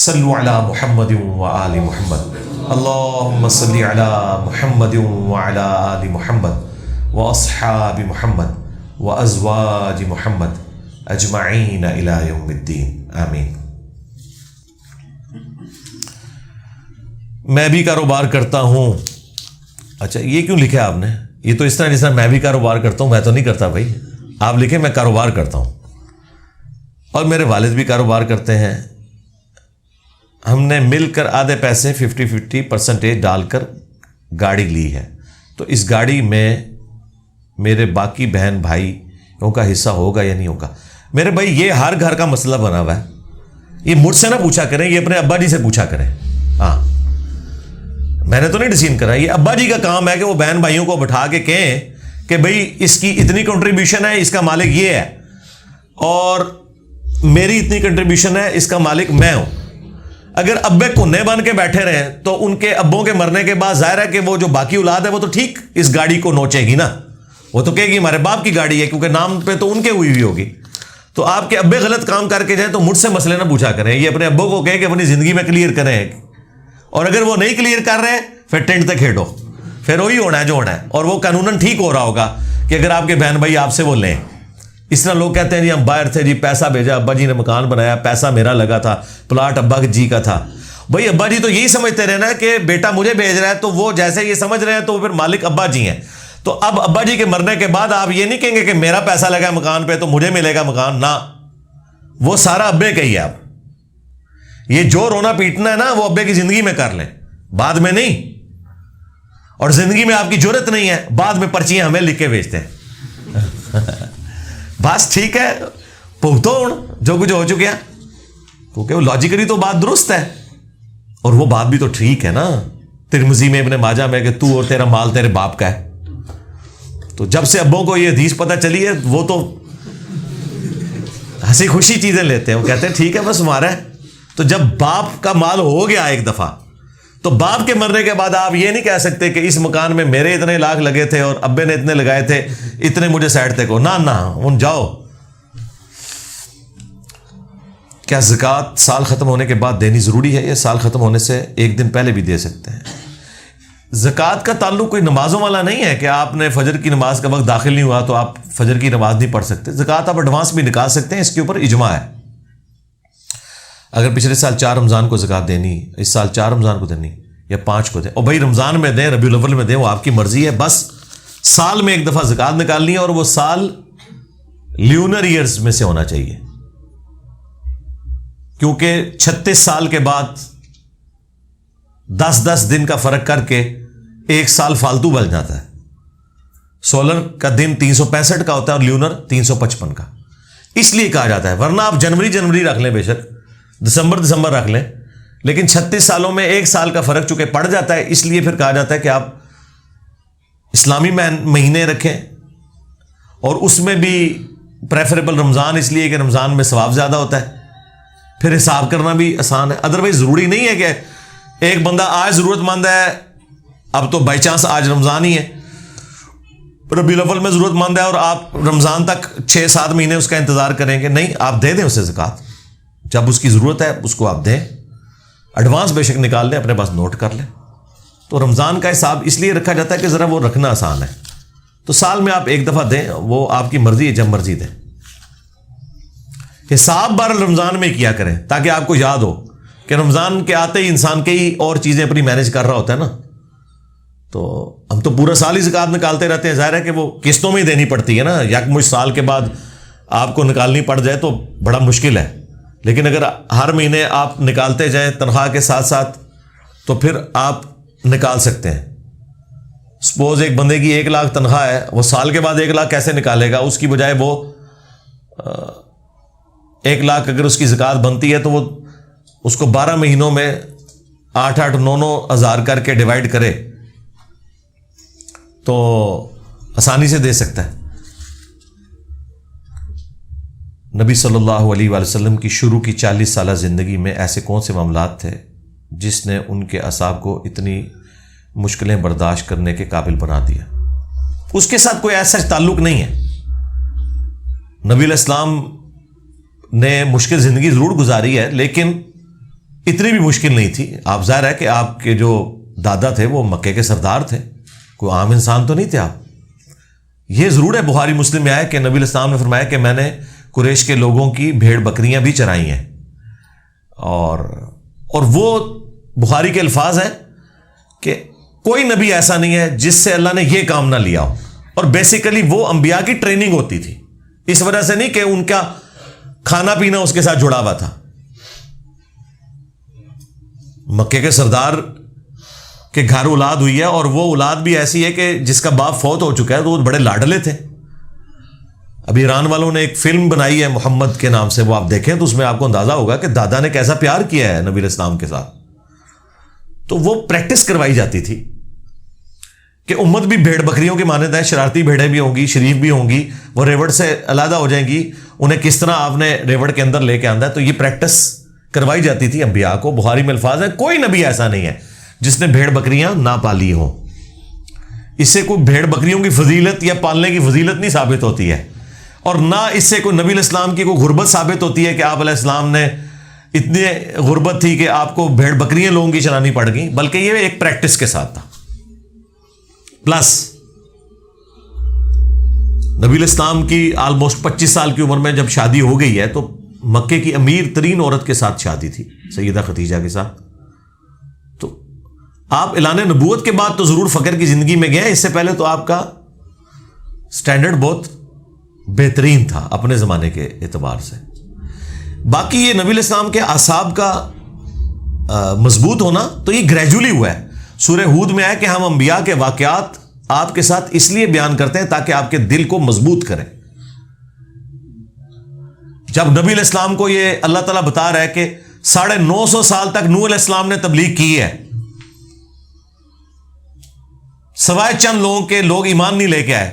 صلو علی محمد و آل محمد اللہم صلی علی محمد و علی آل محمد و اصحاب محمد و ازواج محمد اجمعین الی یوم الدین آمین۔ میں بھی کاروبار کرتا ہوں۔ اچھا یہ کیوں لکھا آپ نے؟ یہ تو اس طرح جس طرح میں بھی کاروبار کرتا ہوں، میں تو نہیں کرتا بھائی۔ آپ لکھیں میں کاروبار کرتا ہوں اور میرے والد بھی کاروبار کرتے ہیں، ہم نے مل کر آدھے پیسے 50% ڈال کر گاڑی لی ہے، تو اس گاڑی میں میرے باقی بہن بھائیوں کا حصہ ہوگا یا نہیں ہوگا؟ میرے بھائی یہ ہر گھر کا مسئلہ بنا ہوا ہے، یہ مجھ سے نہ پوچھا کریں، یہ اپنے ابا جی سے پوچھا کریں۔ ہاں میں نے تو نہیں ڈسین کرا، یہ ابا جی کا کام ہے کہ وہ بہن بھائیوں کو بٹھا کے کہیں کہ بھئی اس کی اتنی کنٹریبیوشن ہے، اس کا مالک یہ ہے، اور میری اتنی کنٹریبیوشن ہے، اس کا مالک میں ہوں۔ اگر ابے کنے بن کے بیٹھے رہے تو ان کے ابوں کے مرنے کے بعد ظاہر ہے کہ وہ جو باقی اولاد ہے وہ تو ٹھیک اس گاڑی کو نوچے گی نا، وہ تو کہے گی ہمارے باپ کی گاڑی ہے، کیونکہ نام پہ تو ان کے ہوئی ہوئی ہوگی۔ تو آپ کے ابے غلط کام کر کے جائیں تو مجھ سے مسئلے نہ پوچھا کریں، یہ اپنے ابوں کو کہیں کہ اپنی زندگی میں کلیئر کریں، اور اگر وہ نہیں کلیئر کر رہے پھر ٹینٹ تک کھیڑو، پھر وہی ہونا ہے جو ہونا ہے، اور وہ قانوناً ٹھیک ہو رہا ہوگا کہ اگر آپ کے بہن بھائی آپ سے وہ لیں۔ اس طرح لوگ کہتے ہیں جی ہم باہر تھے جی، پیسہ بھیجا، ابا جی نے مکان بنایا، پیسہ میرا لگا تھا، پلاٹ ابا جی کا تھا۔ بھائی ابا جی تو یہی سمجھتے رہے نا کہ بیٹا مجھے بھیج رہا ہے، تو وہ جیسے یہ سمجھ رہے ہیں تو پھر مالک ابا جی ہیں۔ تو اب ابا جی کے مرنے کے بعد آپ یہ نہیں کہیں گے کہ میرا پیسہ لگا ہے مکان پہ تو مجھے ملے گا مکان، نہ، وہ سارا ابے کا ہی ہے۔ اب یہ جو رونا پیٹنا ہے نا وہ ابے کی زندگی میں کر لیں، بعد میں نہیں، اور زندگی میں آپ کی جرت نہیں ہے، بعد میں پرچیاں ہمیں لکھ کے بھیجتے ہیں۔ بس ٹھیک ہے، بھگتو جو کچھ ہو چکا، کیونکہ وہ لاجیکلی تو بات درست ہے، اور وہ بات بھی تو ٹھیک ہے نا۔ ترمذی میں ابن ماجہ میں کہ تو اور تیرا مال تیرے باپ کا ہے، تو جب سے ابوں کو یہ حدیث پتہ چلی ہے وہ تو ہنسی خوشی چیزیں لیتے ہیں، وہ کہتے ہیں ٹھیک ہے بس ہمارا ہے۔ تو جب باپ کا مال ہو گیا ایک دفعہ، تو باپ کے مرنے کے بعد آپ یہ نہیں کہہ سکتے کہ اس مکان میں میرے اتنے لاکھ لگے تھے اور ابے نے اتنے لگائے تھے، اتنے مجھے سائڈ تک ہو، نہ ان جاؤ۔ کیا زکوٰۃ سال ختم ہونے کے بعد دینی ضروری ہے یا سال ختم ہونے سے ایک دن پہلے بھی دے سکتے ہیں؟ زکوٰۃ کا تعلق کوئی نمازوں والا نہیں ہے کہ آپ نے فجر کی نماز کا وقت داخل نہیں ہوا تو آپ فجر کی نماز نہیں پڑھ سکتے۔ زکوٰۃ آپ ایڈوانس بھی نکال سکتے ہیں، اس کے اوپر اجماع ہے۔ اگر پچھلے سال 4 رمضان کو زکوٰۃ دینی، اس سال 4 رمضان کو دینی یا 5 کو دیں، اور بھائی رمضان میں دیں، ربیع الاول میں دیں، وہ آپ کی مرضی ہے، بس سال میں ایک دفعہ زکوٰۃ نکالنی ہے، اور وہ سال لیونر ایئرز میں سے ہونا چاہیے، کیونکہ 36 سال کے بعد 10 دن کا فرق کر کے ایک سال فالتو بن جاتا ہے۔ سولر کا دن 365 کا ہوتا ہے اور لیونر 355 کا، اس لیے کہا جاتا ہے، ورنہ آپ جنوری رکھ لیں، بے شک دسمبر رکھ لیں، لیکن 36 سالوں میں ایک سال کا فرق چونکہ پڑ جاتا ہے، اس لیے پھر کہا جاتا ہے کہ آپ اسلامی مہینے رکھیں، اور اس میں بھی پریفریبل رمضان، اس لیے کہ رمضان میں ثواب زیادہ ہوتا ہے، پھر حساب کرنا بھی آسان ہے۔ ادروائز ضروری نہیں ہے کہ ایک بندہ آج ضرورت مند ہے، اب تو بائی چانس آج رمضان ہی ہے، ربیع الاول میں ضرورت مند ہے اور آپ رمضان تک 6-7 مہینے اس کا انتظار کریں گے، نہیں، آپ دے دیں اسے زکوٰۃ، جب اس کی ضرورت ہے اس کو آپ دیں، ایڈوانس بے شک نکال لیں، اپنے پاس نوٹ کر لیں۔ تو رمضان کا حساب اس لیے رکھا جاتا ہے کہ ذرا وہ رکھنا آسان ہے، تو سال میں آپ ایک دفعہ دیں، وہ آپ کی مرضی ہے، جب مرضی دیں۔ حساب بار رمضان میں کیا کریں تاکہ آپ کو یاد ہو کہ رمضان کے آتے ہی انسان کئی اور چیزیں اپنی مینج کر رہا ہوتا ہے نا، تو ہم تو پورا سال ہی زکوٰۃ نکالتے رہتے ہیں، ظاہر ہے کہ وہ قسطوں میں ہی دینی پڑتی ہے نا، یکمشت سال کے بعد آپ کو نکالنی پڑ جائے تو بڑا مشکل ہے، لیکن اگر ہر مہینے آپ نکالتے جائیں تنخواہ کے ساتھ ساتھ تو پھر آپ نکال سکتے ہیں۔ سپوز ایک بندے کی 1 لاکھ تنخواہ ہے، وہ سال کے بعد 1 لاکھ کیسے نکالے گا؟ اس کی بجائے وہ 1 لاکھ اگر اس کی زکوٰۃ بنتی ہے تو وہ اس کو 12 مہینوں میں 8-9 ہزار کر کے ڈیوائڈ کرے تو آسانی سے دے سکتا ہے۔ نبی صلی اللہ علیہ وآلہ وسلم کی شروع کی 40 سالہ زندگی میں ایسے کون سے معاملات تھے جس نے ان کے اصحاب کو اتنی مشکلیں برداشت کرنے کے قابل بنا دیا؟ اس کے ساتھ کوئی ایسا تعلق نہیں ہے۔ نبی علیہ السلام نے مشکل زندگی ضرور گزاری ہے، لیکن اتنی بھی مشکل نہیں تھی. آپ ظاہر ہے کہ آپ کے جو دادا تھے وہ مکے کے سردار تھے, کوئی عام انسان تو نہیں تھے آپ. یہ ضرور ہے بخاری مسلم میں آیا کہ نبی علیہ السلام نے فرمایا کہ میں نے قریش کے لوگوں کی بھیڑ بکریاں بھی چرائی ہیں, اور وہ بخاری کے الفاظ ہیں کہ کوئی نبی ایسا نہیں ہے جس سے اللہ نے یہ کام نہ لیا ہو. اور بیسیکلی وہ انبیاء کی ٹریننگ ہوتی تھی, اس وجہ سے نہیں کہ ان کا کھانا پینا اس کے ساتھ جڑا ہوا تھا. مکے کے سردار کے گھر اولاد ہوئی ہے, اور وہ اولاد بھی ایسی ہے کہ جس کا باپ فوت ہو چکا ہے, تو وہ بڑے لاڈلے تھے. ابھی ایران والوں نے ایک فلم بنائی ہے محمد کے نام سے, وہ آپ دیکھیں تو اس میں آپ کو اندازہ ہوگا کہ دادا نے کیسا پیار کیا ہے نبی علیہ السلام کے ساتھ. تو وہ پریکٹس کروائی جاتی تھی کہ امت بھی بھیڑ بکریوں کی مانند ہے, شرارتی بھیڑیں بھی ہوں گی, شریف بھی ہوں گی, وہ ریوڑ سے علیحدہ ہو جائیں گی, انہیں کس طرح آپ نے ریوڑ کے اندر لے کے آنا ہے. تو یہ پریکٹس کروائی جاتی تھی انبیاء کو. بخاری میں الفاظ ہے کوئی نبی ایسا نہیں ہے جس نے بھیڑ بکریاں نہ پالی ہوں. اس سے کوئی بھیڑ بکریوں کی فضیلت یا پالنے کی فضیلت نہیں ثابت ہوتی ہے, اور نہ اس سے کوئی نبی علیہ السلام کی کوئی غربت ثابت ہوتی ہے کہ آپ علیہ السلام نے اتنی غربت تھی کہ آپ کو بھیڑ بکریاں لوگوں کی چرانی پڑ گئیں, بلکہ یہ ایک پریکٹس کے ساتھ تھا. پلس نبی علیہ السلام کی آلموسٹ 25 سال کی عمر میں جب شادی ہو گئی ہے, تو مکے کی امیر ترین عورت کے ساتھ شادی تھی, سیدہ خدیجہ کے ساتھ. تو آپ اعلان نبوت کے بعد تو ضرور فقر کی زندگی میں گئے, اس سے پہلے تو آپ کا سٹینڈرڈ بہت بہترین تھا اپنے زمانے کے اعتبار سے. باقی یہ نبی علیہ السلام کے اعصاب کا مضبوط ہونا تو یہ گریجولی ہوا ہے. سورہ ہود میں آیا کہ ہم انبیاء کے واقعات آپ کے ساتھ اس لیے بیان کرتے ہیں تاکہ آپ کے دل کو مضبوط کریں. جب نبی علیہ السلام کو یہ اللہ تعالیٰ بتا رہا ہے کہ 950 سال تک نوح علیہ السلام نے تبلیغ کی ہے, سوائے چند لوگوں کے لوگ ایمان نہیں لے کے آئے,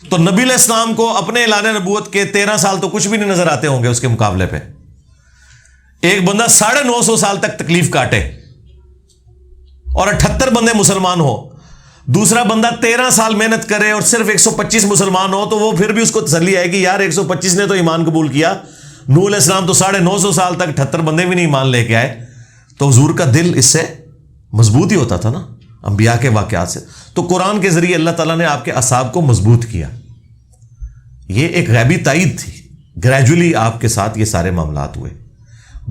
تو نبی علیہ السلام کو اپنے اعلان نبوت کے 13 سال تو کچھ بھی نہیں نظر آتے ہوں گے اس کے مقابلے پہ. ایک بندہ 950 سال تک تکلیف کاٹے اور 78 بندے مسلمان ہو, دوسرا بندہ 13 سال محنت کرے اور صرف 125 مسلمان ہو, تو وہ پھر بھی اس کو تسلی آئے گی یار 125 نے تو ایمان قبول کیا, نوح علیہ السلام تو 950 سال تک 78 بندے بھی نہیں ایمان لے کے آئے. تو حضور کا دل اس سے مضبوط ہی ہوتا تھا نا انبیاء کے واقعات سے. تو قرآن کے ذریعے اللہ تعالیٰ نے آپ کے اعصاب کو مضبوط کیا. یہ ایک غیبی تائید تھی, گریجولی آپ کے ساتھ یہ سارے معاملات ہوئے.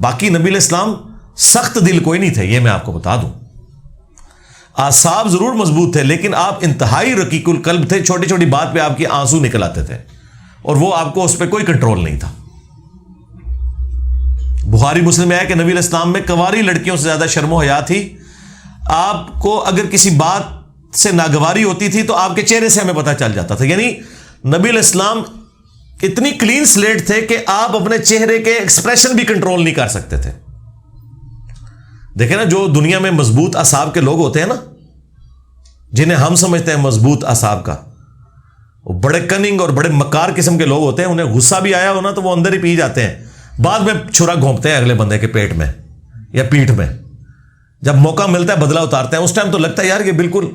باقی نبی علیہ السلام سخت دل کوئی نہیں تھے, یہ میں آپ کو بتا دوں. اعصاب ضرور مضبوط تھے, لیکن آپ انتہائی رقیق القلب تھے. چھوٹی چھوٹی بات پہ آپ کے آنسو نکل آتے تھے, اور وہ آپ کو اس پہ کوئی کنٹرول نہیں تھا. بخاری مسلم میں ہے کہ نبی علیہ السلام میں کنواری لڑکیوں سے زیادہ شرم و حیا تھی. آپ کو اگر کسی بات سے ناگواری ہوتی تھی تو آپ کے چہرے سے ہمیں پتہ چل جاتا تھا. یعنی نبی علیہ السلام اتنی کلین سلیٹ تھے کہ آپ اپنے چہرے کے ایکسپریشن بھی کنٹرول نہیں کر سکتے تھے. دیکھیں نا, جو دنیا میں مضبوط اعصاب کے لوگ ہوتے ہیں نا, جنہیں ہم سمجھتے ہیں مضبوط اعصاب کا, وہ بڑے کننگ اور بڑے مکار قسم کے لوگ ہوتے ہیں. انہیں غصہ بھی آیا ہونا تو وہ اندر ہی پی جاتے ہیں, بعد میں چھرا گھونپتے ہیں اگلے بندے کے پیٹ میں یا پیٹھ میں. جب موقع ملتا ہے بدلہ اتارتے ہیں, اس ٹائم تو لگتا ہے یار یہ بالکل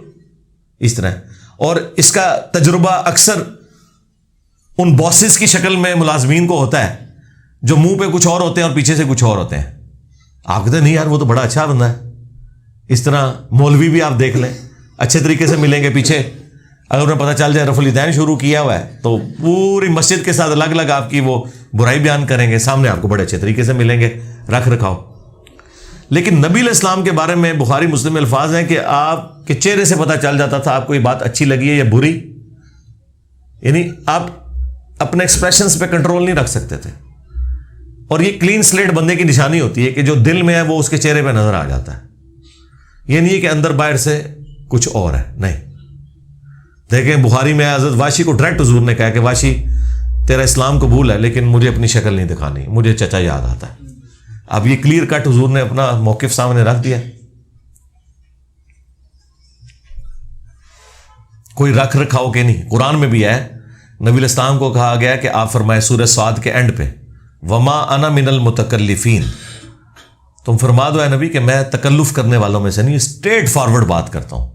اس طرح ہے. اور اس کا تجربہ اکثر ان باسز کی شکل میں ملازمین کو ہوتا ہے جو منہ پہ کچھ اور ہوتے ہیں اور پیچھے سے کچھ اور ہوتے ہیں. آپ کہتے ہیں نہیں یار وہ تو بڑا اچھا بندہ ہے. اس طرح مولوی بھی آپ دیکھ لیں, اچھے طریقے سے ملیں گے, پیچھے اگر انہیں پتہ چل جائے رفع الیدین شروع کیا ہوا ہے تو پوری مسجد کے ساتھ الگ الگ آپ کی وہ برائی بیان کریں گے, سامنے آپ کو بڑے اچھے طریقے سے ملیں گے, رکھ رکھاؤ. لیکن نبی علیہ السلام کے بارے میں بخاری مسلم میں الفاظ ہیں کہ آپ کے چہرے سے پتہ چل جاتا تھا آپ کو یہ بات اچھی لگی ہے یا بری. یعنی آپ اپنے ایکسپریشنز پہ کنٹرول نہیں رکھ سکتے تھے. اور یہ کلین سلیٹ بندے کی نشانی ہوتی ہے کہ جو دل میں ہے وہ اس کے چہرے پہ نظر آ جاتا ہے. یہ نہیں ہے کہ اندر باہر سے کچھ اور ہے, نہیں. دیکھیں بخاری میں حضرت واشی کو ڈائریکٹ حضور نے کہا کہ واشی تیرا اسلام قبول ہے لیکن مجھے اپنی شکل نہیں دکھانی, مجھے چچا یاد آتا ہے. اب یہ کلیئر کٹ حضور نے اپنا موقف سامنے رکھ دیا. کوئی رکھ رکھاؤ کہ نہیں. قرآن میں بھی ہے, نبی علیہ السلام کو کہا گیا کہ آپ فرمائے سورہ صاد کے اینڈ پہ, وما انا من المتکلفین, تم فرما دو اے نبی کہ میں تکلف کرنے والوں میں سے نہیں, اسٹریٹ فارورڈ بات کرتا ہوں.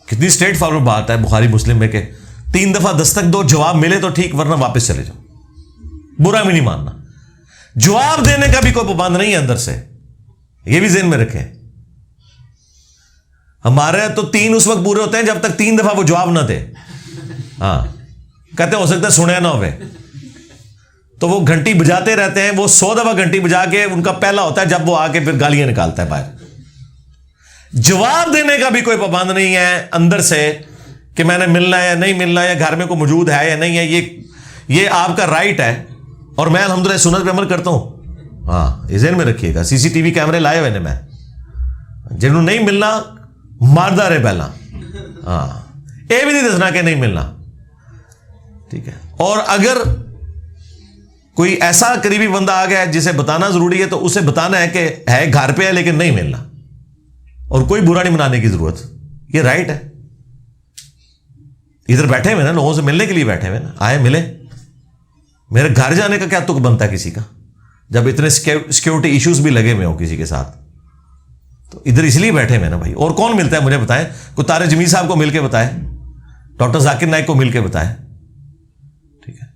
کتنی اسٹریٹ فارورڈ بات ہے بخاری مسلم میں کہ 3 دفعہ دستک دو, جواب ملے تو ٹھیک ورنہ واپس چلے جاؤ, برا بھی نہیں ماننا. جواب دینے کا بھی کوئی پابند نہیں ہے اندر سے، یہ بھی ذہن میں رکھیں. ہمارے تو 3 اس وقت پورے ہوتے ہیں جب تک 3 دفعہ وہ جواب نہ دے. ہاں کہتے ہو سکتا ہے سنیا نہ ہوئے، تو وہ گھنٹی بجاتے رہتے ہیں. وہ 100 دفعہ گھنٹی بجا کے ان کا پہلا ہوتا ہے جب وہ آ کے پھر گالیاں نکالتا ہے باہر. جواب دینے کا بھی کوئی پابند نہیں ہے اندر سے کہ میں نے ملنا ہے یا نہیں ملنا ہے، یا گھر میں کوئی موجود ہے یا نہیں ہے. یہ آپ کا رائٹ ہے، اور میں الحمدللہ سنت پہ عمل کرتا ہوں. ہاں یہ ذہن میں رکھیے گا. CCTV کیمرے لائے ہوئے نے میں، جنہوں نہیں ملنا ماردہ رہے پہلا. ہاں یہ بھی نہیں دسنا کہ نہیں ملنا، ٹھیک ہے. اور اگر کوئی ایسا قریبی بندہ آ گیا ہے جسے بتانا ضروری ہے، تو اسے بتانا ہے کہ ہے گھر پہ ہے لیکن نہیں ملنا، اور کوئی برا نہیں منانے کی ضرورت. یہ رائٹ ہے. ادھر بیٹھے ہوئے نا، لوگوں سے ملنے کے لیے بیٹھے ہوئے نا، آئے ملے. میرے گھر جانے کا کیا تک بنتا ہے کسی کا، جب اتنے سیکیورٹی ایشوز بھی لگے ہوئے ہوں کسی کے ساتھ؟ تو ادھر اس لیے بیٹھے ہوئے نا بھائی. اور کون ملتا ہے مجھے بتائیں؟ کوئی طارق جمیل صاحب کو مل کے بتائے، ڈاکٹر ذاکر نائک کو مل کے بتائے، ٹھیک ہے.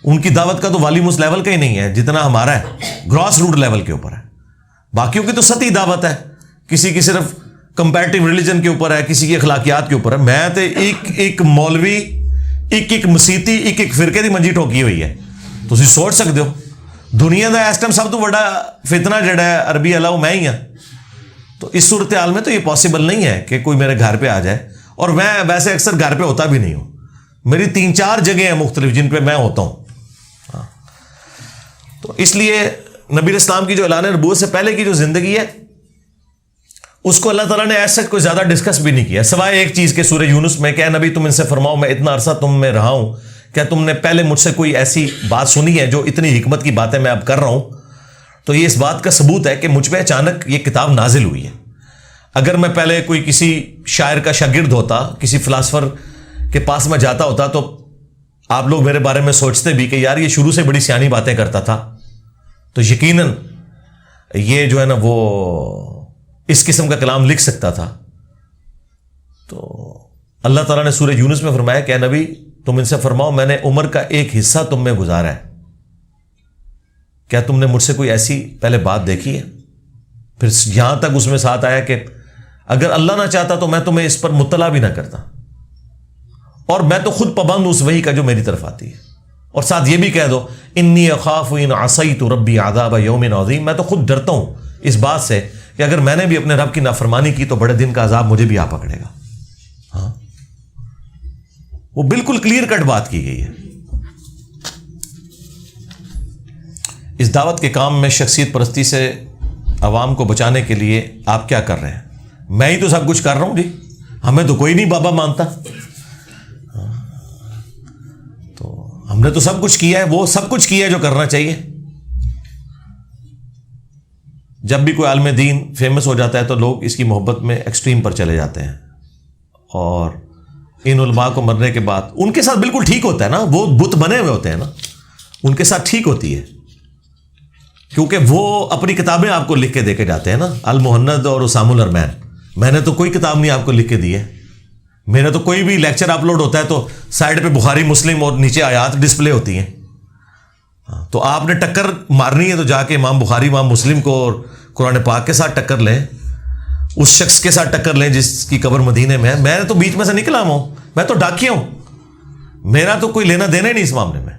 ان کی دعوت کا تو والیوم اس لیول کا ہی نہیں ہے جتنا ہمارا ہے، گراس روٹ لیول کے اوپر ہے. باقیوں کی تو سطحی دعوت ہے، کسی کی صرف کمپیریٹیو ریلیجن کے اوپر ہے، کسی کی اخلاقیات کے اوپر ہے. میں تو ایک مولوی، ایک مسیتی، ایک فرقے دی منجی ٹھوکی ہوئی ہے. تسی سوچ سکتے ہو دنیا دا اس ٹائم سب تو بڑا فتنہ جڑا ہے عربی اللہ میں ہی ہاں. تو اس صورتحال میں تو یہ پاسبل نہیں ہے کہ کوئی میرے گھر پہ آ جائے. اور میں ویسے اکثر گھر پہ ہوتا بھی نہیں ہوں. میری 3-4 جگہیں ہیں مختلف جن پہ میں ہوتا ہوں. تو اس لیے نبی علیہ السلام کی جو اعلان نبوت سے پہلے کی جو زندگی ہے، اس کو اللہ تعالیٰ نے ایسا کوئی زیادہ ڈسکس بھی نہیں کیا، سوائے ایک چیز کے سورہ یونس میں کہ نبی تم ان سے فرماؤ میں اتنا عرصہ تم میں رہا ہوں، کیا تم نے پہلے مجھ سے کوئی ایسی بات سنی ہے جو اتنی حکمت کی باتیں میں اب کر رہا ہوں؟ تو یہ اس بات کا ثبوت ہے کہ مجھ پہ اچانک یہ کتاب نازل ہوئی ہے. اگر میں پہلے کوئی کسی شاعر کا شاگرد ہوتا، کسی فلاسفر کے پاس میں جاتا ہوتا، تو آپ لوگ میرے بارے میں سوچتے بھی کہ یار یہ شروع سے بڑی سیانی باتیں کرتا تھا، تو یقیناً یہ جو ہے نا وہ اس قسم کا کلام لکھ سکتا تھا. تو اللہ تعالیٰ نے سورہ یونس میں فرمایا کہ اے نبی تم ان سے فرماؤ میں نے عمر کا ایک حصہ تم میں گزارا ہے، کیا تم نے مجھ سے کوئی ایسی پہلے بات دیکھی ہے؟ پھر یہاں تک اس میں ساتھ آیا کہ اگر اللہ نہ چاہتا تو میں تمہیں اس پر مطلع بھی نہ کرتا، اور میں تو خود پابند اس وحی کا جو میری طرف آتی ہے. اور ساتھ یہ بھی کہہ دو انی اخاف ان عصیت ربی عذاب یوم عظیم، میں تو خود ڈرتا ہوں اس بات سے کہ اگر میں نے بھی اپنے رب کی نافرمانی کی تو بڑے دن کا عذاب مجھے بھی آ پکڑے گا. ہاں وہ بالکل کلیئر کٹ بات کی گئی ہے. اس دعوت کے کام میں شخصیت پرستی سے عوام کو بچانے کے لیے آپ کیا کر رہے ہیں؟ میں ہی تو سب کچھ کر رہا ہوں جی، ہمیں تو کوئی نہیں بابا مانتا. تو ہم نے تو سب کچھ کیا ہے، وہ سب کچھ کیا ہے جو کرنا چاہیے. جب بھی کوئی عالم دین فیمس ہو جاتا ہے تو لوگ اس کی محبت میں ایکسٹریم پر چلے جاتے ہیں، اور ان علماء کو مرنے کے بعد ان کے ساتھ بالکل ٹھیک ہوتا ہے نا، وہ بت بنے ہوئے ہوتے ہیں نا، ان کے ساتھ ٹھیک ہوتی ہے، کیونکہ وہ اپنی کتابیں آپ کو لکھ کے دے کے جاتے ہیں نا، المہند اور اسام الارمین. میں نے تو کوئی کتاب نہیں آپ کو لکھ کے دی ہے. میرا تو کوئی بھی لیکچر اپلوڈ ہوتا ہے تو سائڈ پہ بخاری مسلم اور نیچے آیات ڈسپلے ہوتی ہیں. تو آپ نے ٹکر مارنی ہے تو جا کے امام بخاری امام مسلم کو اور قرآن پاک کے ساتھ ٹکر لیں، اس شخص کے ساتھ ٹکر لیں جس کی قبر مدینے میں ہے. میں تو بیچ میں سے نکلا ہوں، میں تو ڈاکیا ہوں، میرا تو کوئی لینا دینا ہی نہیں اس معاملے میں.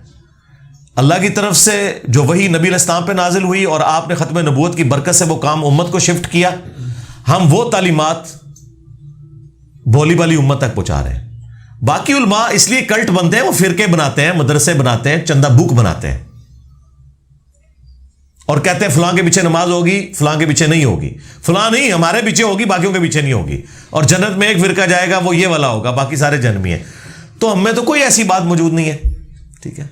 اللہ کی طرف سے جو وحی نبی علیہ السلام پہ نازل ہوئی اور آپ نے ختم نبوت کی برکت سے وہ کام امت کو شفٹ کیا، ہم وہ تعلیمات بولی بالی امت تک پہنچا رہے ہیں. باقی علماء اس لیے کلٹ بنتے ہیں، وہ فرقے بناتے ہیں، مدرسے بناتے ہیں، چندہ بک بناتے ہیں اور کہتے ہیں فلاں کے پیچھے نماز ہوگی، فلاں کے پیچھے نہیں ہوگی، فلاں نہیں ہمارے پیچھے ہوگی، باقیوں کے پیچھے نہیں ہوگی، اور جنت میں ایک فرقہ جائے گا وہ یہ والا ہوگا، باقی سارے جہنمی ہیں. تو ہم میں تو کوئی ایسی بات موجود نہیں ہے. ٹھیک ہے،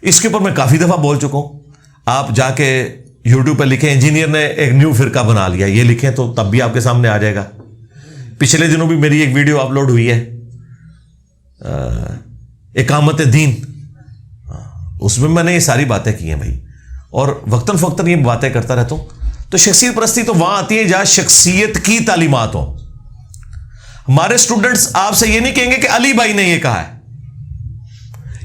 اس کے اوپر میں کافی دفعہ بول چکا ہوں. آپ جا کے یوٹیوب پہ لکھیں انجینئر نے ایک نیو فرقہ بنا لیا، یہ لکھیں تو تب بھی آپ کے سامنے آ جائے گا. پچھلے دنوں بھی میری ایک ویڈیو اپلوڈ ہوئی ہے اقامت دین، اس میں نے یہ ساری باتیں کی ہیں بھائی، اور وقتاً فوقتاً یہ باتیں کرتا رہتا ہوں. تو شخصیت پرستی تو وہاں آتی ہے جہاں شخصیت کی تعلیمات ہوں. ہمارے اسٹوڈنٹس آپ سے یہ نہیں کہیں گے کہ علی بھائی نے یہ کہا ہے،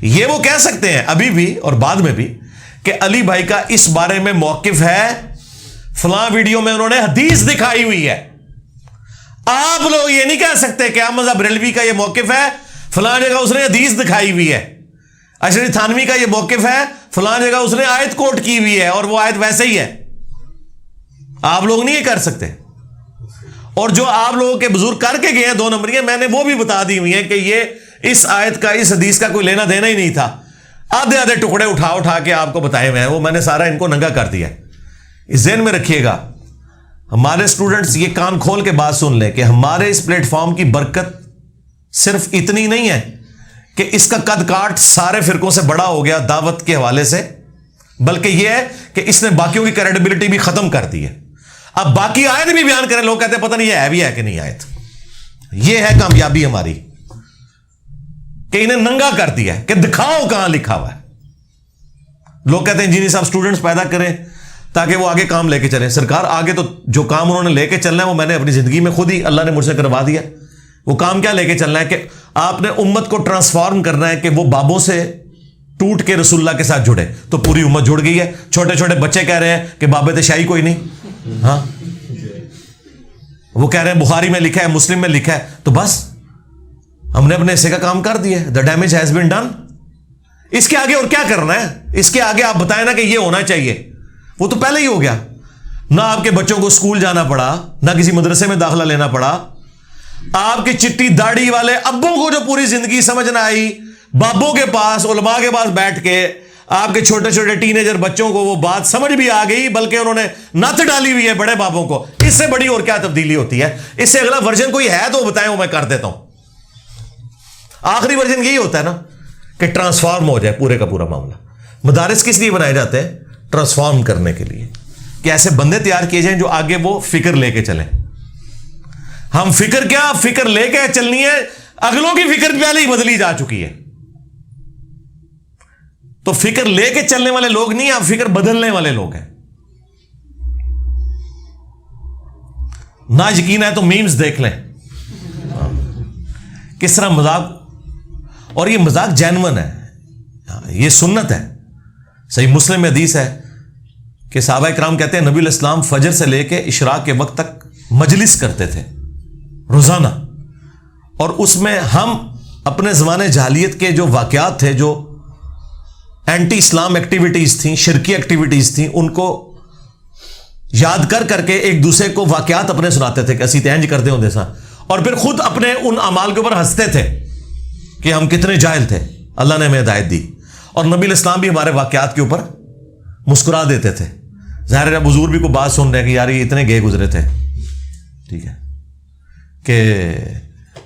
یہ وہ کہہ سکتے ہیں ابھی بھی اور بعد میں بھی کہ علی بھائی کا اس بارے میں موقف ہے, فلاں ویڈیو میں انہوں نے حدیث دکھائی ہوئی ہے. آپ لوگ یہ نہیں کہہ سکتے کہ احمد بریلوی کا یہ موقف ہے, فلاں جگہ اس نے حدیث دکھائی ہوئی ہے. اشرف تھانوی کا یہ موقف ہے, فلاں جگہ اس نے آیت کوٹ کی ہوئی ہے اور وہ آیت ویسے ہی ہے. آپ لوگ نہیں یہ کر سکتے. اور جو آپ لوگوں کے بزرگ کر کے گئے ہیں 2 نمبریاں, میں نے وہ بھی بتا دی ہوئی ہیں کہ یہ اس آیت کا, اس حدیث کا کوئی لینا دینا ہی نہیں تھا. آدھے ٹکڑے اٹھا کے آپ کو بتائے ہوئے ہیں, وہ میں نے سارا ان کو ننگا کر دیا. اس ذہن میں رکھیے گا, ہمارے اسٹوڈنٹس یہ کان کھول کے بات سن لیں کہ ہمارے اس پلیٹ فارم کی برکت صرف اتنی نہیں ہے کہ اس کا قد کاٹ سارے فرقوں سے بڑا ہو گیا دعوت کے حوالے سے, بلکہ یہ ہے کہ اس نے باقیوں کی کریڈیبلٹی بھی ختم کر دی ہے. اب باقی آیت بھی بیان کریں, لوگ کہتے ہیں پتہ نہیں یہ ہے بھی ہے کہ نہیں آیت. یہ ہے کامیابی ہماری کہ انہیں ننگا کر دیا ہے کہ دکھاؤ کہاں لکھا ہوا ہے. لوگ کہتے ہیں انجینئر صاحب اسٹوڈنٹس پیدا کریں تاکہ وہ آگے کام لے کے چلیں. سرکار آگے تو جو کام انہوں نے لے کے چلنا ہے وہ میں نے اپنی زندگی میں خود ہی اللہ نے مجھ سے کروا دیا. وہ کام کیا لے کے چلنا ہے کہ آپ نے امت کو ٹرانسفارم کرنا ہے کہ وہ بابوں سے ٹوٹ کے رسول اللہ کے ساتھ جڑے, تو پوری امت جڑ گئی ہے. چھوٹے چھوٹے بچے کہہ رہے ہیں کہ بابے تشائی کوئی نہیں, ہاں وہ کہہ رہے ہیں بخاری میں لکھا ہے, مسلم میں لکھا ہے, تو بس ہم نے اپنے حصے کا کام کر دیا. The damage has been done. اس کے آگے اور کیا کرنا ہے؟ اس کے آگے آپ بتائیں نا کہ یہ ہونا چاہیے, وہ تو پہلے ہی ہو گیا. نہ آپ کے بچوں کو اسکول جانا پڑا, نہ کسی مدرسے میں داخلہ لینا پڑا. آپ کی چٹی داڑھی والے ابوں کو جو پوری زندگی سمجھ نہ آئی, بابوں کے پاس, علماء کے پاس بیٹھ کے آپ کے چھوٹے چھوٹے ٹینیجر بچوں کو وہ بات سمجھ بھی آ گئی, بلکہ انہوں نے نت ڈالی ہوئی ہے بڑے بابوں کو. اس سے بڑی اور کیا تبدیلی ہوتی ہے؟ اس سے اگلا ورژن کوئی ہے تو بتائیں, وہ میں کر دیتا ہوں. آخری ورژن یہی ہوتا ہے نا کہ ٹرانسفارم ہو جائے پورے کا پورا معاملہ. مدارس کس لیے بنائے جاتے ہیں؟ ٹرانسفارم کرنے کے لیے, کہ ایسے بندے تیار کیے جائیں جو آگے وہ فکر لے کے چلیں. ہم فکر کیا, فکر لے کے چلنی ہے. اگلوں کی فکر پہلے ہی بدلی جا چکی ہے. تو فکر لے کے چلنے والے لوگ نہیں, آپ فکر بدلنے والے لوگ ہیں. نہ یقین ہے تو میمز دیکھ لیں کس طرح مذاق, اور یہ مذاق جینون ہے, یہ سنت ہے. صحیح مسلم میں حدیث ہے کہ صحابہ کرام کہتے ہیں نبی علیہ السلام فجر سے لے کے اشراق کے وقت تک مجلس کرتے تھے روزانہ, اور اس میں ہم اپنے زمانے جاہلیت کے جو واقعات تھے, جو اینٹی اسلام ایکٹیویٹیز تھیں, شرکی ایکٹیویٹیز تھیں, ان کو یاد کر کر کے ایک دوسرے کو واقعات اپنے سناتے تھے کہ اسی تینج کرتے ہوں جیسا, اور پھر خود اپنے ان اعمال کے اوپر ہنستے تھے کہ ہم کتنے جاہل تھے, اللہ نے ہمیں ہدایت دی. اور نبی علیہ السلام بھی ہمارے واقعات کے اوپر مسکرا دیتے تھے. ظاہر ہے حضور بھی کوئی بات سن رہے ہیں کہ یار یہ اتنے گئے گزرے تھے, ٹھیک ہے, کہ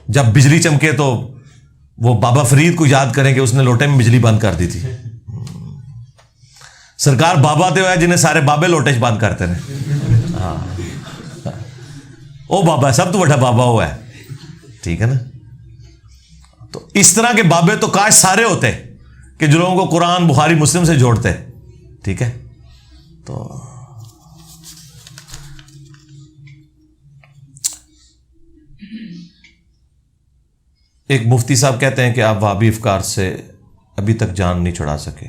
جب بجلی چمکے تو وہ بابا فرید کو یاد کریں کہ اس نے لوٹے میں بجلی بند کر دی تھی. سرکار بابا تو ہے جنہیں سارے بابے لوٹے بند کرتے رہے. ہاں او بابا سب تو بڑا بابا ہوا ہے, ٹھیک ہے نا. تو اس طرح کے بابے تو کاش سارے ہوتے کہ جو لوگوں کو قرآن بخاری مسلم سے جوڑتے, ٹھیک ہے. تو ایک مفتی صاحب کہتے ہیں کہ آپ وہابی افکار سے ابھی تک جان نہیں چھڑا سکے.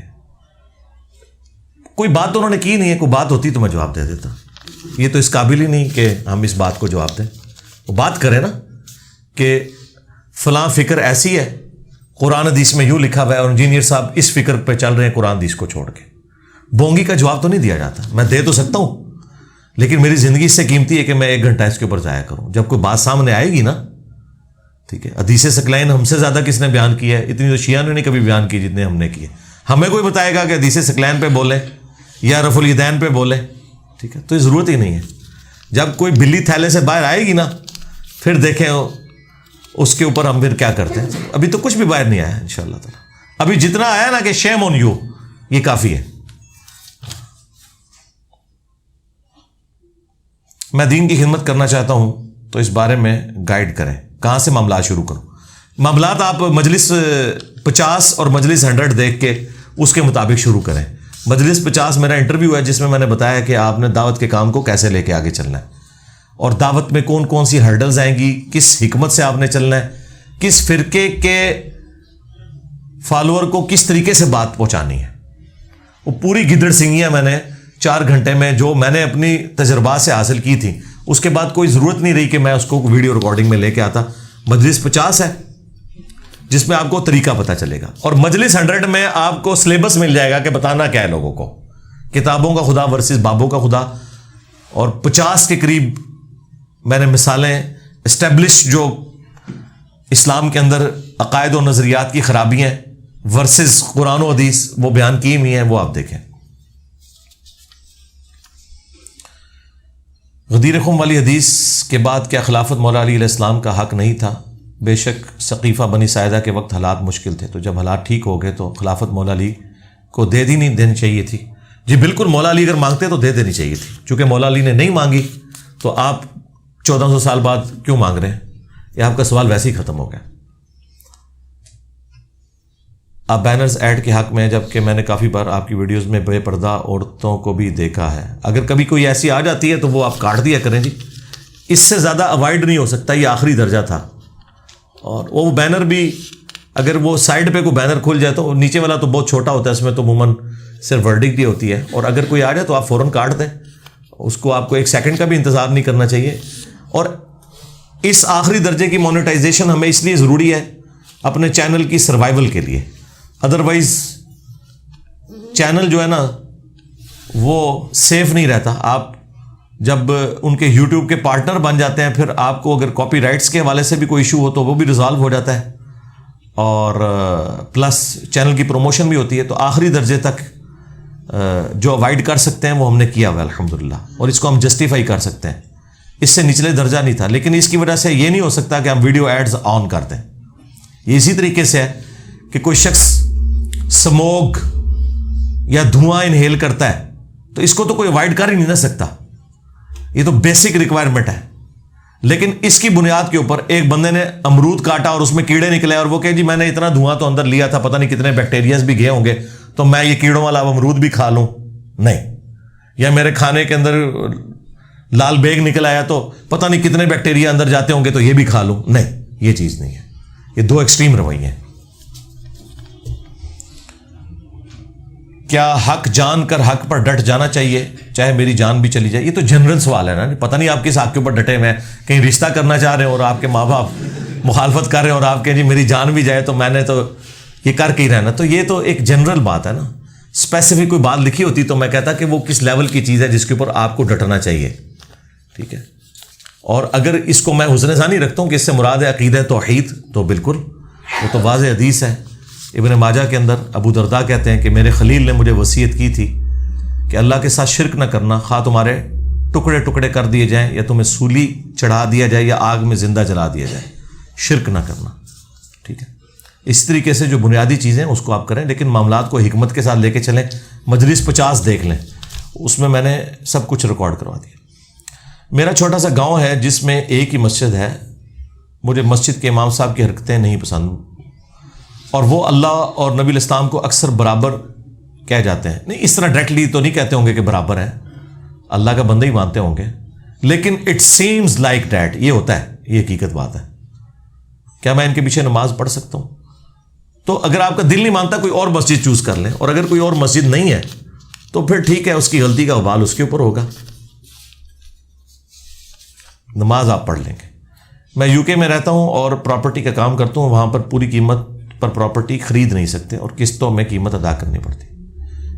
کوئی بات تو انہوں نے کی نہیں ہے, کوئی بات ہوتی تو میں جواب دے دیتا. یہ تو اس قابل ہی نہیں کہ ہم اس بات کو جواب دیں. وہ بات کریں نا کہ فلاں فکر ایسی ہے, قرآن حدیث میں یوں لکھا ہوا ہے, اور انجینئر صاحب اس فکر پہ چل رہے ہیں قرآن حدیث کو چھوڑ کے. بونگی کا جواب تو نہیں دیا جاتا. میں دے تو سکتا ہوں, لیکن میری زندگی اس سے قیمتی ہے کہ میں 1 گھنٹہ اس کے اوپر ضائع کروں. جب کوئی بات سامنے آئے گی نا, ٹھیک ہے, حدیث ثقلین ہم سے زیادہ کس نے بیان کی ہے؟ اتنی تو شیعہ نے نہیں کبھی بیان کی جتنے ہم نے کیے. ہمیں کوئی بتائے گا کہ حدیث ثقلین پہ بولے یا رفع الیدین پہ بولے, ٹھیک ہے, تو یہ ضرورت ہی نہیں ہے. جب کوئی بلی تھیلے سے باہر آئے گی نا, پھر دیکھیں اس کے اوپر ہم پھر کیا کرتے ہیں. ابھی تو کچھ بھی باہر نہیں آیا انشاءاللہ تعالی. ابھی جتنا آیا نا کہ شیم آن یو, یہ کافی ہے. میں دین کی خدمت کرنا چاہتا ہوں تو اس بارے میں گائیڈ کریں, کہاں سے معاملات شروع کروں. معاملات آپ مجلس 50 اور مجلس 100 دیکھ کے اس کے مطابق شروع کریں. مجلس 50 میرا انٹرویو ہے جس میں نے بتایا کہ آپ نے دعوت کے کام کو کیسے لے کے آگے چلنا ہے, اور دعوت میں کون کون سی ہرڈلز آئیں گی, کس حکمت سے آپ نے چلنا ہے, کس فرقے کے فالوور کو کس طریقے سے بات پہنچانی ہے. وہ پوری گدڑ سنگیاں میں نے 4 گھنٹے میں جو میں نے اپنی تجربات سے حاصل کی تھی، اس کے بعد کوئی ضرورت نہیں رہی کہ میں اس کو ویڈیو ریکارڈنگ میں لے کے آتا. مجلس 50 ہے جس میں آپ کو طریقہ پتہ چلے گا، اور مجلس 100 میں آپ کو سلیبس مل جائے گا کہ بتانا کیا ہے لوگوں کو، کتابوں کا خدا ورسز بابوں کا خدا. اور 50 کے قریب میں نے مثالیں اسٹیبلش جو اسلام کے اندر عقائد و نظریات کی خرابیاں ورسز قرآن و حدیث وہ بیان کی ہوئی ہیں، وہ آپ دیکھیں. غدیر خم والی حدیث کے بعد کیا خلافت مولا علی علیہ السلام کا حق نہیں تھا؟ بے شک ثقیفہ بنی ساعدہ کے وقت حالات مشکل تھے، تو جب حالات ٹھیک ہو گئے تو خلافت مولا علی کو دے دی نہیں دینی چاہیے تھی. جی بالکل، مولا علی اگر مانگتے تو دے دینی چاہیے تھی، چونکہ مولا علی نے نہیں مانگی تو آپ 1400 سال بعد کیوں مانگ رہے ہیں؟ یہ آپ کا سوال ویسے ہی ختم ہو گیا. آپ بینرز ایڈ کے حق میں، جبکہ میں نے کافی بار آپ کی ویڈیوز میں بے پردہ عورتوں کو بھی دیکھا ہے. اگر کبھی کوئی ایسی آ جاتی ہے تو وہ آپ کاٹ دیا کریں جی، اس سے زیادہ اوائڈ نہیں ہو سکتا، یہ آخری درجہ تھا. اور وہ بینر بھی اگر وہ سائڈ پہ کوئی بینر کھل جائے تو نیچے والا تو بہت چھوٹا ہوتا ہے، اس میں تو عموماً صرف ورڈکٹ ہی ہوتی ہے، اور اگر کوئی آ جائے تو آپ فوراً کاٹ دیں، اس کو آپ کو 1 سیکنڈ کا بھی انتظار نہیں کرنا چاہیے. اور اس آخری درجے کی مونیٹائزیشن ہمیں اس لیے ضروری ہے اپنے چینل کی سروائیول کے لیے، ادروائز چینل جو ہے نا وہ سیف نہیں رہتا. آپ جب ان کے یوٹیوب کے پارٹنر بن جاتے ہیں، پھر آپ کو اگر کاپی رائٹس کے حوالے سے بھی کوئی ایشو ہو تو وہ بھی ریزالو ہو جاتا ہے، اور پلس چینل کی پروموشن بھی ہوتی ہے. تو آخری درجے تک جو اوائڈ کر سکتے ہیں وہ ہم نے کیا ہوا ہے الحمدللہ، اور اس کو ہم جسٹیفائی کر سکتے ہیں. اس سے نچلے درجہ نہیں تھا، لیکن اس کی وجہ سے یہ نہیں ہو سکتا کہ ہم ویڈیو ایڈز آن کر دیں. یہ اسی طریقے سے ہے کہ کوئی شخص سموگ یا دھواں انہیل کرتا ہے تو اس کو تو کوئی اوائڈ کر ہی نہیں نہ سکتا، یہ تو بیسک ریکوائرمنٹ ہے. لیکن اس کی بنیاد کے اوپر ایک بندے نے امرود کاٹا اور اس میں کیڑے نکلے، اور وہ کہ جی میں نے اتنا دھواں تو اندر لیا تھا، پتہ نہیں کتنے بیکٹیریاز بھی گئے ہوں گے، تو میں یہ کیڑوں والا امرود بھی کھا لوں. نہیں. یا میرے کھانے کے اندر لال بیگ نکل آیا تو پتہ نہیں کتنے بیکٹیریا اندر جاتے ہوں گے تو یہ بھی کھا لوں. نہیں، یہ چیز نہیں ہے. یہ 2 ایکسٹریم رویے ہیں. کیا حق جان کر حق پر ڈٹ جانا چاہیے چاہے میری جان بھی چلی جائے؟ یہ تو جنرل سوال ہے نا. پتہ نہیں آپ کس حق کے اوپر ڈٹے ہوئے ہیں، کہیں رشتہ کرنا چاہ رہے ہیں اور آپ کے ماں باپ مخالفت کر رہے ہیں اور آپ کہیں جی میری جان بھی جائے تو میں نے تو یہ کر کے ہی رہنا. تو یہ تو ایک جنرل بات ہے نا. اسپیسیفک کوئی بات لکھی ہوتی تو میں کہتا کہ وہ کس لیول کی چیز ہے جس کے اوپر آپ کو ڈٹنا چاہیے. ٹھیک ہے. اور اگر اس کو میں حسن ثانی رکھتا ہوں کہ اس سے مراد ہے عقیدہ توحید، تو بالکل وہ تو واضح حدیث ہے. ابن ماجہ کے اندر ابو درداء کہتے ہیں کہ میرے خلیل نے مجھے وصیت کی تھی کہ اللہ کے ساتھ شرک نہ کرنا، خواہ تمہارے ٹکڑے ٹکڑے کر دیے جائیں یا تمہیں سولی چڑھا دیا جائے یا آگ میں زندہ جلا دیا جائے، شرک نہ کرنا. ٹھیک ہے. اس طریقے سے جو بنیادی چیزیں اس کو آپ کریں، لیکن معاملات کو حکمت کے ساتھ لے کے چلیں. مجلس 50 دیکھ لیں، اس میں نے سب کچھ ریکارڈ کروا دیا. میرا چھوٹا سا گاؤں ہے جس میں ایک ہی مسجد ہے. مجھے مسجد کے امام صاحب کی حرکتیں نہیں پسند، اور وہ اللہ اور نبی الاسلام کو اکثر برابر کہہ جاتے ہیں. نہیں، اس طرح ڈائریکٹلی تو نہیں کہتے ہوں گے کہ برابر ہیں، اللہ کا بندہ ہی مانتے ہوں گے، لیکن اٹ سیمز لائک دیٹ. یہ ہوتا ہے، یہ حقیقت بات ہے. کیا میں ان کے پیچھے نماز پڑھ سکتا ہوں؟ تو اگر آپ کا دل نہیں مانتا کوئی اور مسجد چوز کر لیں، اور اگر کوئی اور مسجد نہیں ہے تو پھر ٹھیک ہے، اس کی غلطی کا وبال اس کے اوپر ہوگا. نماز آپ پڑھ لیں گے. میں UK میں رہتا ہوں اور پراپرٹی کا کام کرتا ہوں. وہاں پر پوری قیمت پر پراپرٹی خرید نہیں سکتے اور قسطوں میں قیمت ادا کرنی پڑتی.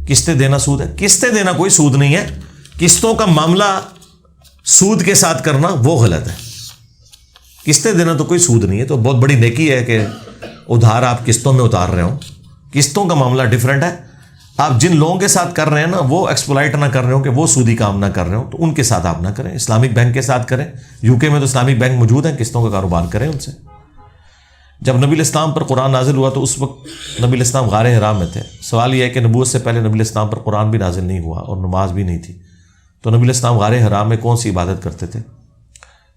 قسطیں دینا سود ہے؟ قسطیں دینا کوئی سود نہیں ہے. قسطوں کا معاملہ سود کے ساتھ کرنا وہ غلط ہے. قسطیں دینا تو کوئی سود نہیں ہے. تو بہت بڑی نیکی ہے کہ ادھار آپ قسطوں میں اتار رہے ہوں. قسطوں کا معاملہ ڈفرینٹ ہے. آپ جن لوگوں کے ساتھ کر رہے ہیں نا، وہ ایکسپلائٹ نہ کر رہے ہوں کہ وہ سودی کام نہ کر رہے ہوں، تو ان کے ساتھ آپ نہ کریں. اسلامک بینک کے ساتھ کریں. UK میں تو اسلامک بینک موجود ہیں، قسطوں کا کاروبار کریں ان سے. جب نبی الاسلام پر قرآن نازل ہوا تو اس وقت نبی الاسلام غار حرا میں تھے. سوال یہ ہے کہ نبوت سے پہلے نبی الاسلام پر قرآن بھی نازل نہیں ہوا اور نماز بھی نہیں تھی، تو نبی الاسلام غار حرا میں کون سی عبادت کرتے تھے؟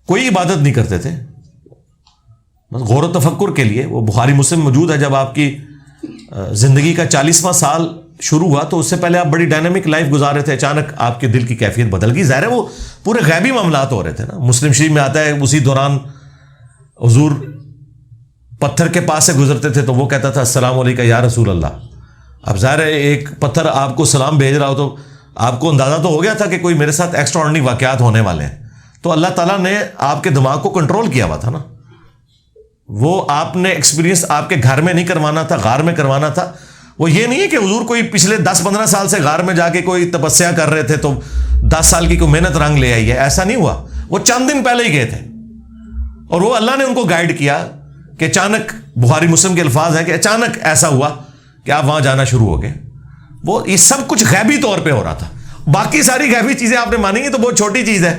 کوئی عبادت نہیں کرتے تھے، بس غور و تفکر کے لیے. وہ بخاری مسلم موجود ہے. جب آپ کی زندگی کا 40واں سال شروع ہوا تو اس سے پہلے آپ بڑی ڈائنامک لائف گزار رہے تھے، اچانک آپ کے دل کی کیفیت بدل گئی. ظاہر ہے وہ پورے غیبی معاملات ہو رہے تھے نا. مسلم شریف میں آتا ہے اسی دوران حضور پتھر کے پاس سے گزرتے تھے تو وہ کہتا تھا السلام علیکم یا رسول اللہ، اب ظاہر ہے ایک پتھر آپ کو سلام بھیج رہا ہو تو آپ کو اندازہ تو ہو گیا تھا کہ کوئی میرے ساتھ ایکسٹرا آرڈنری واقعات ہونے والے ہیں. تو اللہ تعالیٰ نے آپ کے دماغ کو کنٹرول کیا ہوا تھا نا. وہ آپ نے ایکسپیرینس آپ کے گھر میں نہیں کروانا تھا, غار میں کروانا تھا. وہ یہ نہیں ہے کہ حضور کوئی پچھلے 10-15 سال سے غار میں جا کے کوئی تپسیا کر رہے تھے تو 10 سال کی کوئی محنت رنگ لے آئی ہے. ایسا نہیں ہوا. وہ چند دن پہلے ہی گئے تھے اور وہ اللہ نے ان کو گائیڈ کیا کہ اچانک, بخاری مسلم کے الفاظ ہیں کہ اچانک ایسا ہوا کہ آپ وہاں جانا شروع ہو گئے. وہ یہ سب کچھ غیبی طور پہ ہو رہا تھا. باقی ساری غیبی چیزیں آپ نے مانی گی تو بہت چھوٹی چیز ہے.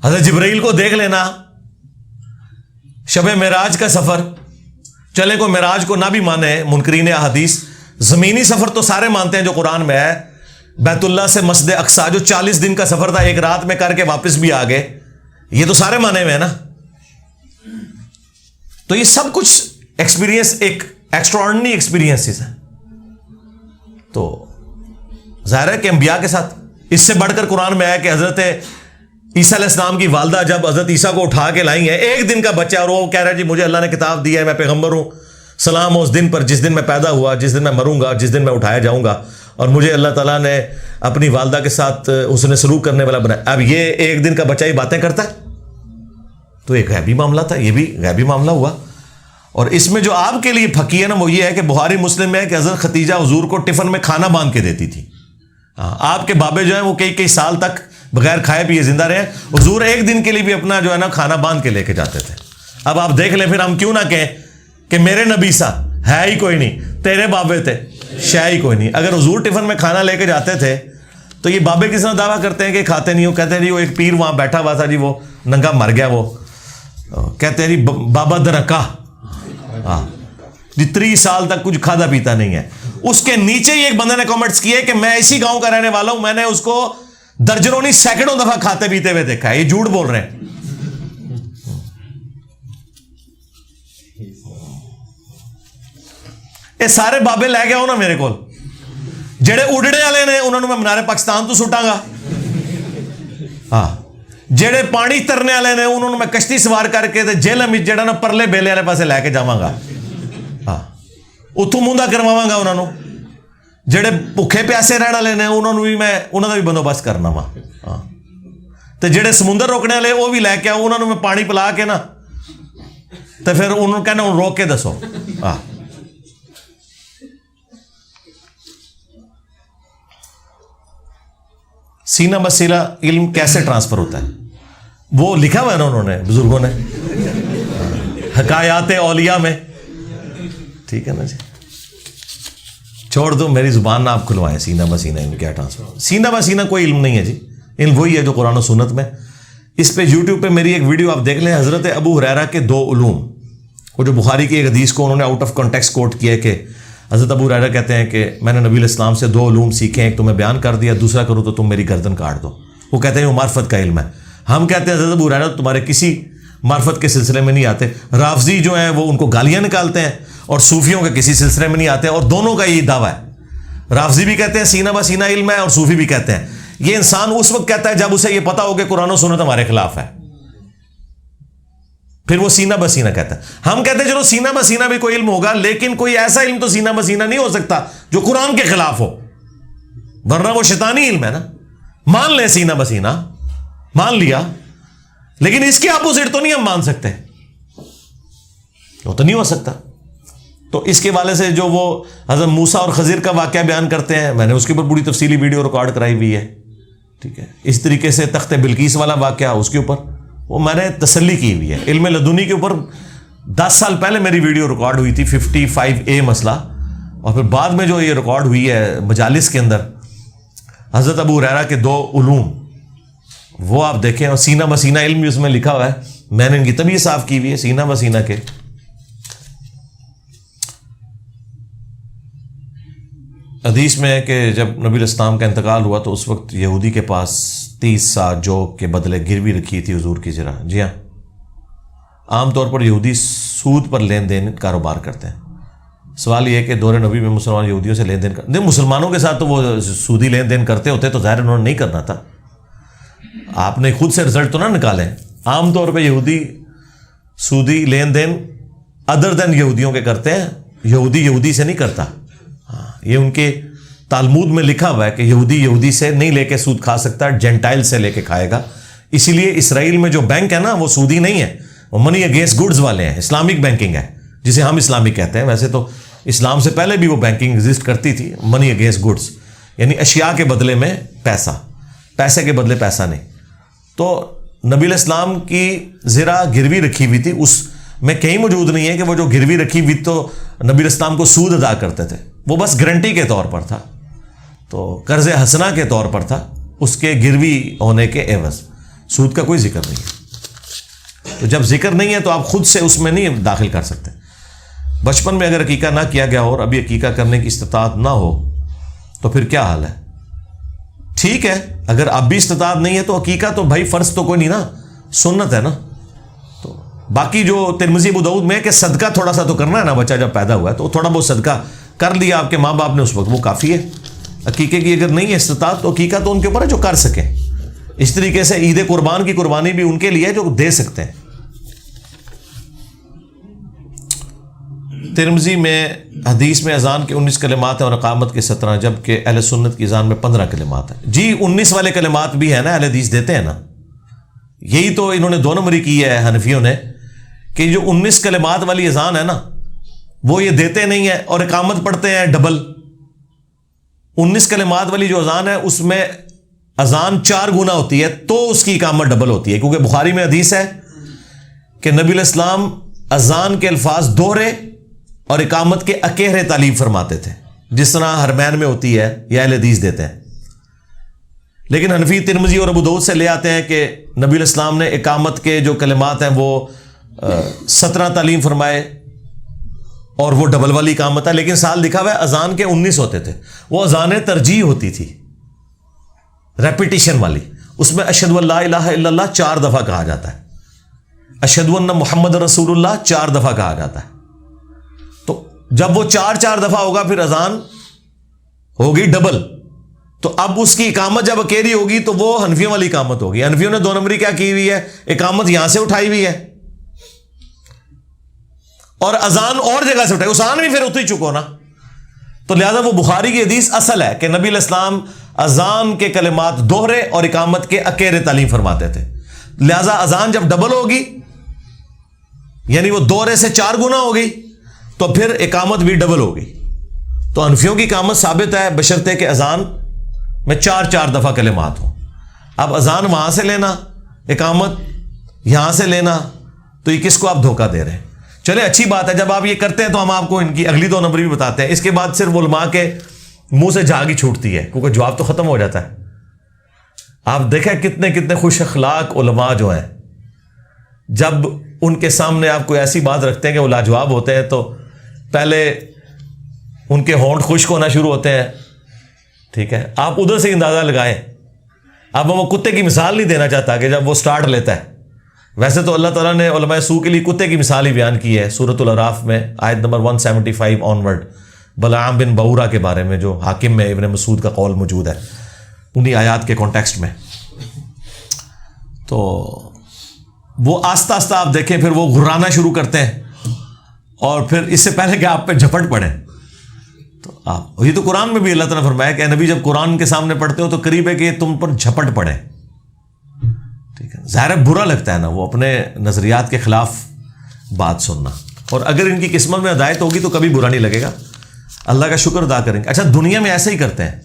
حضرت جبرائیل کو دیکھ لینا, شب معراج کا سفر, چلے کو معراج کو نہ بھی مانے منکرین احادیث, زمینی سفر تو سارے مانتے ہیں جو قرآن میں ہے. بیت اللہ سے مسجد اقصیٰ جو 40 دن کا سفر تھا, ایک رات میں کر کے واپس بھی آ گئے, یہ تو سارے مانے ہوئے ہیں نا. تو یہ سب کچھ ایکسپیرینس ایک ایکسٹرا آرڈنری ایکسپیرینسز ہیں. تو ظاہر ہے کہ انبیاء کے ساتھ اس سے بڑھ کر قرآن میں آیا کہ حضرت عیسیٰ علیہ السلام کی والدہ جب حضرت عیسیٰ کو اٹھا کے لائی ہیں, ایک دن کا بچہ, اور وہ کہہ رہا ہے جی مجھے اللہ نے کتاب دی ہے, میں پیغمبر ہوں, سلام ہو اس دن پر جس دن میں پیدا ہوا, جس دن میں مروں گا, جس دن میں اٹھایا جاؤں گا, اور مجھے اللہ تعالیٰ نے اپنی والدہ کے ساتھ حسن سلوک کرنے والا بنایا. اب یہ ایک دن کا بچہ ہی باتیں کرتا ہے, تو ایک غیبی معاملہ تھا, یہ بھی غیبی معاملہ ہوا. اور اس میں جو آپ کے لیے پھکی ہے نا, وہ یہ ہے کہ بخاری مسلم میں ہے کہ حضرت ختیجہ حضور کو ٹفن میں کھانا باندھ کے دیتی تھی. آپ کے بابے جو ہیں وہ کئی سال تک بغیر کھائے پیے زندہ رہے. حضور ایک دن کے لیے بھی اپنا جو ہے نا کھانا باندھ کے لے کے جاتے تھے. اب آپ دیکھ لیں, پھر ہم کیوں نہ کہیں کہ میرے نبی سا ہے ہی کوئی نہیں, تیرے بابے تھے شے ہی کوئی نہیں. اگر حضور ٹفن میں کھانا لے کے جاتے تھے تو یہ بابے کس طرح دعویٰ کرتے ہیں کہ کھاتے نہیں ہو. کہتے ہیں جی وہ ایک پیر وہاں بیٹھا ہوا تھا جی, وہ ننگا مر گیا, وہ کہتے ہیں جی بابا درکا, ہاں جی 30 سال تک کچھ کھادا پیتا نہیں ہے. اس کے نیچے ہی ایک بندے نے کامنٹس کیے کہ میں اسی گاؤں کا رہنے والا ہوں, میں نے اس کو درجنوں نہیں سینکڑوں دفعہ کھاتے پیتے ہوئے دیکھا ہے. یہ جھوٹ بول رہے ہیں. یہ سارے بابے لے گیا ہو نا میرے کو, جڑے اڈڑے والے نے انہوں نے میں منارے پاکستان تو سٹاں گا, ہاں جڑے پانی ترنے والے نے انہوں نے میں کشتی سوار کر کے جیل میں جڑا نا پرلے بیلے والے پاسے لے کے جاواں گا, ہاں اتوں موندا کرواواں گا. انہوں نے جڑے بھوکے پیاسے رہن والے نے انہوں نے بھی میں انہوں کا بھی بندوبست کرنا وا. ہاں تو جڑے سمندر روکنے والے وہ بھی لے کے آؤ, انہوں نے میں پانی پلا کے نا تو پھر انہوں کہنا ہوں روک کے دسو. ہاں سینہ بسینہ علم کیسے ٹرانسفر ہوتا ہے, وہ لکھا ہوا ہے نا انہوں نے, بزرگوں نے, حکایات اولیاء میں. ٹھیک ہے نا جی, چھوڑ دو میری زبان نہ آپ کھلوائیں. سینہ بسینہ علم کیا ٹرانسفر؟ سینہ بسینہ کوئی علم نہیں ہے جی, علم وہی ہے جو قرآن و سنت میں. اس پہ یوٹیوب پہ میری ایک ویڈیو آپ دیکھ لیں, حضرت ابو ہریرہ کے 2 علوم, وہ جو بخاری کی ایک حدیث کو انہوں نے آؤٹ آف کانٹیکسٹ کوٹ کیا کہ حضرت ابو ہریرہ کہتے ہیں کہ میں نے نبی علیہ السلام سے 2 علوم سیکھے, ایک تمہیں بیان کر دیا, دوسرا کرو تو تم میری گردن کاٹ دو. وہ کہتے ہیں وہ معرفت کا علم ہے. ہم کہتے ہیں حضرت ابو ہریرہ تمہارے کسی معرفت کے سلسلے میں نہیں آتے. رافضی جو ہیں وہ ان کو گالیاں نکالتے ہیں, اور صوفیوں کے کسی سلسلے میں نہیں آتے, اور دونوں کا یہ دعویٰ ہے. رافضی بھی کہتے ہیں سینہ بسینہ علم ہے, اور صوفی بھی کہتے ہیں. یہ انسان اس وقت کہتا ہے جب اسے یہ پتا ہو کہ قرآن و سنت ہمارے خلاف ہے, پھر وہ سینہ بسینہ کہتا ہے. ہم کہتے ہیں چلو سینہ بسینہ بھی کوئی علم ہوگا, لیکن کوئی ایسا علم تو سینہ بسینہ نہیں ہو سکتا جو قرآن کے خلاف ہو, ورنہ وہ شیطانی علم ہے نا. مان لیں سینہ بسینہ, مان لیا, لیکن اس کے اپوزٹ تو نہیں ہم مان سکتے, وہ تو نہیں ہو سکتا. تو اس کے والے سے جو وہ حضرت موسیٰ اور خضر کا واقعہ بیان کرتے ہیں, میں نے اس کے اوپر پوری تفصیلی ویڈیو ریکارڈ کرائی ہوئی ہے. ٹھیک ہے, اس طریقے سے تخت بلقیس والا واقعہ, اس کے اوپر وہ میں نے تسلی کی ہوئی ہے. علم لدنی کے اوپر 10 سال پہلے میری ویڈیو ریکارڈ ہوئی تھی, 55A مسئلہ, اور پھر بعد میں جو یہ ریکارڈ ہوئی ہے مجالس کے اندر حضرت ابو ہریرہ کے 2 علوم, وہ آپ دیکھیں. اور سینہ بسینہ علم بھی اس میں لکھا ہوا ہے, میں نے ان کی طبیعت صاف کی ہوئی ہے سینہ بسینہ کے. حدیث میں ہے کہ جب نبی علیہ السلام کا انتقال ہوا تو اس وقت یہودی کے پاس 30 سا جو کے بدلے گروی رکھی تھی حضور کی زرہ. جی ہاں, عام طور پر یہودی سود پر لین دین کاروبار کرتے ہیں. سوال یہ ہے کہ دور نبی میں مسلمان یہودیوں سے لین دین کرتے ہیں. مسلمانوں کے ساتھ تو وہ سودی لین دین کرتے ہوتے, تو ظاہر انہوں نے نہیں کرنا تھا. آپ نے خود سے رزلٹ تو نہ نکالیں. عام طور پہ یہودی سودی لین دین ادر دین یہودیوں کے کرتے ہیں, یہودی یہودی سے نہیں کرتا. یہ ان کے تالمود میں لکھا ہوا ہے کہ یہودی یہودی سے نہیں لے کے سود کھا سکتا, جینٹائل سے لے کے کھائے گا. اسی لیے اسرائیل میں جو بینک ہے نا وہ سودی نہیں ہے, وہ منی اگینسٹ گڈز والے ہیں, اسلامک بینکنگ ہے جسے ہم اسلامک کہتے ہیں. ویسے تو اسلام سے پہلے بھی وہ بینکنگ ایگزسٹ کرتی تھی, منی اگینسٹ گڈز, یعنی اشیاء کے بدلے میں پیسہ, پیسے کے بدلے پیسہ نہیں. تو نبی علیہ السلام کی زرہ گروی رکھی ہوئی تھی, اس میں کہیں موجود نہیں ہے کہ وہ جو گروی رکھی ہوئی تو نبی علیہ السلام کو سود ادا کرتے تھے. وہ بس گارنٹی کے طور پر تھا, تو قرض حسنہ کے طور پر تھا, اس کے گروی ہونے کے عوض. سود کا کوئی ذکر نہیں ہے. تو جب ذکر نہیں ہے تو آپ خود سے اس میں نہیں داخل کر سکتے. بچپن میں اگر عقیقہ نہ کیا گیا ہو اور ابھی عقیقہ کرنے کی استطاعت نہ ہو تو پھر کیا حال ہے؟ ٹھیک ہے, اگر اب بھی استطاعت نہیں ہے تو عقیقہ تو بھائی فرض تو کوئی نہیں نا, سنت ہے نا. تو باقی جو ترمذی ابو داؤد میں کہ صدقہ تھوڑا سا تو کرنا ہے نا, بچہ جب پیدا ہوا ہے تو تھوڑا بہت صدقہ کر لیا آپ کے ماں باپ نے اس وقت, وہ کافی ہے. عقیقے کی اگر نہیں ہے استطاعت تو عقیقہ تو ان کے اوپر ہے جو کر سکیں. اس طریقے سے عید قربان کی قربانی بھی ان کے لیے جو دے سکتے ہیں. ترمذی میں حدیث میں اذان کے 19 کلمات ہیں اور اقامت کے 17, جبکہ اہل سنت کی اذان میں 15 کلمات ہیں. جی 19 والے کلمات بھی ہیں نا, اہل حدیث دیتے ہیں نا. یہی تو انہوں نے 2 نمبری کی ہے حنفیوں نے, کہ جو 19 کلمات والی اذان ہے نا وہ یہ دیتے نہیں ہے اور اقامت پڑھتے ہیں ڈبل. 19 کلمات والی جو اذان ہے اس میں اذان 4 گنا ہوتی ہے تو اس کی اقامت ڈبل ہوتی ہے, کیونکہ بخاری میں حدیث ہے کہ نبی علیہ السلام اذان کے الفاظ دوہرے اور اقامت کے اکیرے تعلیم فرماتے تھے, جس طرح حرمین میں ہوتی ہے, یا اہل حدیث دیتے ہیں. لیکن حنفی ترمذی اور ابو داؤد سے لے آتے ہیں کہ نبی علیہ السلام نے اقامت کے جو کلمات ہیں وہ 17 تعلیم فرمائے اور وہ ڈبل والی اقامت ہے. لیکن سال لکھا ہوا ہے اذان کے 19 ہوتے تھے. وہ اذانیں ترجیح ہوتی تھی ریپیٹیشن والی, اس میں اشہد ان لا الہ الا اللہ 4 دفعہ کہا جاتا ہے, اشہد ان محمد رسول اللہ 4 دفعہ کہا جاتا ہے. تو جب وہ 4 دفعہ ہوگا پھر اذان ہوگی ڈبل. تو اب اس کی اقامت جب اکیلی ہوگی تو وہ حنفیوں والی اقامت ہوگی. حنفیوں نے 2 نمبری کیا کی ہوئی ہے, اقامت یہاں سے اٹھائی ہوئی ہے اور اذان اور جگہ سے اٹھائی, اذان بھی پھر اتر چکو نا. تو لہذا وہ بخاری کی حدیث اصل ہے کہ نبی علیہ السلام اذان کے کلمات دوہرے اور اقامت کے اکیرے تعلیم فرماتے تھے. لہذا اذان جب ڈبل ہوگی یعنی وہ دوہرے سے 4 گنا ہوگی تو پھر اقامت بھی ڈبل ہوگی. تو حنفیوں کی اقامت ثابت ہے بشرطے کہ اذان میں 4 دفعہ کلمات ہوں. اب اذان وہاں سے لینا, اقامت یہاں سے لینا, تو یہ کس کو آپ دھوکہ دے رہے ہیں؟ چلے اچھی بات ہے, جب آپ یہ کرتے ہیں تو ہم آپ کو ان کی اگلی 2 نمبر بھی بتاتے ہیں. اس کے بعد صرف علماء کے منہ سے جھاگ ہی چھوٹتی ہے کیونکہ جواب تو ختم ہو جاتا ہے. آپ دیکھیں کتنے خوش اخلاق علماء جو ہیں, جب ان کے سامنے آپ کوئی ایسی بات رکھتے ہیں کہ وہ لاجواب ہوتے ہیں تو پہلے ان کے ہونٹ خشک ہونا شروع ہوتے ہیں. ٹھیک ہے, آپ ادھر سے اندازہ لگائیں. اب وہ کتے کی مثال نہیں دینا چاہتا کہ جب وہ سٹارٹ لیتا ہے. ویسے تو اللہ تعالیٰ نے علماء سو کے لیے کتے کی مثال ہی بیان کی ہے سورۃ الاعراف میں آیت نمبر 175 آنورڈ, بلعام بن بعورہ کے بارے میں, جو حاکم میں ابن مسعود کا قول موجود ہے انہی آیات کے کانٹیکسٹ میں. تو وہ آہستہ آہستہ آپ دیکھیں پھر وہ گھرانا شروع کرتے ہیں اور پھر اس سے پہلے کہ آپ پہ جھپٹ پڑے تو آپ, یہ تو قرآن میں بھی اللہ تعالیٰ نے فرمایا کہ نبی جب قرآن کے سامنے پڑھتے ہو تو قریب ہے کہ تم پر جھپٹ پڑے. ٹھیک ہے, ظاہر برا لگتا ہے نا وہ اپنے نظریات کے خلاف بات سننا, اور اگر ان کی قسمت میں ہدایت ہوگی تو کبھی برا نہیں لگے گا. اللہ کا شکر ادا کریں گے. اچھا دنیا میں ایسے ہی کرتے ہیں.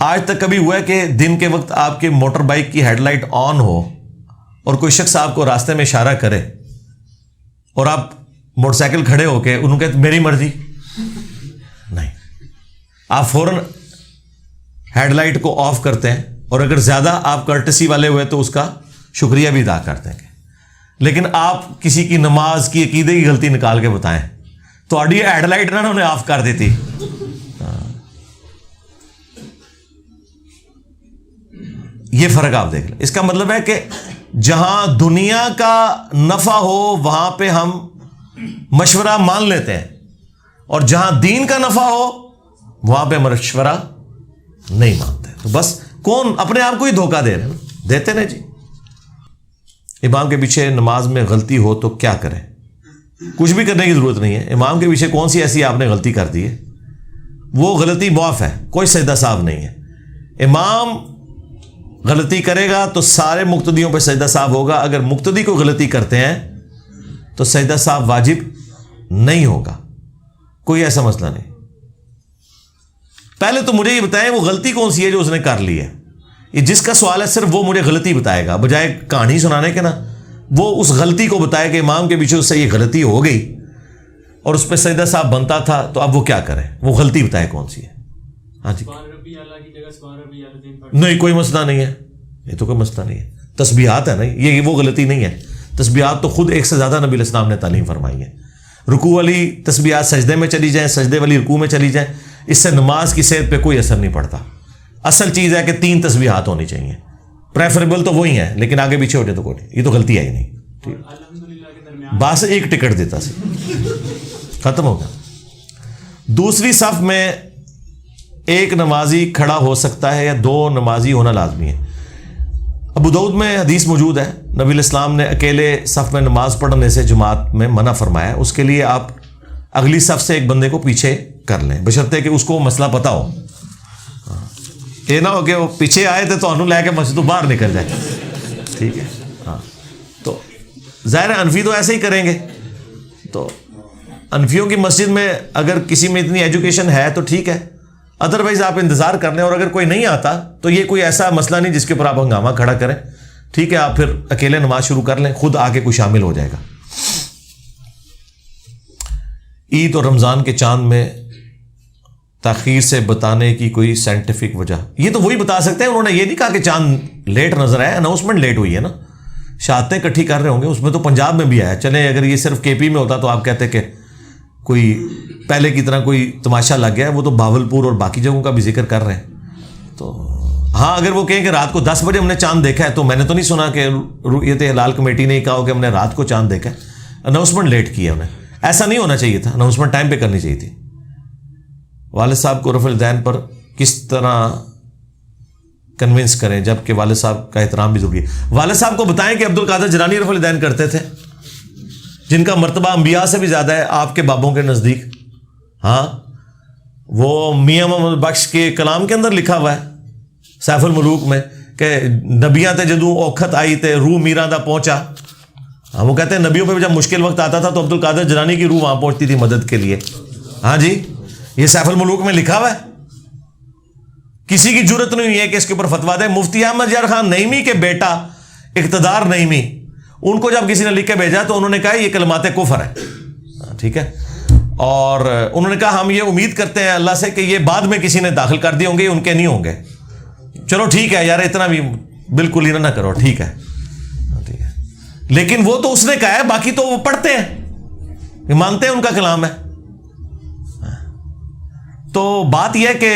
آج تک کبھی ہوا ہے کہ دن کے وقت آپ کے موٹر بائک کی ہیڈ لائٹ آن ہو اور کوئی شخص آپ کو راستے میں اشارہ کرے اور آپ موٹر سائیکل کھڑے ہو کے انہوں کہتے میری مرضی؟ نہیں, آپ فوراً ہیڈ لائٹ کو آف کرتے ہیں, اور اگر زیادہ آپ کرٹسی والے ہوئے تو اس کا شکریہ بھی ادا کرتے ہیں. لیکن آپ کسی کی نماز کی عقیدے کی غلطی نکال کے بتائیں تو آڈی ہیڈ لائٹ نہ انہوں نے آف کر دی تھی. یہ فرق آپ دیکھ لیں. اس کا مطلب ہے کہ جہاں دنیا کا نفع ہو وہاں پہ ہم مشورہ مان لیتے ہیں, اور جہاں دین کا نفع ہو وہاں پہ مشورہ نہیں مانتے. تو بس کون اپنے آپ کو ہی دھوکہ دے رہے ہیں, دیتے نا جی. امام کے پیچھے نماز میں غلطی ہو تو کیا کریں؟ کچھ بھی کرنے کی ضرورت نہیں ہے. امام کے پیچھے کون سی ایسی آپ نے غلطی کر دی ہے؟ وہ غلطی معاف ہے, کوئی سجدہ صاحب نہیں ہے. امام غلطی کرے گا تو سارے مقتدیوں پہ سجدہ صاحب ہوگا. اگر مقتدی کو غلطی کرتے ہیں تو سجدہ صاحب واجب نہیں ہوگا. کوئی ایسا مسئلہ نہیں. پہلے تو مجھے یہ بتائیں وہ غلطی کون سی ہے جو اس نے کر لی ہے. یہ جس کا سوال ہے صرف وہ مجھے غلطی بتائے گا, بجائے کہانی سنانے کے نا وہ اس غلطی کو بتائے کہ امام کے پیچھے اس سے یہ غلطی ہو گئی اور اس پہ سجدہ صاحب بنتا تھا, تو اب وہ کیا کریں, وہ غلطی بتائے کون سی ہے. ہاں جی, نہیں کوئی مسئلہ نہیں ہے, یہ تو کوئی مسئلہ نہیں ہے. تسبیحات ہے نا, یہ وہ غلطی نہیں ہے. تسبیحات تو خود ایک سے زیادہ نبی علیہ السلام نے تعلیم فرمائی ہے. رکوع والی تسبیحات سجدے میں چلی جائیں, سجدے والی رکوع میں چلی جائیں, اس سے نماز کی صحت پہ کوئی اثر نہیں پڑتا. اصل چیز ہے کہ 3 تسبیحات ہونی چاہیے. پریفریبل تو وہی ہے, لیکن آگے پیچھے ہو جائے تو کوئی نہیں, یہ تو غلطی ہے ہی نہیں. بس ایک ٹکٹ دیتا سی, ختم ہو گیا. دوسری صف میں ایک نمازی کھڑا ہو سکتا ہے یا 2 نمازی ہونا لازمی ہے. ابو داؤد میں حدیث موجود ہے, نبی علیہ السلام نے اکیلے صف میں نماز پڑھنے سے جماعت میں منع فرمایا. اس کے لیے آپ اگلی صف سے ایک بندے کو پیچھے کر لیں, بشرطے کہ اس کو مسئلہ پتہ ہو. یہ نہ ہو کہ وہ پیچھے آئے تھے تو انہوں لے کے مسجد تو باہر نکل جائے. ٹھیک ہے, ہاں. تو ظاہر ہے انفی تو ایسے ہی کریں گے. تو انفیوں کی مسجد میں اگر کسی میں اتنی ایجوکیشن ہے تو ٹھیک ہے, ادروائز آپ انتظار کر لیں. اور اگر کوئی نہیں آتا تو یہ کوئی ایسا مسئلہ نہیں جس کے اوپر آپ ہنگامہ کھڑا کریں. ٹھیک ہے, آپ پھر اکیلے نماز شروع کر لیں, خود آ کے کوئی شامل ہو جائے گا. عید اور رمضان کے چاند میں تاخیر سے بتانے کی کوئی سائنٹیفک وجہ؟ یہ تو وہی بتا سکتے ہیں, انہوں نے یہ نہیں کہا کہ چاند لیٹ نظر آیا, اناؤنسمنٹ لیٹ ہوئی ہے نا, شہادتیں اکٹھی کر رہے ہوں گے. اس میں تو پنجاب میں بھی آیا. چلیں اگر یہ صرف کے پی میں ہوتا تو آپ کہتے کہ کوئی پہلے کی طرح کوئی تماشا لگ گیا ہے. وہ تو بھاولپور اور باقی جگہوں کا بھی ذکر کر رہے ہیں. تو ہاں, اگر وہ کہیں کہ رات کو 10 بجے ہم نے چاند دیکھا ہے, تو میں نے تو نہیں سنا کہ رؤیت ہلال کمیٹی نے کہا ہو کہ ہم نے رات کو چاند دیکھا ہے. اناؤنسمنٹ لیٹ کی ہے انہیں. ایسا نہیں ہونا چاہیے تھا, اناؤنسمنٹ ٹائم پہ کرنی چاہیے تھی. والد صاحب کو رفع الدین پر کس طرح کنونس کریں جبکہ والد صاحب کا احترام بھی ضروری ہے؟ والد صاحب کو بتائیں کہ عبد القادر جیلانی رفع الدین کرتے تھے, جن کا مرتبہ انبیاء سے بھی زیادہ ہے آپ کے بابوں کے نزدیک. ہاں, وہ میاں محمد بخش کے کلام کے اندر لکھا ہوا ہے سیف الملوک میں کہ نبیاں تے جدوں اوکھت آئی تے روح میراں دا پہنچا. ہاں, وہ کہتے ہیں نبیوں پہ جب مشکل وقت آتا تھا تو عبد القادر جیلانی کی روح وہاں پہنچتی تھی مدد کے لیے. ہاں جی, یہ سیف الملوک میں لکھا ہوا ہے. کسی کی جرت نہیں ہے کہ اس کے اوپر فتوا دے. مفتی احمد یار خان نعیمی کے بیٹا اقتدار نعیمی, ان کو جب کسی نے لکھ کے بھیجا تو انہوں نے کہا یہ کلمات کفر ہے. ٹھیک ہے, اور انہوں نے کہا ہم یہ امید کرتے ہیں اللہ سے کہ یہ بعد میں کسی نے داخل کر دیے ہوں گے, ان کے نہیں ہوں گے. چلو ٹھیک ہے یار, اتنا بھی بالکل ہی نہ کرو. ٹھیک ہے, لیکن وہ تو اس نے کہا ہے, باقی تو وہ پڑھتے ہیں, مانتے ہیں ان کا کلام ہے. تو بات یہ ہے کہ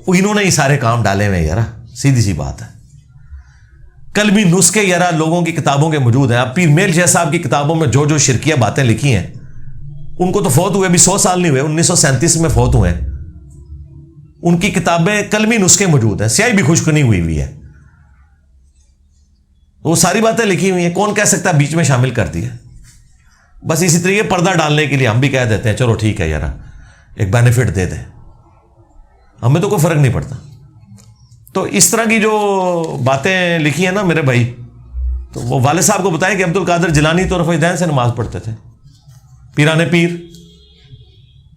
انہوں نے ہی سارے کام ڈالے ہوئے یار, سیدھی سی بات ہے. کلمی نسخے یار لوگوں کی کتابوں کے موجود ہیں. اب پیر میل شاہ صاحب کی کتابوں میں جو جو شرکیہ باتیں لکھی ہیں, ان کو تو فوت ہوئے ابھی 100 سال نہیں ہوئے, 1937 میں فوت ہوئے ہیں. ان کی کتابیں کلمی نسخے موجود ہیں, سیاہی بھی خشک نہیں ہوئی ہے. وہ ساری باتیں لکھی ہوئی ہیں, کون کہہ سکتا بیچ میں شامل کر دی ہے. بس اسی طریقے پردہ ڈالنے کے لیے ہم بھی کہہ دیتے ہیں چلو ٹھیک ہے یار ایک بینیفٹ دے دیں, ہمیں تو کوئی فرق نہیں پڑتا. تو اس طرح کی جو باتیں لکھی ہیں نا میرے بھائی, تو وہ والد صاحب کو بتائیں کہ عبد القادر جیلانی تو رفع الدین سے نماز پڑھتے تھے, پیرانے پیر.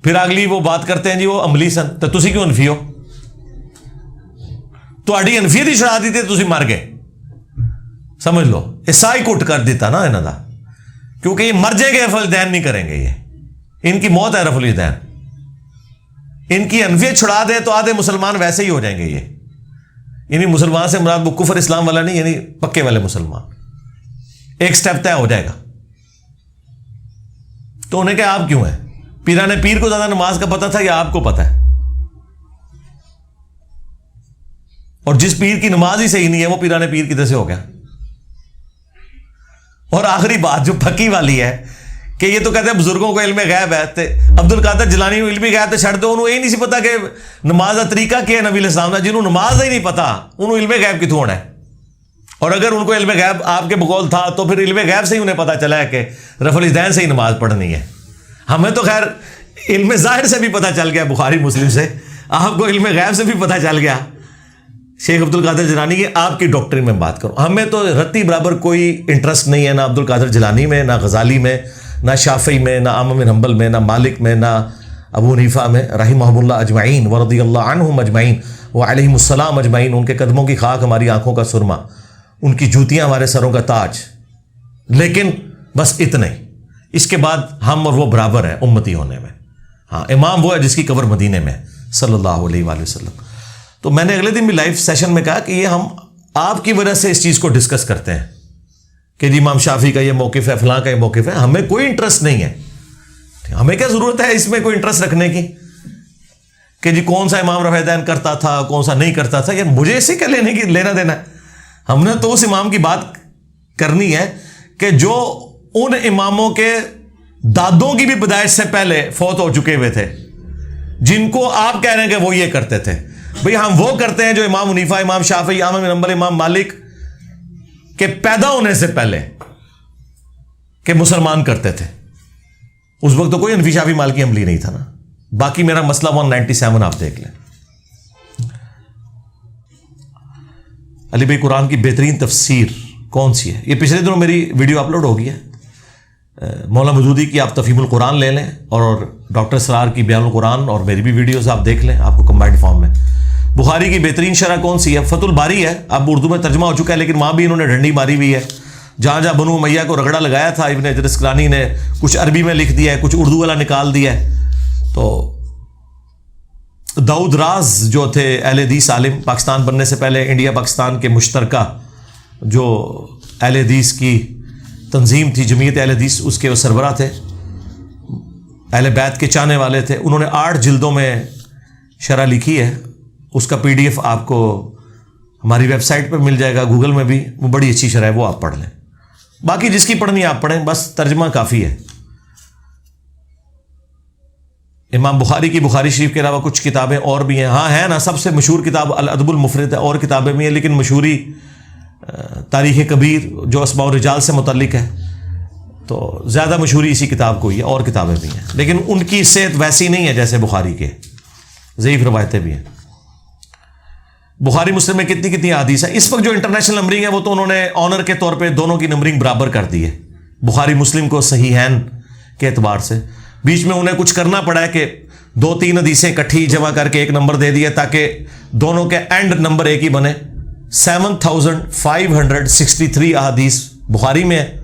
پھر اگلی وہ بات کرتے ہیں جی وہ عملی سن, تو تسی کیوں انفی ہو؟ تہاڈی انفیت ہی چھڑا دی تھی, تسی مر گئے. سمجھ لو حصہ ہی کٹ کر دیتا نا انہاں دا, کیونکہ یہ مر جائیں گے رفع الدین نہیں کریں گے. یہ ان کی موت ہے رفع الدین. ان کی انفیت چھڑا دے تو آدھے مسلمان ویسے ہی ہو جائیں گے. یہ یعنی مسلمان سے مراد وہ کفر اسلام والا نہیں, یعنی پکے والے مسلمان. ایک سٹیپ طے ہو جائے گا. تو انہیں کہ آپ کیوں ہیں؟ پیرانے پیر کو زیادہ نماز کا پتہ تھا یا آپ کو پتہ ہے؟ اور جس پیر کی نماز ہی صحیح نہیں ہے وہ پیرانے پیر کدھر سے ہو گیا؟ اور آخری بات جو پھکی والی ہے کہ یہ تو کہتے ہیں بزرگوں کو علم غیب ہے. عبد القادر جیلانی علم غیب تو چھڑ دو, انہوں یہ نہیں سی پتا کہ نماز کا طریقہ کیا ہے نبی علیہ السلام کا. جنہوں نماز ہی نہیں پتا انہوں علم غیب کتوں ہونا ہے؟ اور اگر ان کو علم غیب آپ کے بقول تھا تو پھر علم غیب سے ہی انہیں پتہ چلا ہے کہ رفع الیدین سے ہی نماز پڑھنی ہے. ہمیں تو خیر علم ظاہر سے بھی پتہ چل گیا بخاری مسلم سے, آپ کو علم غیب سے بھی پتہ چل گیا. شیخ عبد القادر جیلانی کی آپ کی ڈاکٹری میں بات کروں, ہمیں تو رتی برابر کوئی انٹرسٹ نہیں ہے, نہ عبد القادر جیلانی میں, نہ غزالی میں, نہ شافعی میں, نہ احمد بن حنبل میں, نہ مالک میں, نہ ابو حنیفہ میں رحمہم اللہ اجمعین ورضی اللہ عنہم اجمعین وعلیہم السلام اجمعین. ان کے قدموں کی خاک ہماری آنکھوں کا سرما, ان کی جوتیاں ہمارے سروں کا تاج. لیکن بس اتنے, اس کے بعد ہم اور وہ برابر ہیں امتی ہونے میں. ہاں, امام وہ ہے جس کی قبر مدینے میں صلی اللہ علیہ وآلہ وسلم. تو میں نے اگلے دن بھی لائیو سیشن میں کہا کہ یہ ہم آپ کی وجہ سے اس چیز کو ڈسکس کرتے ہیں کہ جی امام شافعی کا یہ موقف ہے, فلاں کا یہ موقف ہے. ہمیں کوئی انٹرسٹ نہیں ہے, ہمیں کیا ضرورت ہے اس میں کوئی انٹرسٹ رکھنے کی کہ جی کون سا امام رفع الیدین کرتا تھا کون سا نہیں کرتا تھا. یار مجھے اسی کا لینا دینا ہے. ہم نے تو اس امام کی بات کرنی ہے کہ جو ان اماموں کے دادوں کی بھی پیدائش سے پہلے فوت ہو چکے ہوئے تھے, جن کو آپ کہہ رہے ہیں کہ وہ یہ کرتے تھے. بھئی ہم وہ کرتے ہیں جو امام حنیفہ, امام شافعی, احمد بن حنبل, امام مالک کے پیدا ہونے سے پہلے کہ مسلمان کرتے تھے. اس وقت تو کوئی حنفی شافعی مالکی عملی نہیں تھا نا. باقی میرا مسئلہ 197 آپ دیکھ لیں. علی بھائی قرآن کی بہترین تفسیر کون سی ہے؟ یہ پچھلے دنوں میری ویڈیو اپلوڈ ہو گئی ہے. مولانا مودودی کی آپ تفہیم القرآن لے لیں اور ڈاکٹر سرار کی بیان القرآن اور میری بھی ویڈیوز آپ دیکھ لیں, آپ کو کمبائنڈ فارم میں. بخاری کی بہترین شرح کون سی ہے؟ فتح الباری ہے. اب اردو میں ترجمہ ہو چکا ہے لیکن وہاں بھی انہوں نے ڈنڈی ماری ہوئی ہے. جہاں جہاں بنو امیہ کو رگڑا لگایا تھا ابن حجر اسقلانی نے کچھ عربی میں لکھ دیا ہے, کچھ اردو والا نکال دیا ہے. تو داؤد راز جو تھے اہل حدیث عالم, پاکستان بننے سے پہلے انڈیا پاکستان کے مشترکہ جو اہل حدیث کی تنظیم تھی جمعیت اہل حدیث, اس کے وہ سربراہ تھے, اہل بیت کے چاہنے والے تھے. انہوں نے 8 جلدوں میں شرح لکھی ہے. اس کا PDF آپ کو ہماری ویب سائٹ پر مل جائے گا, گوگل میں بھی. وہ بڑی اچھی شرح ہے, وہ آپ پڑھ لیں. باقی جس کی پڑھنی آپ پڑھیں, بس ترجمہ کافی ہے. امام بخاری کی بخاری شریف کے علاوہ کچھ کتابیں اور بھی ہیں. ہاں ہے نا, سب سے مشہور کتاب الادب المفرد ہے, اور کتابیں بھی ہیں لیکن مشہوری تاریخ کبیر جو اسماء الرجال سے متعلق ہے, تو زیادہ مشہوری اسی کتاب کو ہی ہے. اور کتابیں بھی ہیں لیکن ان کی صحت ویسی نہیں ہے جیسے بخاری کے, ضعیف روایتیں بھی ہیں. بخاری مسلم میں کتنی احادیث ہیں. اس وقت جو انٹرنیشنل نمبرنگ ہے وہ تو انہوں نے آنر کے طور پہ دونوں کی نمبرنگ برابر کر دی ہے. بخاری مسلم کو صحیحین کے اعتبار سے بیچ میں انہیں کچھ کرنا پڑا ہے کہ 2-3 حدیثیں اکٹھی جمع کر کے ایک نمبر دے دیا تاکہ دونوں کے اینڈ نمبر ایک ہی بنے. 7563 احادیث بخاری میں ہے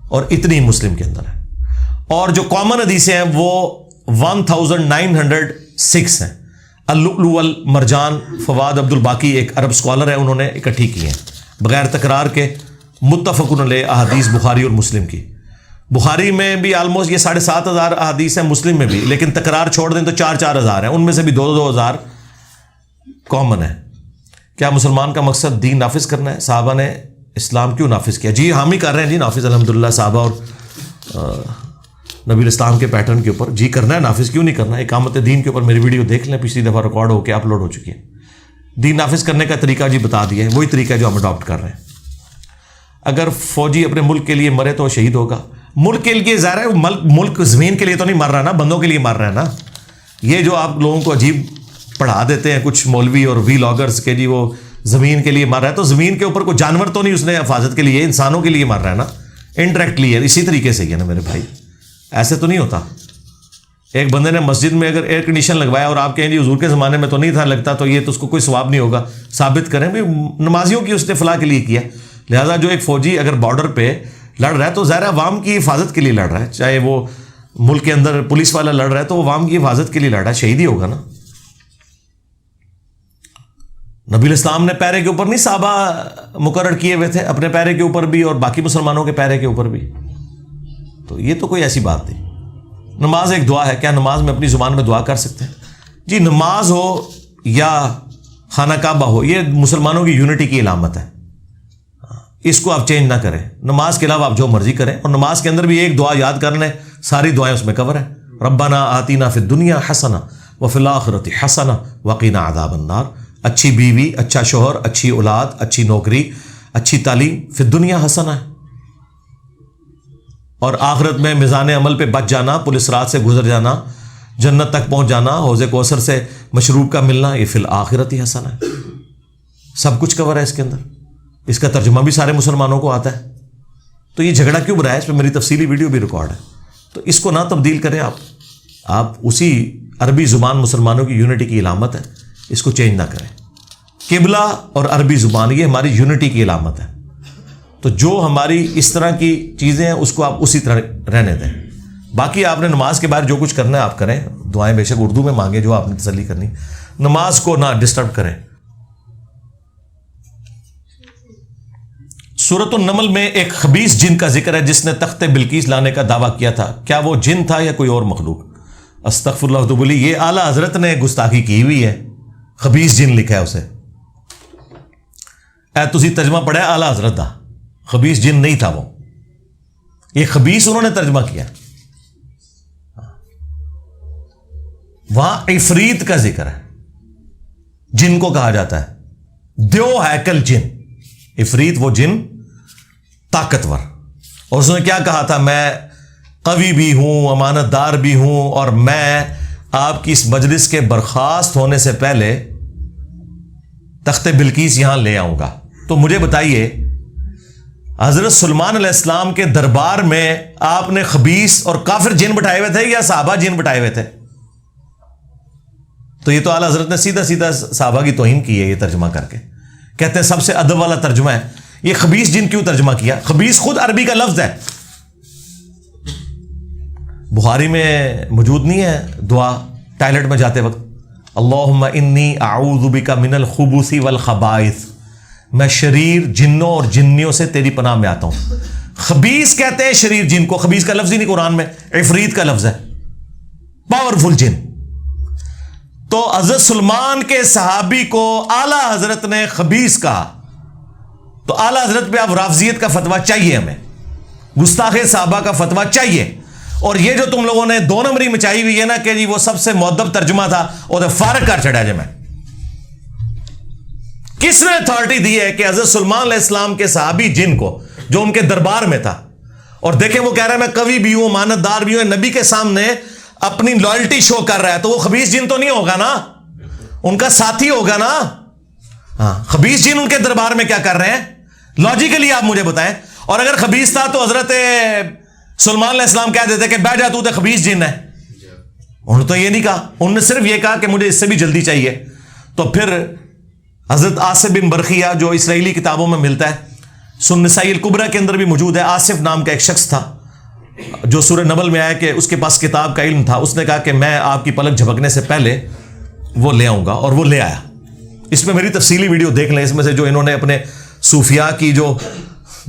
اور اتنی مسلم کے اندر ہے. اور جو کامن حدیثیں ہیں وہ 1906 ہیں. اللؤلؤ والمرجان فواد عبد الباقی ایک عرب اسکالر ہے, انہوں نے اکٹھی کی ہیں بغیر تکرار کے, متفق علیہ احادیث بخاری اور مسلم کی. بخاری میں بھی آلموسٹ یہ 7,500 احادیث ہیں, مسلم میں بھی, لیکن تکرار چھوڑ دیں تو 4,000 ہیں. ان میں سے بھی 2,000 کامن ہے. کیا مسلمان کا مقصد دین نافذ کرنا ہے؟ صحابہ نے اسلام کیوں نافذ کیا؟ جی ہم ہی کر رہے ہیں جی نافذ الحمدللہ صحابہ اور نبی الاسلام کے پیٹرن کے اوپر. جی کرنا ہے نافذ, کیوں نہیں کرنا ہے؟ اقامت دین کے اوپر میری ویڈیو دیکھ لیں, پچھلی دفعہ ریکارڈ ہو کے اپلوڈ ہو چکی ہے. دین نافذ کرنے کا طریقہ جی بتا دیا ہے, وہی طریقہ جو ہم اڈاپٹ کر رہے ہیں. اگر فوجی اپنے ملک کے لیے مرے تو وہ شہید ہوگا. ملک کے لیے ظاہر ہے, ملک زمین کے لیے تو نہیں مر رہا نا, بندوں کے لیے مر رہا ہے نا. یہ جو آپ لوگوں کو عجیب پڑھا دیتے ہیں کچھ مولوی اور ویلاگرز کے جی وہ زمین کے لیے مر رہا ہے, تو زمین کے اوپر کوئی جانور تو نہیں اس نے حفاظت کے لیے, انسانوں کے لیے مر رہا ہے نا, انڈائریکٹلی ہے. اسی طریقے سے ہی ہے نا میرے بھائی, ایسے تو نہیں ہوتا. ایک بندے نے مسجد میں اگر ایئر کنڈیشن لگوایا اور آپ کہیں جی حضور کے زمانے میں تو نہیں تھا لگتا, تو یہ تو اس کو کوئی ثواب نہیں ہوگا. ثابت کریں بھائی نمازیوں کی اس نے فلاح کے لیے کیا. لہٰذا جو ایک فوجی اگر بارڈر پہ لڑ رہا ہے تو ظاہر عوام کی حفاظت کے لیے لڑ رہا ہے, چاہے وہ ملک کے اندر پولیس والا لڑ رہا ہے تو وہ عوام کی حفاظت کے لیے لڑ رہا ہے, شہید ہی ہوگا نا. نبی الاسلام نے پیرے کے اوپر نہیں صحابہ مقرر کیے ہوئے تھے, اپنے پیرے کے اوپر بھی اور باقی مسلمانوں کے پیرے کے اوپر بھی. تو یہ تو کوئی ایسی بات نہیں. نماز ایک دعا ہے, کیا نماز میں اپنی زبان میں دعا کر سکتے ہیں؟ جی نماز ہو یا خانہ کعبہ ہو, یہ مسلمانوں کی یونٹی کی علامت ہے, اس کو آپ چینج نہ کریں. نماز کے علاوہ آپ جو مرضی کریں, اور نماز کے اندر بھی ایک دعا یاد کر لیں, ساری دعائیں اس میں کور ہیں. ربنا آتینا فی الدنیا حسنہ وفی الآخرۃ حسنہ وقنا عذاب النار. اچھی بیوی, اچھا شوہر, اچھی اولاد, اچھی نوکری, اچھی تعلیم فی الدنیا حسنہ ہے، اور آخرت میں میزان عمل پہ بچ جانا، پولیس رات سے گزر جانا، جنت تک پہنچ جانا، حوض کوثر سے مشروب کا ملنا، یہ فی الآخرت ہی حسنہ ہے۔ سب کچھ کور ہے اس کے اندر، اس کا ترجمہ بھی سارے مسلمانوں کو آتا ہے۔ تو یہ جھگڑا کیوں برا ہے؟ اس پہ میری تفصیلی ویڈیو بھی ریکارڈ ہے، تو اس کو نہ تبدیل کریں آپ اسی عربی زبان مسلمانوں کی یونٹی کی علامت ہے، اس کو چینج نہ کریں۔ قبلہ اور عربی زبان یہ ہماری یونٹی کی علامت ہے، تو جو ہماری اس طرح کی چیزیں ہیں اس کو آپ اسی طرح رہنے دیں۔ باقی آپ نے نماز کے بعد جو کچھ کرنا ہے آپ کریں، دعائیں بے شک اردو میں مانگیں جو آپ نے تسلی کرنی، نماز کو نہ ڈسٹرب کریں۔ سورۃ النمل میں ایک خبیث جن کا ذکر ہے جس نے تخت بلقیس لانے کا دعویٰ کیا تھا، کیا وہ جن تھا یا کوئی اور مخلوق؟ استغفر اللہ، تو بولی یہ اعلیٰ حضرت نے گستاخی کی ہوئی ہے، خبیث جن لکھا ہے اسے۔ اے تسی ترجمہ پڑھا ہے اعلیٰ حضرت دا، خبیث جن نہیں تھا وہ، یہ خبیث انہوں نے ترجمہ کیا۔ وہاں عفریت کا ذکر ہے، جن کو کہا جاتا ہے دیو ہیکل جن، عفریت وہ جن طاقتور، اور اس نے کیا کہا تھا، میں قوی بھی ہوں، امانت دار بھی ہوں، اور میں آپ کی اس مجلس کے برخاست ہونے سے پہلے تخت بلقیس یہاں لے آؤں گا۔ تو مجھے بتائیے حضرت سلیمان علیہ السلام کے دربار میں آپ نے خبیث اور کافر جن بٹھائے ہوئے تھے یا صحابہ جن بٹھائے ہوئے تھے؟ تو یہ تو اعلیٰ حضرت نے سیدھا سیدھا صحابہ کی توہین کی ہے یہ ترجمہ کر کے، کہتے ہیں سب سے ادب والا ترجمہ ہے۔ یہ خبیث جن کیوں ترجمہ کیا؟ خبیث خود عربی کا لفظ ہے، بخاری میں موجود نہیں ہے دعا ٹائلٹ میں جاتے وقت، اللہم انی اعوذ بک من الخبث والخبائث، میں شریر جنوں اور جنیوں سے تیری پناہ میں آتا ہوں۔ خبیث کہتے ہیں شریر جن کو، خبیث کا لفظ ہی نہیں قرآن میں، عفریت کا لفظ ہے، پاورفل جن۔ تو حضرت سلمان کے صحابی کو اعلیٰ حضرت نے خبیث کہا، تو اعلیٰ حضرت پہ اب رافضیت کا فتویٰ چاہیے، ہمیں گستاخ صحابہ کا فتویٰ چاہیے۔ اور یہ جو تم لوگوں نے دو نمبری مچائی ہوئی ہے نا کہ جی وہ سب سے مؤدب ترجمہ تھا، وہ فارغ کر چڑھا جی میں، کس نے اتھارٹی دی ہے کہ حضرت سلیمان علیہ السلام کے صحابی جن کو جو ان کے دربار میں تھا، اور دیکھیں وہ کہہ رہا ہے میں قوی بھی ہوں، امانت دار بھی ہوں، نبی کے سامنے اپنی لائلٹی شو کر رہا ہے، تو وہ خبیث جن تو نہیں ہوگا نا، ان کا ساتھی ہوگا نا۔ ہاں، خبیث جن ان کے دربار میں کیا کر رہے ہیں؟ لاجیکلی آپ مجھے بتائیں۔ اور اگر خبیث تھا تو حضرت سلیمان علیہ السلام کہہ دیتے کہ بیٹھ جا تو خبیث جن ہے، انہوں نے تو یہ نہیں کہا، انہوں نے صرف یہ کہا کہ مجھے اس سے بھی جلدی چاہیے۔ تو پھر حضرت آصف بن برخیہ جو اسرائیلی کتابوں میں ملتا ہے، سنن نسائی الکبریٰ کے اندر بھی موجود ہے، آصف نام کا ایک شخص تھا جو سورہ نمل میں آیا کہ اس کے پاس کتاب کا علم تھا، اس نے کہا کہ میں آپ کی پلک جھپکنے سے پہلے وہ لے آؤں گا، اور وہ لے آیا۔ اس میں میری تفصیلی ویڈیو دیکھ لیں، اس میں سے جو انہوں نے اپنے صوفیاء کی جو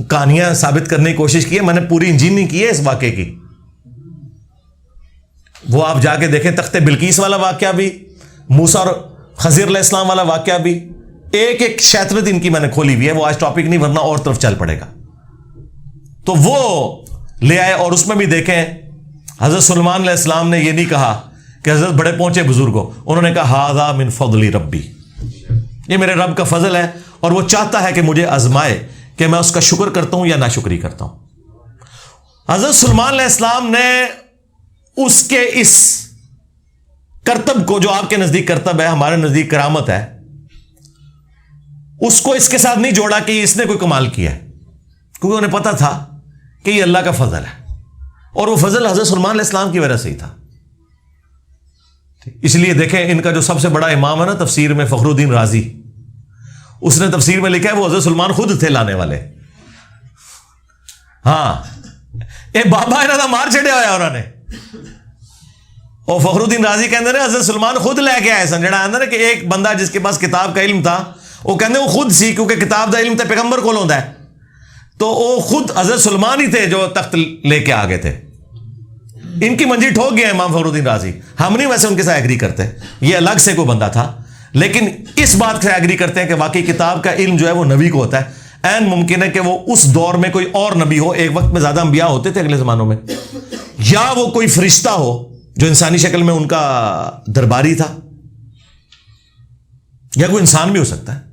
کہانیاں ثابت کرنے کی کوشش کی ہے، میں نے پوری انجین نہیں کی ہے اس واقعے کی، وہ آپ جا کے دیکھیں۔ تخت بلقیس والا واقعہ بھی، موسیٰ اور خضر علیہ السلام والا واقعہ بھی، ایک ایک شیطرت ان کی میں نے کھولی ہوئی ہے، وہ آج ٹاپک نہیں ورنہ اور طرف چل پڑے گا۔ تو وہ لے آئے، اور اس میں بھی دیکھیں حضرت سلیمان علیہ السلام نے یہ نہیں کہا کہ حضرت بڑے پہنچے بزرگ ہو، انہوں نے کہا ھذا من فضل ربی، یہ میرے رب کا فضل ہے، اور وہ چاہتا ہے کہ مجھے آزمائے کہ میں اس کا شکر کرتا ہوں یا ناشکری کرتا ہوں۔ حضرت سلیمان علیہ السلام نے اس کے اس کرتب کو، جو آپ کے نزدیک کرتب ہے ہمارے نزدیک کرامت ہے، اس کو اس کے ساتھ نہیں جوڑا کہ اس نے کوئی کمال کیا ہے، کیونکہ انہیں پتا تھا کہ یہ اللہ کا فضل ہے، اور وہ فضل حضرت سلیمان علیہ السلام کی وجہ سے ہی تھا۔ اس لیے دیکھیں ان کا جو سب سے بڑا امام ہے نا تفسیر میں، فخر الدین رازی، اس نے تفسیر میں لکھا ہے وہ حضرت سلیمان خود تھے لانے والے۔ ہاں، اے بابا انہوں نے مار چھڑیا ہوا انہوں نے، اور فخر الدین رازی کہتے ہیں حضرت سلیمان خود لے کے آئے سن، جڑا آتا نا کہ ایک بندہ جس کے پاس کتاب کا علم تھا، وہ کہتے ہیں وہ خود سی، کیونکہ کتاب دا علم تے پیغمبر کو لوندا ہے، تو وہ خود حضرت سلیمان ہی تھے جو تخت لے کے آگے تھے۔ ان کی منجی ٹھوک گئے امام فخر الدین رازی، ہم نہیں ویسے ان کے ساتھ ایگری کرتے، یہ الگ سے کوئی بندہ تھا، لیکن اس بات سے ایگری کرتے ہیں کہ واقعی کتاب کا علم جو ہے وہ نبی کو ہوتا ہے۔ این ممکن ہے کہ وہ اس دور میں کوئی اور نبی ہو، ایک وقت میں زیادہ انبیاء ہوتے تھے اگلے زمانوں میں، یا وہ کوئی فرشتہ ہو جو انسانی شکل میں ان کا درباری تھا، یا کوئی انسان بھی ہو سکتا ہے۔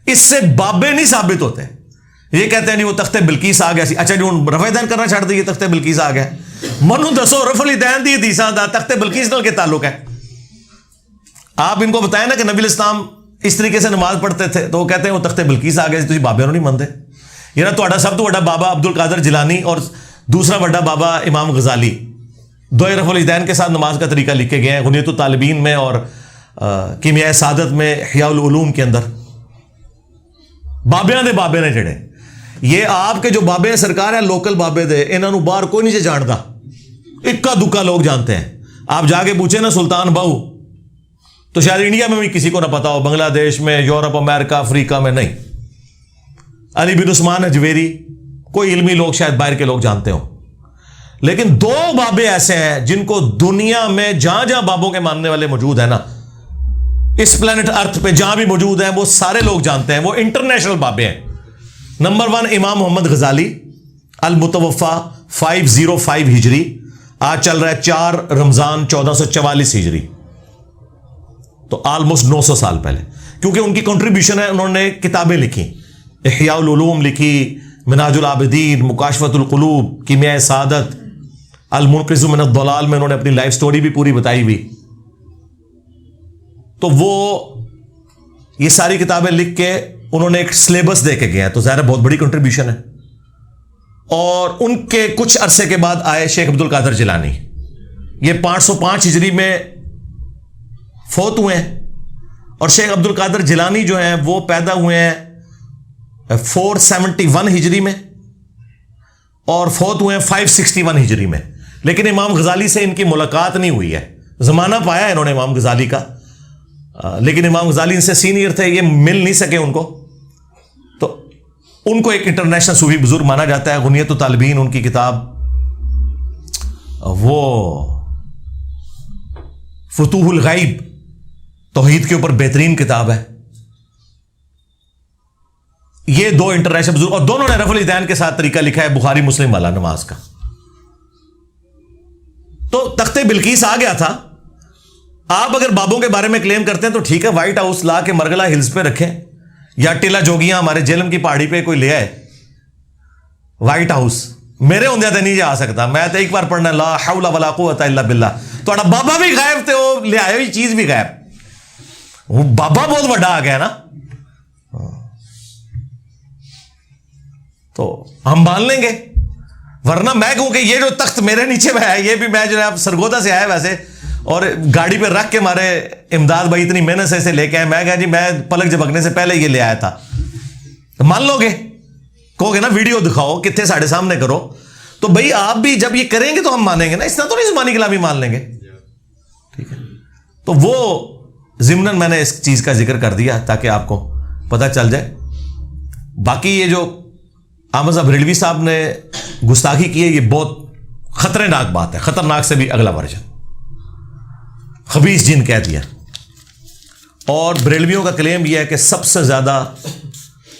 اس سے بابے نہیں ثابت ہوتے یہ کہتے ہیں نہیں وہ تخت بلقیس آ گیا سی. اچھا جی ہوں رفع دین کرنا چھڑ دیے تخت بلقیس آ گیا. منو دسو رفع الدین دی حدیثاں دا تخت بلقیس نال کے تعلق ہے؟ آپ ان کو بتائیں نا کہ نبی الاسلام اس طریقے سے نماز پڑھتے تھے, تو وہ کہتے ہیں وہ تخت بلقیس آ گیا سی, تسی بابے نو نہیں منتے. یہ نا تہاڈا سب تو بڑا بابا عبد القادر جیلانی اور دوسرا بڑا بابا امام غزالی دو رفع الدین کے ساتھ نماز کا طریقہ لکھ کے گئے ہیں غنیۃ الطالبین میں اور کیمیائے سعادت میں احیاء العلوم کے اندر. بابیاں دے بابے نے جڑے یہ آپ کے جو بابے ہیں سرکار ہے لوکل بابے دے, انہاں نو باہر کوئی نہیں جانتا, اکا دکا لوگ جانتے ہیں. آپ جا کے پوچھیں نا سلطان بہو تو شاید انڈیا میں بھی کسی کو نہ پتا ہو, بنگلہ دیش میں, یورپ, امریکہ, افریقہ میں نہیں. علی بن عثمان اجویری کوئی علمی لوگ شاید باہر کے لوگ جانتے ہوں, لیکن دو بابے ایسے ہیں جن کو دنیا میں جہاں جہاں بابوں کے ماننے والے موجود ہیں نا, اس پلانٹ ارتھ پہ جہاں بھی موجود ہیں, وہ سارے لوگ جانتے ہیں, وہ انٹرنیشنل بابے ہیں. نمبر 1 امام محمد غزالی المتوفا 505 ہجری, آج چل رہا ہے 4 رمضان 1444 ہجری, تو آلموسٹ 900 سال پہلے. کیونکہ ان کی کنٹریبیوشن ہے, انہوں نے کتابیں لکھی, احیاء العلوم لکھی, منہاج العابدین, مکاشفۃ القلوب, کیمیائے سعادت, المنقذ من الضلال میں انہوں نے اپنی لائف سٹوری بھی پوری بتائی ہوئی. تو وہ یہ ساری کتابیں لکھ کے انہوں نے ایک سلیبس دے کے گیا, تو ظاہر بہت بڑی کنٹریبیوشن ہے. اور ان کے کچھ عرصے کے بعد آئے شیخ عبد القادر جیلانی, یہ 505 ہجری میں فوت ہوئے ہیں. اور شیخ عبد القادر جیلانی جو ہیں وہ پیدا ہوئے ہیں 471 ہجری میں اور فوت ہوئے ہیں 561 ہجری میں. لیکن امام غزالی سے ان کی ملاقات نہیں ہوئی ہے, زمانہ پایا انہوں نے امام غزالی کا, لیکن امام غزالی ان سے سینئر تھے, یہ مل نہیں سکے ان کو. تو ان کو ایک انٹرنیشنل صوفی بزرگ مانا جاتا ہے. غنیۃ الطالبین ان کی کتاب, وہ فتوح الغیب توحید کے اوپر بہترین کتاب ہے. یہ دو انٹرنیشنل بزرگ, اور دونوں نے رفع الدین کے ساتھ طریقہ لکھا ہے بخاری مسلم والا نماز کا. تو تخت بلقیس آ گیا تھا. آپ اگر بابوں کے بارے میں کلیم کرتے ہیں تو ٹھیک ہے, وائٹ ہاؤس لا کے مرگلہ ہلز پہ رکھیں, یا ٹیلا جوگیاں ہمارے جیلم کی پہاڑی پہ کوئی لے آئے. وائٹ ہاؤس میرے ہوندے تے نہیں جا سکتا, میں تو ایک بار پڑھنا لا حول ولا قوت الا باللہ. تھوڑا بابا بھی غائب تے وہ لے آئے ہوئی چیز بھی غائب, وہ بابا بہت بڑا آ گیا نا. تو ہم مان لیں گے, ورنہ میں کہوں کہ یہ جو تخت میرے نیچے میں ہے یہ بھی میں جو ہے سرگودا سے آیا ویسے, اور گاڑی پہ رکھ کے ہمارے امداد بھائی اتنی محنت سے اسے لے کے آئے. میں کہا جی میں پلک جھپکنے سے پہلے یہ لے آیا تھا. مان لو گے, کہو گے نا ویڈیو دکھاؤ کتنے ساڑھے سامنے کرو, تو بھائی آپ بھی جب یہ کریں گے تو ہم مانیں گے نا, اس طرح تو نہیں زبانی کلامی مان لیں گے. ٹھیک ہے, تو وہ ضمناً میں نے اس چیز کا ذکر کر دیا تاکہ آپ کو پتہ چل جائے. باقی یہ جو احمد صاحب بریلوی صاحب نے گستاخی کی ہے یہ بہت خطرناک بات ہے, خطرناک سے بھی اگلا ورژن, خبیث جن کہہ دیا. اور بریلویوں کا کلیم یہ ہے کہ سب سے زیادہ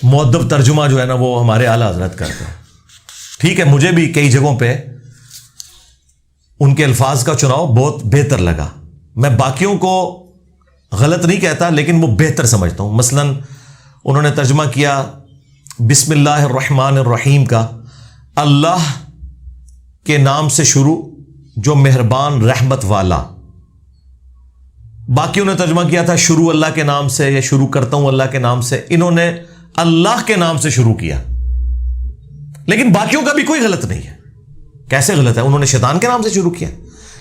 مؤدب ترجمہ جو ہے نا وہ ہمارے اعلیٰ حضرت کرتے ہیں. ٹھیک ہے, مجھے بھی کئی جگہوں پہ ان کے الفاظ کا چناؤ بہت بہتر لگا. میں باقیوں کو غلط نہیں کہتا لیکن وہ بہتر سمجھتا ہوں. مثلا انہوں نے ترجمہ کیا بسم اللہ الرحمن الرحیم کا, اللہ کے نام سے شروع جو مہربان رحمت والا. باقیوں نے ترجمہ کیا تھا شروع اللہ کے نام سے, یا شروع کرتا ہوں اللہ کے نام سے. انہوں نے اللہ کے نام سے شروع کیا, لیکن باقیوں کا بھی کوئی غلط نہیں ہے. کیسے غلط ہے؟ انہوں نے شیطان کے نام سے شروع کیا,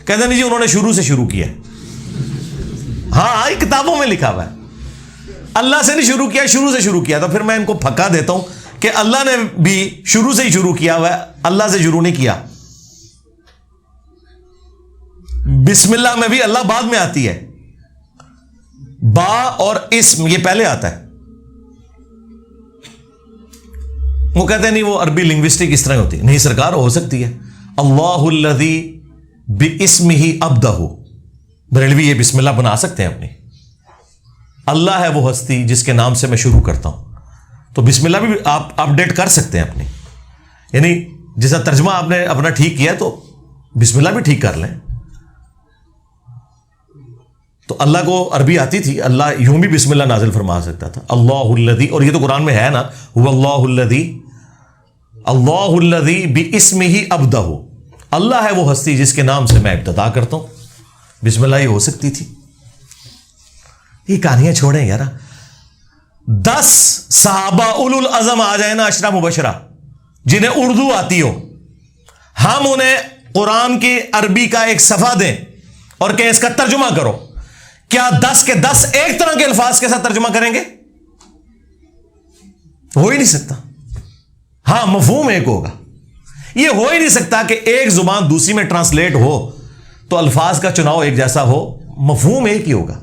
کہتے نہیں جی انہوں نے شروع سے شروع کیا. ہاں کتابوں میں لکھا ہوا ہے اللہ سے نہیں شروع کیا, شروع سے شروع کیا. تو پھر میں ان کو پھکا دیتا ہوں کہ اللہ نے بھی شروع سے ہی شروع کیا ہوا ہے, اللہ سے شروع نہیں کیا. بسم اللہ میں بھی اللہ بعد میں آتی ہے, با اور اسم یہ پہلے آتا ہے. وہ کہتے ہیں نہیں وہ عربی لنگوسٹک اس طرح ہوتی ہے. نہیں سرکار, ہو سکتی ہے. اللہ الذی باسمہ ابدہ, بریلوی یہ بسم اللہ بنا سکتے ہیں اپنی. اللہ ہے وہ ہستی جس کے نام سے میں شروع کرتا ہوں, تو بسم اللہ بھی آپ اپڈیٹ کر سکتے ہیں اپنی. یعنی جیسا ترجمہ آپ نے اپنا ٹھیک کیا تو بسم اللہ بھی ٹھیک کر لیں. تو اللہ کو عربی آتی تھی, اللہ یوں بھی بسم اللہ نازل فرما سکتا تھا, اللہ الذی, اور یہ تو قرآن میں ہے نا, هو اللہ الذی اللہ الذی باسمہ ابدہ، اللہ ہے وہ ہستی جس کے نام سے میں ابتدا کرتا ہوں. بسم اللہ یہ ہو سکتی تھی؟ یہ کہانیاں چھوڑیں یار. 10 صحابہ اولو العزم آ جائیں نا، عشرہ مبشرہ، جنہیں اردو آتی ہو، ہم انہیں قرآن کی عربی کا ایک صفحہ دیں اور کہ اس کا ترجمہ کرو، کیا 10 کے 10 ایک طرح کے الفاظ کے ساتھ ترجمہ کریں گے؟ ہو ہی نہیں سکتا. ہاں مفہوم ایک ہوگا. یہ ہو ہی نہیں سکتا کہ ایک زبان دوسری میں ٹرانسلیٹ ہو تو الفاظ کا چناؤ ایک جیسا ہو، مفہوم ایک ہی ہوگا.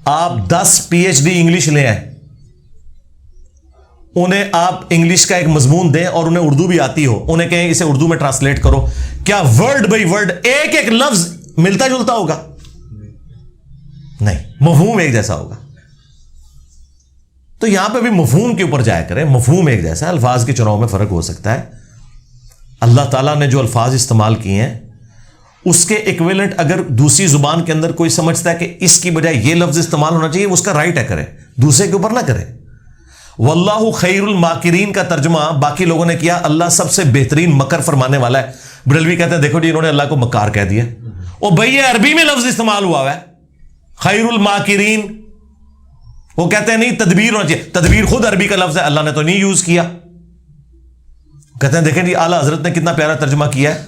آپ 10 PhD انگلش لے آئیں، انہیں آپ انگلش کا ایک مضمون دیں اور انہیں اردو بھی آتی ہو، انہیں کہیں اسے اردو میں ٹرانسلیٹ کرو، کیا ورڈ بائی ورڈ ایک ایک لفظ ملتا جلتا ہوگا؟ نہیں، مفہوم ایک جیسا ہوگا. تو یہاں پہ بھی مفہوم کے اوپر جایا کریں. مفہوم ایک جیسا ہے، الفاظ کے چناؤ میں فرق ہو سکتا ہے. اللہ تعالیٰ نے جو الفاظ استعمال کیے ہیں اس کے ایکویلنٹ اگر دوسری زبان کے اندر کوئی سمجھتا ہے کہ اس کی بجائے یہ لفظ استعمال ہونا چاہیے، اس کا رائٹ ہے، کرے، دوسرے کے اوپر نہ کرے. واللہ خیر الماکرین کا ترجمہ باقی لوگوں نے کیا اللہ سب سے بہترین مکر فرمانے والا ہے. بریلوی کہتے ہیں دیکھو جی انہوں نے اللہ کو مکار کہہ دیا. او بھائی یہ عربی میں لفظ استعمال ہوا ہے خیر الماکرین. وہ کہتے ہیں نہیں تدبیر ہونا چاہیے. تدبیر خود عربی کا لفظ ہے، اللہ نے تو نہیں یوز کیا. کہتے ہیں دیکھیں جی اعلیٰ حضرت نے کتنا پیارا ترجمہ کیا ہے،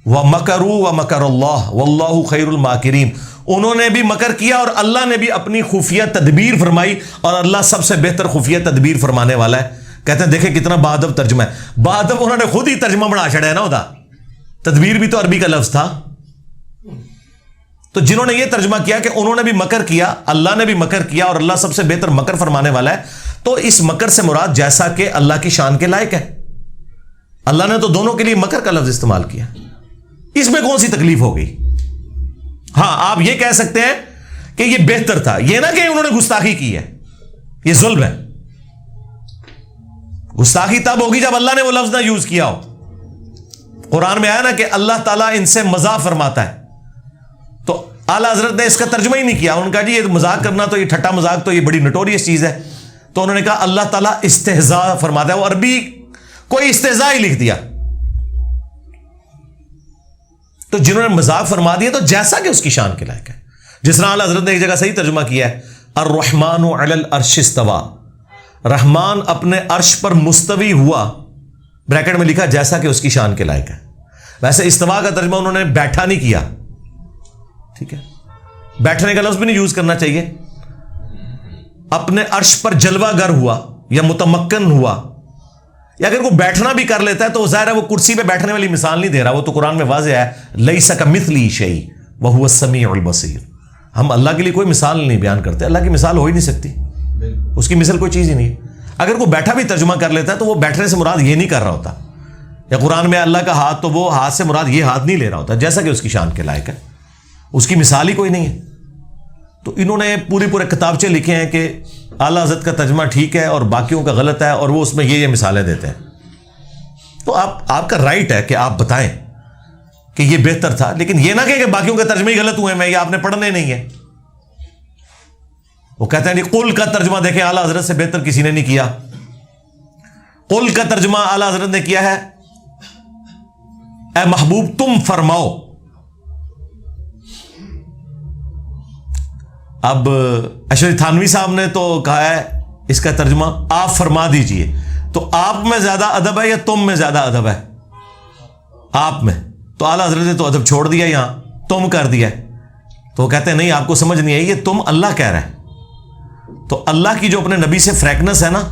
وَمَكَرُوا وَمَكَرَ اللَّهُ وَاللَّهُ خَيْرُ الْمَاكِرِينَ. انہوں نے بھی مکر کیا اور اللہ نے بھی اپنی خفیہ تدبیر فرمائی اور اللہ سب سے بہتر خفیہ تدبیر فرمانے والا ہے. کہتے ہیں دیکھیں کتنا بادب ترجمہ ہے. بادب انہوں نے خود ہی ترجمہ بنا چھڑا ہے نا ہوتا. تدبیر بھی تو عربی کا لفظ تھا. تو جنہوں نے یہ ترجمہ کیا کہ انہوں نے بھی مکر کیا، اللہ نے بھی مکر کیا اور اللہ سب سے بہتر مکر فرمانے والا ہے، تو اس مکر سے مراد جیسا کہ اللہ کی شان کے لائق ہے. اللہ نے تو دونوں کے لیے مکر کا لفظ استعمال کیا، اس میں کون سی تکلیف ہو گئی؟ ہاں آپ یہ کہہ سکتے ہیں کہ یہ بہتر تھا، یہ نہ کہ انہوں نے گستاخی کی ہے، یہ ظلم ہے. گستاخی تب ہوگی جب اللہ نے وہ لفظ نہ یوز کیا ہو. قرآن میں آیا نا کہ اللہ تعالیٰ ان سے مزاح فرماتا ہے، تو اعلیٰ حضرت نے اس کا ترجمہ ہی نہیں کیا. انہوں نے کہا جی یہ مذاق کرنا تو یہ ٹھٹا مذاق تو یہ بڑی نٹوریس چیز ہے. تو انہوں نے کہا اللہ تعالیٰ استہزاء فرماتا ہے. وہ عربی کوئی استہزاء ہی لکھ دیا. تو جنہوں نے مذاق فرما دیا تو جیسا کہ اس کی شان کے لائق ہے. جس طرح اعلیٰ حضرت نے ایک جگہ صحیح ترجمہ کیا ہے الرحمن علی العرش استوى، رحمان اپنے عرش پر مستوی ہوا، بریکٹ میں لکھا جیسا کہ اس کی شان کے لائق ہے. ویسے استوا کا ترجمہ انہوں نے بیٹھا نہیں کیا، ٹھیک ہے، بیٹھنے کا لفظ بھی نہیں یوز کرنا چاہیے. اپنے عرش پر جلوہ گر ہوا یا متمکن ہوا، یا اگر کوئی بیٹھنا بھی کر لیتا ہے تو ظاہر ہے وہ کرسی پہ بیٹھنے والی مثال نہیں دے رہا، وہ تو قرآن میں واضح ہے لیس کمثلہ شیء وہو السمیع البصیر. ہم اللہ کے لیے کوئی مثال نہیں بیان کرتے، اللہ کی مثال ہو ہی نہیں سکتی، اس کی مثل کوئی چیز ہی نہیں. اگر کوئی بیٹھا بھی ترجمہ کر لیتا ہے تو وہ بیٹھنے سے مراد یہ نہیں کر رہا ہوتا. یا قرآن میں اللہ کا ہاتھ تو وہ ہاتھ سے مراد یہ ہاتھ نہیں لے رہا ہوتا، جیسا کہ اس کی شان کے لائق ہے، اس کی مثال ہی کوئی نہیں ہے. تو انہوں نے پورے کتابچے لکھے ہیں کہ اعلیٰ حضرت کا ترجمہ ٹھیک ہے اور باقیوں کا غلط ہے، اور وہ اس میں یہ مثالیں دیتے ہیں. تو آپ کا رائٹ ہے کہ آپ بتائیں کہ یہ بہتر تھا، لیکن یہ نہ کہیں کہ باقیوں کا ترجمہ ہی غلط ہوئے ہیں، یہ آپ نے پڑھنے نہیں ہے. وہ کہتے ہیں قل کا ترجمہ دیکھیں اعلیٰ حضرت سے بہتر کسی نے نہیں کیا. قل کا ترجمہ اعلیٰ حضرت نے کیا ہے اے محبوب تم فرماؤ. اب اشرف تھانوی صاحب نے تو کہا ہے اس کا ترجمہ آپ فرما دیجئے. تو آپ میں زیادہ ادب ہے یا تم میں زیادہ ادب ہے؟ آپ میں. تو اعلیٰ حضرت نے تو ادب چھوڑ دیا، یہاں تم کر دیا. تو وہ کہتے ہیں نہیں آپ کو سمجھ نہیں آئی، یہ تم اللہ کہہ رہا ہے. تو اللہ کی جو اپنے نبی سے فریکنس ہے نا،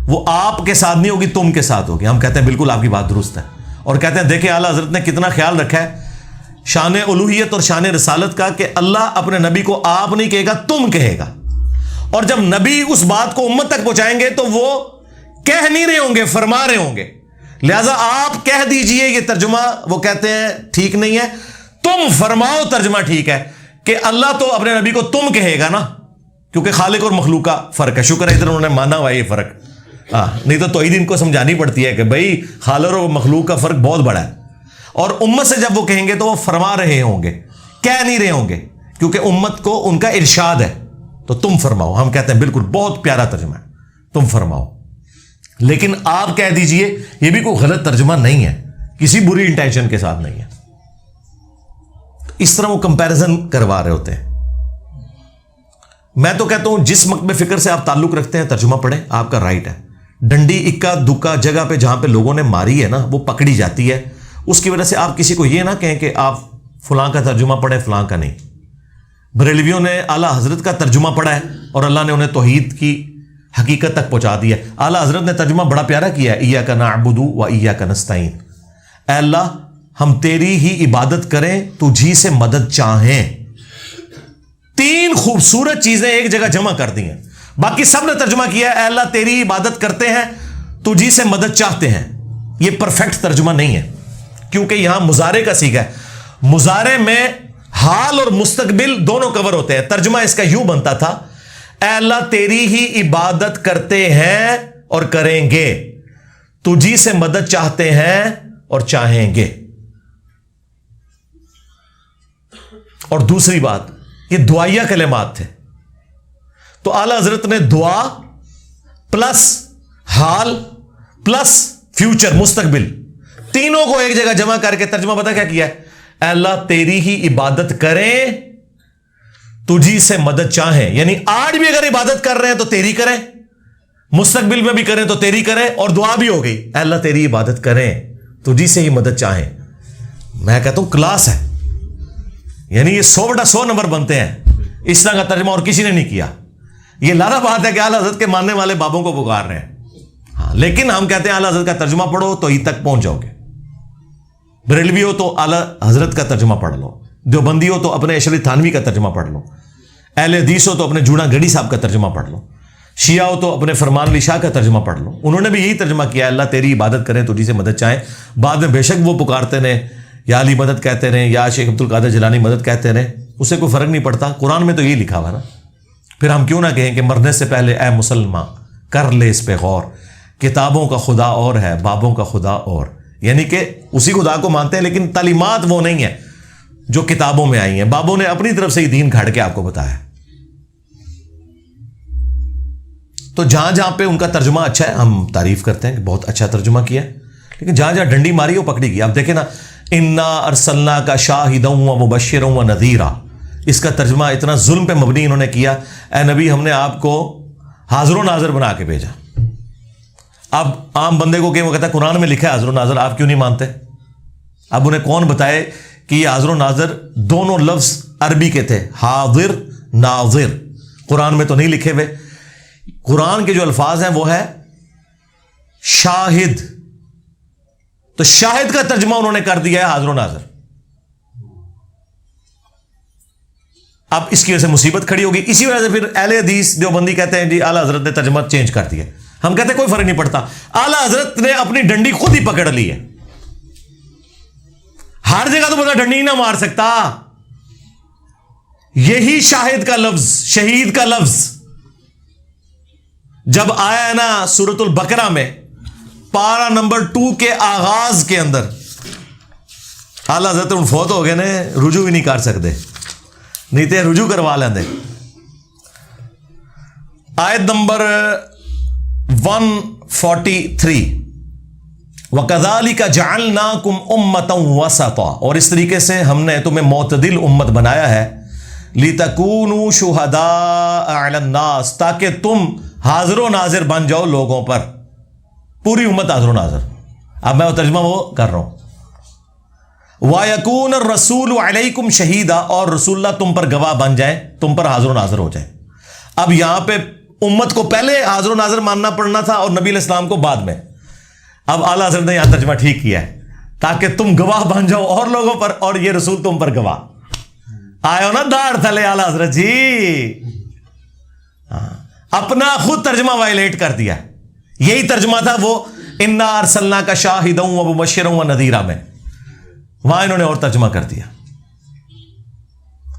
وہ آپ کے ساتھ نہیں ہوگی، تم کے ساتھ ہوگی. ہم کہتے ہیں بالکل آپ کی بات درست ہے. اور کہتے ہیں دیکھیں اعلیٰ حضرت نے کتنا خیال رکھا ہے شان الوہیت اور شان رسالت کا، کہ اللہ اپنے نبی کو آپ نہیں کہے گا، تم کہے گا. اور جب نبی اس بات کو امت تک پہنچائیں گے تو وہ کہہ نہیں رہے ہوں گے، فرما رہے ہوں گے. لہذا آپ کہہ دیجئے یہ ترجمہ وہ کہتے ہیں ٹھیک نہیں ہے، تم فرماؤ ترجمہ ٹھیک ہے. کہ اللہ تو اپنے نبی کو تم کہے گا نا، کیونکہ خالق اور مخلوق کا فرق ہے. شکر ہے ادھر انہوں نے مانا ہوا یہ فرق. نہیں تو توحید ان کو سمجھانی پڑتی ہے کہ بھائی خالق اور مخلوق کا فرق بہت بڑا ہے. اور امت سے جب وہ کہیں گے تو وہ فرما رہے ہوں گے، کہہ نہیں رہے ہوں گے، کیونکہ امت کو ان کا ارشاد ہے. تو تم فرماؤ. ہم کہتے ہیں بالکل بہت پیارا ترجمہ ہے، تم فرماؤ. لیکن آپ کہہ دیجئے یہ بھی کوئی غلط ترجمہ نہیں ہے, کسی بری انٹینشن کے ساتھ نہیں ہے. اس طرح وہ کمپیرزن کروا رہے ہوتے ہیں. میں تو کہتا ہوں جس مکتب فکر سے آپ تعلق رکھتے ہیں ترجمہ پڑھیں, آپ کا رائٹ ہے. ڈنڈی اکا دکا جگہ پہ جہاں پہ لوگوں نے ماری ہے نا وہ پکڑی جاتی ہے. اس کی وجہ سے آپ کسی کو یہ نہ کہیں کہ آپ فلاں کا ترجمہ پڑھیں فلاں کا نہیں. بریلویوں نے اعلیٰ حضرت کا ترجمہ پڑھا ہے اور اللہ نے انہیں توحید کی حقیقت تک پہنچا دیا. اعلیٰ حضرت نے ترجمہ بڑا پیارا کیا ہے, ایاک نعبد و ایاک نستعین. اے اللہ ہم تیری ہی عبادت کریں, تجھی سے مدد چاہیں. 3 خوبصورت چیزیں ایک جگہ جمع کر دی ہیں. باقی سب نے ترجمہ کیا ہے اے اللہ تیری عبادت کرتے ہیں, تجھی سے مدد چاہتے ہیں. یہ پرفیکٹ ترجمہ نہیں ہے کیونکہ یہاں مضارع کا صیغہ ہے. مضارع میں حال اور مستقبل دونوں کور ہوتے ہیں. ترجمہ اس کا یوں بنتا تھا اے اللہ تیری ہی عبادت کرتے ہیں اور کریں گے, تجھی سے مدد چاہتے ہیں اور چاہیں گے. اور دوسری بات یہ دعائیہ کلمات تھے, تو اعلیٰ حضرت نے دعا پلس حال پلس فیوچر مستقبل تینوں کو ایک جگہ جمع کر کے ترجمہ پتہ کیا کیا ہے, اے اللہ تیری ہی عبادت کریں تجھی سے مدد چاہیں. یعنی آج بھی اگر عبادت کر رہے ہیں تو تیری کریں, مستقبل میں بھی کریں تو تیری کریں, اور دعا بھی ہو گئی اے اللہ تیری عبادت کریں تجھی سے ہی مدد چاہیں. میں کہتا ہوں کلاس ہے, یعنی یہ 100/100 نمبر بنتے ہیں. اس طرح کا ترجمہ اور کسی نے نہیں کیا. یہ لانا بات ہے کہ اعلیٰ حضرت کے ماننے والے بابوں کو پکار رہے ہیں. ہاں لیکن ہم کہتے ہیں اعلیٰ حضرت کا ترجمہ پڑھو تو ہی تک پہنچ جاؤ گے. بریلوی ہو تو اعلیٰ حضرت کا ترجمہ پڑھ لو, دیوبندی ہو تو اپنے اشرف تھانوی کا ترجمہ پڑھ لو, اہل حدیث ہو تو اپنے جوڑا گڑھی صاحب کا ترجمہ پڑھ لو, شیعہ ہو تو اپنے فرمان علی شاہ کا ترجمہ پڑھ لو. انہوں نے بھی یہی ترجمہ کیا اللہ تیری عبادت کریں تجھی سے مدد چاہیں. بعد میں بے شک وہ پکارتے رہے یا علی مدد کہتے رہے یا شیخ عبد القادر جیلانی مدد کہتے رہے, اسے کوئی فرق نہیں پڑتا. قرآن میں تو یہی لکھا ہوا نا. پھر ہم کیوں نہ کہیں کہ مرنے سے پہلے اے مسلمان کر لے اس پہ غور, کتابوں کا خدا اور ہے بابوں کا خدا اور. یعنی کہ اسی خدا کو مانتے ہیں لیکن تعلیمات وہ نہیں ہے جو کتابوں میں آئی ہیں. بابوں نے اپنی طرف سے ہی دین کھاڑ کے آپ کو بتایا. تو جہاں جہاں پہ ان کا ترجمہ اچھا ہے ہم تعریف کرتے ہیں کہ بہت اچھا ترجمہ کیا ہے, لیکن جہاں جہاں ڈنڈی ماری وہ پکڑی گئی. آپ دیکھیں نا, انا ارسلنا کا شاہدا و مبشرا و نذیرا, اس کا ترجمہ اتنا ظلم پہ مبنی انہوں نے کیا, اے نبی ہم نے آپ کو حاضر و ناظر بنا کے بھیجا. اب عام بندے کو کہ وہ کہتا ہے قرآن میں لکھا ہے حاضر و ناظر, آپ کیوں نہیں مانتے؟ اب انہیں کون بتائے کہ یہ حاضر و ناظر دونوں لفظ عربی کے تھے, حاضر ناظر, قرآن میں تو نہیں لکھے ہوئے. قرآن کے جو الفاظ ہیں وہ ہے شاہد, تو شاہد کا ترجمہ انہوں نے کر دیا ہے حاضر و ناظر. اب اس کی وجہ سے مصیبت کھڑی ہوگی. اسی وجہ سے پھر اہل حدیث دیوبندی کہتے ہیں جی اعلیٰ حضرت نے ترجمہ چینج کر دیا. ہم کہتے ہیں کوئی فرق نہیں پڑتا, اعلیٰ حضرت نے اپنی ڈنڈی خود ہی پکڑ لی ہے. ہر جگہ تو بندہ ڈنڈی نہ مار سکتا. یہی شاہد کا لفظ, شہید کا لفظ جب آیا ہے نا سورۃ البقرہ میں پارہ نمبر 2 کے آغاز کے اندر, اعلیٰ حضرت ان فوت ہو گئے نے, رجوع بھی نہیں کر سکتے, نہیں تے رجوع کروا لیندے. آیت نمبر 143 وَكَذَلِكَ جَعَلْنَاكُمْ أُمَّةً وَسَطًا, اور اس طریقے سے ہم نے تمہیں معتدل امت بنایا ہے, لِتَكُونُوا شُهَدَاءَ عَلَى النَّاسِ, تاکہ تم حاضر و ناظر بن جاؤ لوگوں پر. پوری امت حاضر و ناظر. اب میں وہ ترجمہ وہ کر رہا ہوں. وَيَكُونَ الرَّسُولُ عَلَيْكُمْ شَهِيدًا, اور رسول اللہ تم پر گواہ بن جائیں, تم پر حاضر و ناظر ہو جائیں. اب یہاں پہ امت کو پہلے حاضر و ناظر ماننا پڑنا تھا اور نبی علیہ السلام کو بعد میں. اب اعلیٰ حضرت نے یہاں ترجمہ ٹھیک کیا ہے تاکہ تم گواہ بن جاؤ اور لوگوں پر, اور یہ رسول تم پر گواہ. آئے ہو نا داڑھ تھلے اعلیٰ حضرت جی, اپنا خود ترجمہ وائلیٹ کر دیا. یہی ترجمہ تھا وہ انا ارسلنا کا شاہدا و مبشرا و نذیرا میں, وہاں انہوں نے اور ترجمہ کر دیا.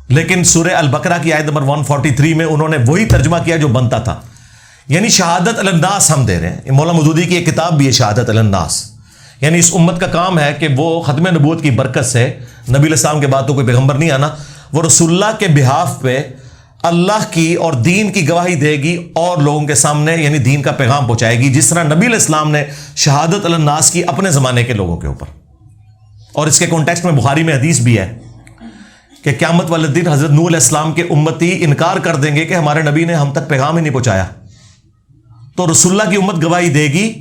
لیکن سورہ البقرہ کی آیت نمبر 143 میں انہوں نے وہی ترجمہ کیا جو بنتا تھا, یعنی شہادت علی الناس ہم دے رہے ہیں. مولانا مودودی کی ایک کتاب بھی ہے شہادت علی الناس, یعنی اس امت کا کام ہے کہ وہ ختم نبوت کی برکت سے, نبی علیہ السلام کے بعد تو کوئی پیغمبر نہیں آنا, وہ رسول اللہ کے بہاف پہ اللہ کی اور دین کی گواہی دے گی اور لوگوں کے سامنے یعنی دین کا پیغام پہنچائے گی، جس طرح نبی علیہ السلام نے شہادت علی الناس کی اپنے زمانے کے لوگوں کے اوپر. اور اس کے کانٹیکسٹ میں بخاری میں حدیث بھی ہے کہ قیامت والے دن حضرت نوح علیہ السلام کے امتی انکار کر دیں گے کہ ہمارے نبی نے ہم تک پیغام ہی نہیں پہنچایا، تو رسول اللہ کی امت گواہی دے گی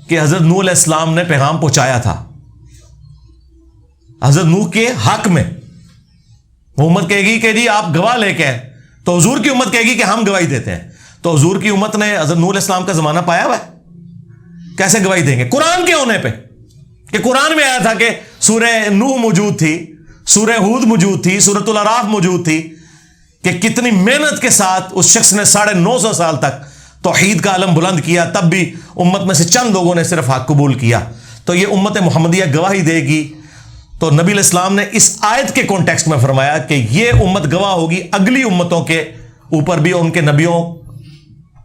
کہ حضرت نوح علیہ السلام نے پیغام پہنچایا تھا. حضرت نوح کے حق میں وہ امت کہے گی کہ جی آپ گواہ لے کے آئے، تو حضور کی امت کہے گی کہ ہم گواہی دیتے ہیں. تو حضور کی امت نے حضرت نوح علیہ السلام کا زمانہ پایا ہوا ہے، کیسے گواہی دیں گے؟ قرآن کے ہونے پہ، کہ قرآن میں آیا تھا کہ سورہ نوح موجود تھی، سورہ ہود موجود تھی، سورۃ الاعراف موجود تھی، کہ کتنی محنت کے ساتھ اس شخص نے 950 سال تک توحید کا علم بلند کیا، تب بھی امت میں سے چند لوگوں نے صرف حق قبول کیا. تو یہ امت محمدیہ گواہی دے گی. تو نبی علیہ السلام نے اس آیت کے کانٹیکسٹ میں فرمایا کہ یہ امت گواہ ہوگی اگلی امتوں کے اوپر بھی، ان کے نبیوں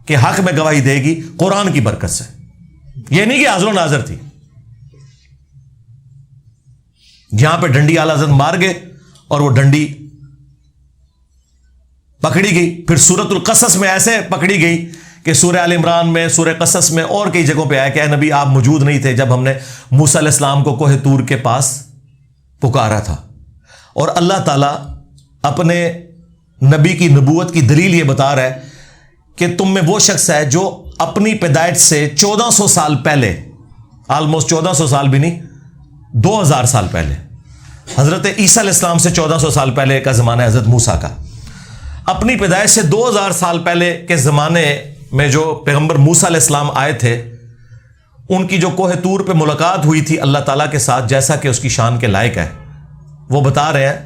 کے حق میں گواہی دے گی قرآن کی برکت سے. یہ نہیں کہ حاضر و ناظر تھی. یہاں پہ ڈنڈی اعلی حضرت مار گئے اور وہ ڈنڈی پکڑی گئی. پھر سورۃ القصص میں ایسے پکڑی گئی کہ سورہ آل عمران میں، سورہ قصص میں اور کئی جگہوں پہ آیا کہ اے نبی آپ موجود نہیں تھے جب ہم نے موسیٰ علیہ السلام کو کوہ طور کے پاس پکارا تھا. اور اللہ تعالیٰ اپنے نبی کی نبوت کی دلیل یہ بتا رہا ہے کہ تم میں وہ شخص ہے جو اپنی پیدائش سے 1400 سال پہلے، آلموسٹ 1400 سال بھی نہیں، 2000 سال پہلے، حضرت عیسیٰ علیہ السلام سے 1400 سال پہلے کا زمانہ ہے حضرت موسیٰ کا. اپنی پیدائش سے 2000 سال پہلے کے زمانے میں جو پیغمبر موسیٰ علیہ السلام آئے تھے، ان کی جو کوہ طور پہ ملاقات ہوئی تھی اللہ تعالیٰ کے ساتھ، جیسا کہ اس کی شان کے لائق ہے، وہ بتا رہے ہیں.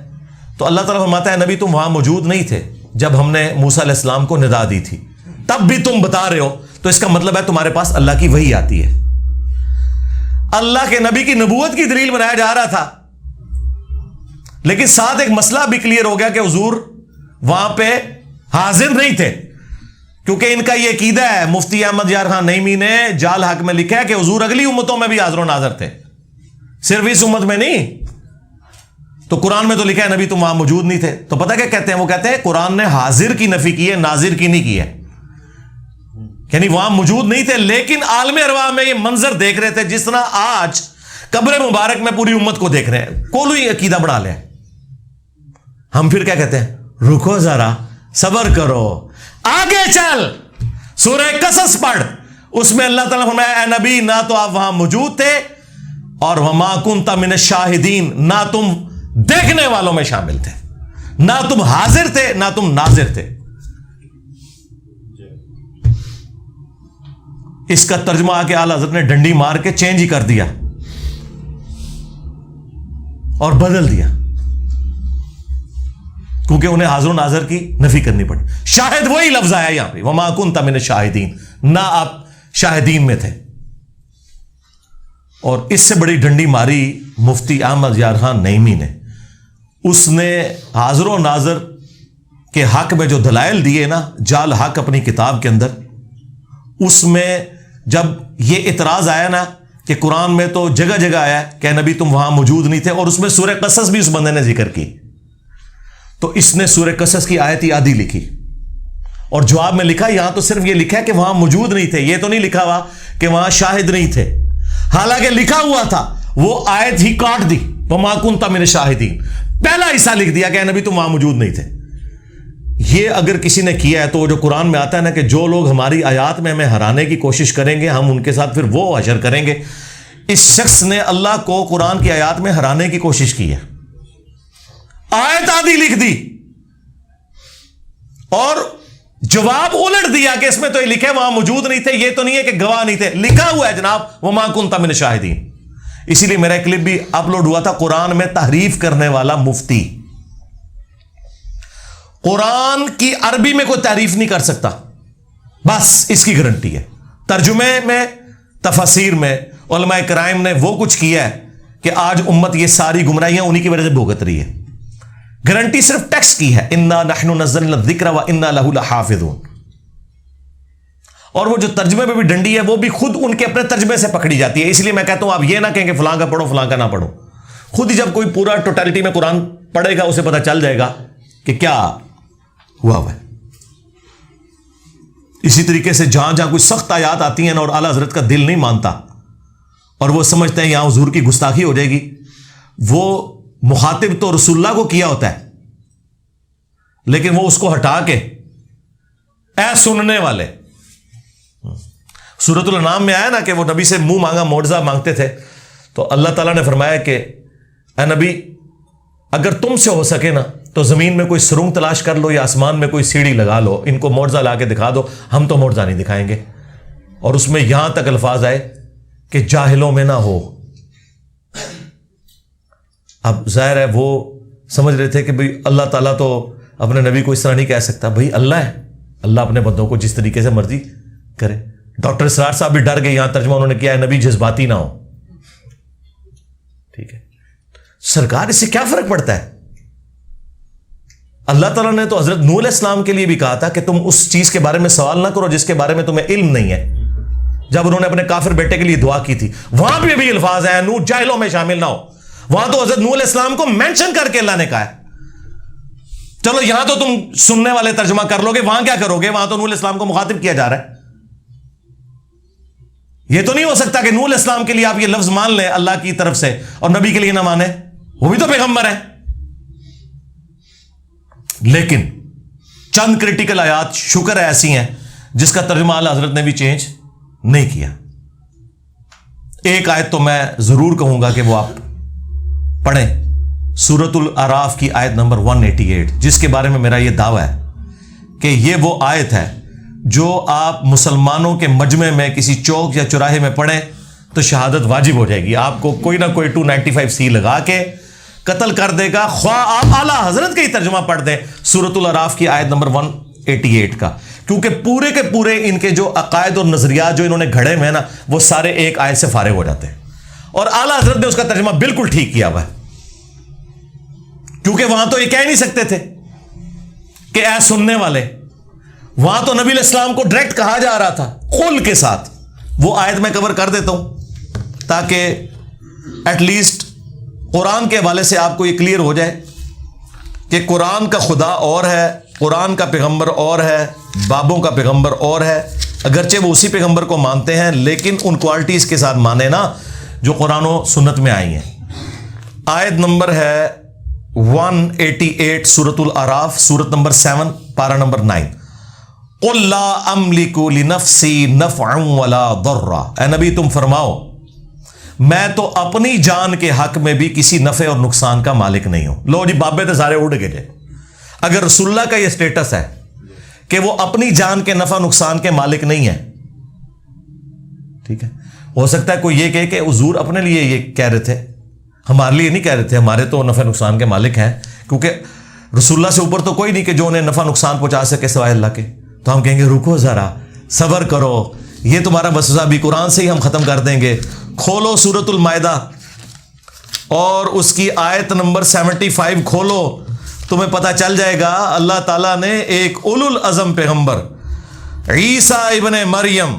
تو اللہ تعالیٰ فرماتا ہے نبی تم وہاں موجود نہیں تھے جب ہم نے موسیٰ علیہ السلام کو ندا دی تھی، تب بھی تم بتا رہے ہو، تو اس کا مطلب ہے تمہارے پاس اللہ کی وحی آتی ہے. اللہ کے نبی کی نبوت کی دلیل بنایا جا رہا تھا، لیکن ساتھ ایک مسئلہ بھی کلیئر ہو گیا کہ حضور وہاں پہ حاضر نہیں تھے، کیونکہ ان کا یہ عقیدہ ہے. مفتی احمد یار خان نعیمی نے جال حق میں لکھا ہے کہ حضور اگلی امتوں میں بھی حاضر و ناظر تھے، صرف اس امت میں نہیں. تو قرآن میں تو لکھا ہے نبی تم وہاں موجود نہیں تھے. تو پتہ کیا کہتے ہیں؟ وہ کہتے ہیں قرآن نے حاضر کی نفی کی ہے، ناظر کی نہیں کی ہے. یعنی وہاں موجود نہیں تھے لیکن عالم ارواح میں یہ منظر دیکھ رہے تھے، جس طرح آج قبر مبارک میں پوری امت کو دیکھ رہے ہیں. کوئی عقیدہ بنا لے. ہم پھر کیا کہتے ہیں؟ رکو ذرا، صبر کرو، آگے چل، سورہ قصص پڑھ. اس میں اللہ تعالیٰ فرمایا اے نبی نہ تو آپ وہاں موجود تھے، اور وما کنت من الشاہدین، نہ تم دیکھنے والوں میں شامل تھے، نہ تم حاضر تھے نہ تم ناظر تھے. اس کا ترجمہ آ کے اعلیٰ حضرت نے ڈنڈی مار کے چینج ہی کر دیا اور بدل دیا، کیونکہ انہیں حاضر و ناظر کی نفی کرنی پڑی. شاہد وہی لفظ آیا یہاں پہ، وما کنت من الشاہدین، نہ آپ شاہدین میں تھے. اور اس سے بڑی ڈنڈی ماری مفتی احمد یار خان نعیمی نے. اس نے حاضر و ناظر کے حق میں جو دلائل دیے نا، جال حق اپنی کتاب کے اندر، اس میں جب یہ اعتراض آیا نا کہ قرآن میں تو جگہ جگہ آیا کہ نبی تم وہاں موجود نہیں تھے، اور اس میں سورہ قصص بھی اس بندے نے ذکر کی، تو اس نے سورہ قصص کی آیت آدھی لکھی اور جواب میں لکھا یہاں تو صرف یہ لکھا ہے کہ وہاں موجود نہیں تھے، یہ تو نہیں لکھا ہوا کہ وہاں شاہد نہیں تھے. حالانکہ لکھا ہوا تھا، وہ آیت ہی کاٹ دی، وما کنت من الشاہدین، پہلا حصہ لکھ دیا کہ نبی تم وہاں موجود نہیں تھے. یہ اگر کسی نے کیا ہے تو جو قرآن میں آتا ہے نا کہ جو لوگ ہماری آیات میں ہمیں ہرانے کی کوشش کریں گے ہم ان کے ساتھ پھر وہ حشر کریں گے. اس شخص نے اللہ کو قرآن کی آیات میں ہرانے کی کوشش کی ہے، آیت آدھی لکھ دی اور جواب الٹ دیا کہ اس میں تو یہ لکھے وہاں موجود نہیں تھے، یہ تو نہیں ہے کہ گواہ نہیں تھے، لکھا ہوا ہے جناب وما کنت من الشاہدین. اسی لیے میرا کلپ بھی اپلوڈ ہوا تھا، قرآن میں تحریف کرنے والا مفتی. قرآن کی عربی میں کوئی تعریف نہیں کر سکتا، بس اس کی گارنٹی ہے. ترجمے میں، تفسیر میں علماء کرام نے وہ کچھ کیا ہے کہ آج امت یہ ساری گمراہیاں انہی کی وجہ سے بھگت رہی ہے. گارنٹی صرف ٹیکسٹ کی ہے، انا نحن نزلنا الذکر وانا لہ لحافظون. اور وہ جو ترجمے میں بھی ڈنڈی ہے وہ بھی خود ان کے اپنے ترجمے سے پکڑی جاتی ہے. اس لیے میں کہتا ہوں آپ یہ نہ کہیں کہ فلاں کا پڑھو فلاں کا نہ پڑھو. خود ہی جب کوئی پورا ٹوٹیلٹی میں قرآن پڑھے گا اسے پتہ چل جائے گا کہ کیا ہوا ہے. اسی طریقے سے جہاں جہاں کوئی سخت آیات آتی ہیں نا اور اعلیٰ حضرت کا دل نہیں مانتا اور وہ سمجھتے ہیں یہاں حضور کی گستاخی ہو جائے گی، وہ مخاطب تو رسول اللہ کو کیا ہوتا ہے، لیکن وہ اس کو ہٹا کے اے سننے والے. سورۃ الانعام میں آیا نا کہ وہ نبی سے منہ مانگا معجزہ مانگتے تھے، تو اللہ تعالیٰ نے فرمایا کہ اے نبی اگر تم سے ہو سکے نا تو زمین میں کوئی سرنگ تلاش کر لو یا آسمان میں کوئی سیڑھی لگا لو، ان کو معجزہ لا کے دکھا دو، ہم تو معجزہ نہیں دکھائیں گے. اور اس میں یہاں تک الفاظ آئے کہ جاہلوں میں نہ ہو. اب ظاہر ہے وہ سمجھ رہے تھے کہ بھئی اللہ تعالیٰ تو اپنے نبی کو اس طرح نہیں کہہ سکتا. بھئی اللہ ہے، اللہ اپنے بندوں کو جس طریقے سے مرضی کرے. ڈاکٹر اسرار صاحب بھی ڈر گئے، یہاں ترجمہ انہوں نے کیا ہے نبی جذباتی نہ ہو. ٹھیک ہے سرکار، اس سے کیا فرق پڑتا ہے؟ اللہ تعالیٰ نے تو حضرت نوح علیہ السلام کے لیے بھی کہا تھا کہ تم اس چیز کے بارے میں سوال نہ کرو جس کے بارے میں تمہیں علم نہیں ہے. جب انہوں نے اپنے کافر بیٹے کے لیے دعا کی تھی وہاں پہ بھی الفاظ ہیں نوح جاہلوں میں شامل نہ ہو. وہاں تو حضرت نوح علیہ السلام کو مینشن کر کے اللہ نے کہا ہے. چلو یہاں تو تم سننے والے ترجمہ کر لو گے، وہاں کیا کرو گے؟ وہاں تو نوح علیہ السلام کو مخاطب کیا جا رہا ہے. یہ تو نہیں ہو سکتا کہ نوح علیہ السلام کے لیے آپ یہ لفظ مان لیں اللہ کی طرف سے اور نبی کے لیے نہ مانیں، وہ بھی تو پیغمبر ہیں. لیکن چند کریٹیکل آیات شکر ہے ایسی ہیں جس کا ترجمہ اعلیٰ حضرت نے بھی چینج نہیں کیا. ایک آیت تو میں ضرور کہوں گا کہ وہ آپ پڑھیں، سورۃ الاعراف کی آیت نمبر 188، جس کے بارے میں میرا یہ دعویٰ ہے کہ یہ وہ آیت ہے جو آپ مسلمانوں کے مجمع میں کسی چوک یا چوراہے میں پڑھیں تو شہادت واجب ہو جائے گی. آپ کو کوئی نہ کوئی 295C لگا کے قتل کر دے گا، خواہ آپ اعلیٰ حضرت کا ہی ترجمہ پڑھ دیں سورۃ الاعراف کی آیت نمبر 188 کا، کیونکہ پورے کے پورے ان کے جو عقائد اور نظریات جو انہوں نے گھڑے میں نا وہ سارے ایک آیت سے فارغ ہو جاتے ہیں. اور اعلیٰ حضرت نے اس کا ترجمہ بالکل ٹھیک کیا ہوا ہے، کیونکہ وہاں تو یہ کہہ نہیں سکتے تھے کہ اے سننے والے. وہاں تو نبی علیہ السلام کو ڈائریکٹ کہا جا رہا تھا قل کے ساتھ. وہ آیت میں کور کر دیتا ہوں تاکہ ایٹ لیسٹ قرآن کے حوالے سے آپ کو یہ کلیئر ہو جائے کہ قرآن کا خدا اور ہے، قرآن کا پیغمبر اور ہے، بابوں کا پیغمبر اور ہے. اگرچہ وہ اسی پیغمبر کو مانتے ہیں لیکن ان کوالٹیز کے ساتھ مانے نا جو قرآن و سنت میں آئی ہیں. آیت نمبر ہے 188 سورۃ الاعراف، سورت نمبر 7 پارہ نمبر 9. قل لا املک لنفسی نفعا ولا ضرا. اے نبی تم فرماؤ میں تو اپنی جان کے حق میں بھی کسی نفع اور نقصان کا مالک نہیں ہوں. لو جی بابے تو سارے اڑ گئے. اگر رسول اللہ کا یہ سٹیٹس ہے کہ وہ اپنی جان کے نفع نقصان کے مالک نہیں ہے، ٹھیک ہے، ہو سکتا ہے کوئی یہ کہے کہ حضور اپنے لیے یہ کہہ رہے تھے، ہمارے لیے نہیں کہہ رہے تھے، ہمارے تو نفع نقصان کے مالک ہیں، کیونکہ رسول اللہ سے اوپر تو کوئی نہیں کہ جو انہیں نفع نقصان پہنچا سکے سوائے اللہ کے. تو ہم کہیں گے رکو ذرا، صبر کرو، یہ تمہارا وسوسہ بھی قرآن سے ہی ہم ختم کر دیں گے. کھولو سورۃ المائدہ اور اس کی آیت نمبر 75 کھولو، تمہیں پتہ چل جائے گا اللہ تعالیٰ نے ایک اولو العزم پیغمبر عیسیٰ ابن مریم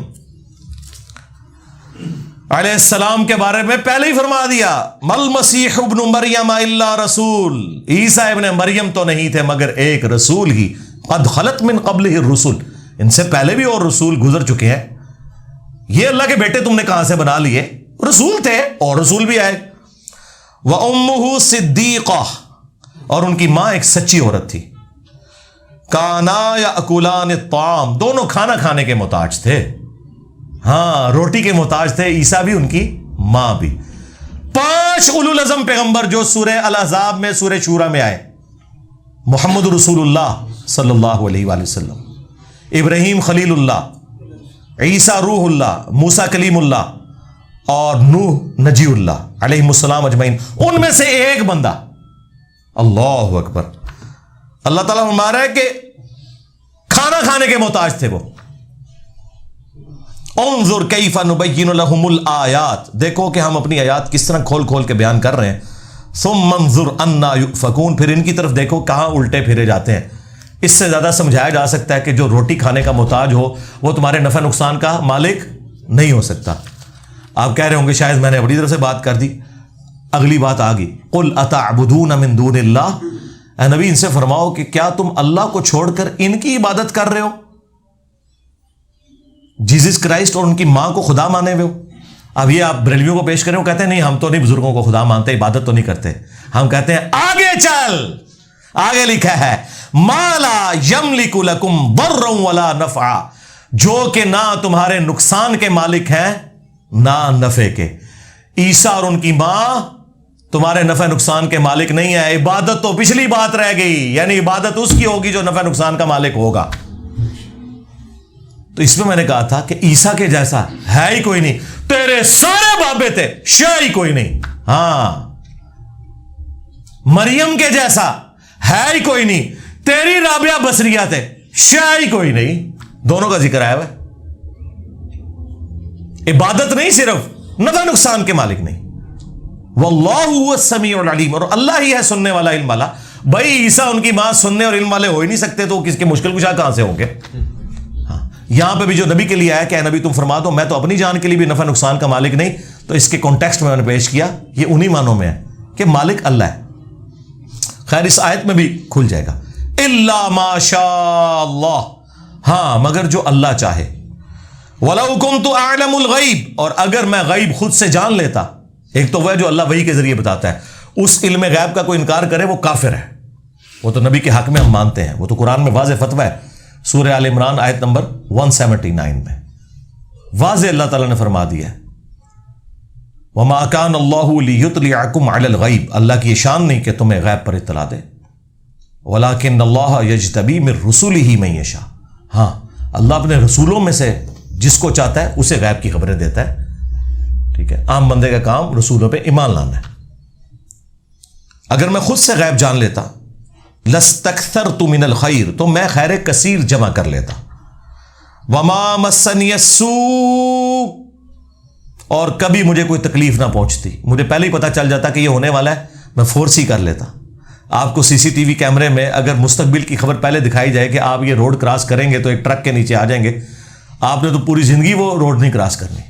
علیہ السلام کے بارے میں پہلے ہی فرما دیا، مل مسیح ابن مریم الا رسول. عیسیٰ ابن مریم تو نہیں تھے مگر ایک رسول ہی، قد خلت من قبلہ الرسل، ان سے پہلے بھی اور رسول گزر چکے ہیں. یہ اللہ کے بیٹے تم نے کہاں سے بنا لیے؟ رسول تھے اور رسول بھی آئے. وَأُمُّهُ صِدِّيقَةٌ، اور ان کی ماں ایک سچی عورت تھی. كَانَا يَأْكُلَانِ الطَّعَامَ، دونوں کھانا کھانے کے محتاج تھے. ہاں روٹی کے محتاج تھے، عیسیٰ بھی ان کی ماں بھی. 5 اولو العزم پیغمبر جو سورہ الاحزاب میں، سورہ شورى میں آئے، محمد رسول اللہ صلی اللہ علیہ وآلہ وسلم، ابراہیم خلیل اللہ، عیسیٰ روح اللہ، موسیٰ کلیم اللہ اور نوح نجی اللہ علیہ السلام اجمعین، ان میں سے ایک بندہ، اللہ اکبر، اللہ تعالیٰ فرما رہا ہے کہ کھانا کھانے کے محتاج تھے وہ. انظر کیف نبین لہم الآیات، دیکھو کہ ہم اپنی آیات کس طرح کھول کھول کے بیان کر رہے ہیں. ثم انظر انا یؤفکون، پھر ان کی طرف دیکھو کہاں الٹے پھرے جاتے ہیں. اس سے زیادہ سمجھایا جا سکتا ہے کہ جو روٹی کھانے کا محتاج ہو وہ تمہارے نفع نقصان کا مالک نہیں ہو سکتا. آپ کہہ رہے ہوں گے شاید میں نے اپنی طرف سے بات کر دی. اگلی بات آ گئی، قل اتعبدون من دون اللہ، اے نبی ان سے فرماؤ کہ کیا تم اللہ کو چھوڑ کر ان کی عبادت کر رہے ہو؟ جیزس کرائسٹ اور ان کی ماں کو خدا مانے ہوئے ہو؟ اب یہ آپ بریلویوں کو پیش کریں، وہ کہتے ہیں نہیں ہم تو نہیں بزرگوں کو خدا مانتے، عبادت تو نہیں کرتے. ہم کہتے ہیں آگے چل، آگے لکھا ہے ما لا یملک لکم ضرا ولا نفعا، جو کہ نہ تمہارے نقصان کے مالک ہیں نہ نفع کے. عیسیٰ اور ان کی ماں تمہارے نفع نقصان کے مالک نہیں ہے. عبادت تو پچھلی بات رہ گئی، یعنی عبادت اس کی ہوگی جو نفع نقصان کا مالک ہوگا. تو اس میں میں نے کہا تھا کہ عیسیٰ کے جیسا ہے ہی کوئی نہیں، تیرے سارے بابے تھے شے ہی کوئی نہیں. ہاں مریم کے جیسا ہے ہی کوئی نہیں، تیری رابعہ بصریہ تھے شے ہی کوئی نہیں. دونوں کا ذکر آیا ہوا ہے. عبادت نہیں، صرف نفع نقصان کے مالک نہیں. واللہ هو السمیع العلیم، اور اللہ ہی ہے سننے والا، علم والا. بھائی عیسیٰ ان کی ماں سننے اور علم والے ہو ہی نہیں سکتے تو کس کے مشکل کشا کہاں سے ہوں گے؟ ہاں یہاں پہ بھی جو نبی کے لیے آیا کہ اے نبی تم فرما دو میں تو اپنی جان کے لیے بھی نفع نقصان کا مالک نہیں، تو اس کے کانٹیکسٹ میں نے پیش کیا، یہ انہی معنوں میں ہے کہ مالک اللہ ہے. خیر اس آیت میں بھی کھل جائے گا الا ما شاء اللہ، ہاں مگر جو اللہ چاہے. وَلَوْ كُنْتُ أَعْلَمُ الْغَيْبِ، اور اگر میں غیب خود سے جان لیتا. ایک تو وہ ہے جو اللہ وحی کے ذریعے بتاتا ہے، اس علم غیب کا کوئی انکار کرے وہ کافر ہے. وہ تو نبی کے حق میں ہم مانتے ہیں، وہ تو قرآن میں واضح فتویٰ ہے. سورہ آل عمران آیت نمبر 179 میں واضح اللہ تعالیٰ نے فرما دیا ہے وَمَا كَانَ اللَّهُ لِيُطْلِعَكُمْ عَلَى الْغَيْبِ، اللہ کی یہ شان نہیں کہ تمہیں غیب پر اطلاع دے. وَلَكِنَّ اللَّهَ يَجْتَبِي مِن رُسُلِهِ مَن يَشَاءُ، ہاں اللہ اپنے رسولوں میں سے جس کو چاہتا ہے اسے غیب کی خبریں دیتا ہے. ٹھیک ہے، عام بندے کا کام رسولوں پہ ایمان لانا ہے. اگر میں خود سے غیب جان لیتا لَاسْتَكْثَرْتُ مِنَ الْخَيْرِ، تو میں خیر کثیر جمع کر لیتا. وَمَا مَسَّنِيَ السُّوءُ، اور کبھی مجھے کوئی تکلیف نہ پہنچتی. مجھے پہلے ہی پتہ چل جاتا کہ یہ ہونے والا ہے، میں فورس ہی کر لیتا. آپ کو سی سی ٹی وی کیمرے میں اگر مستقبل کی خبر پہلے دکھائی جائے کہ آپ یہ روڈ کراس کریں گے تو ایک ٹرک کے نیچے آ جائیں گے، آپ نے تو پوری زندگی وہ روڈ نہیں کراس کرنی.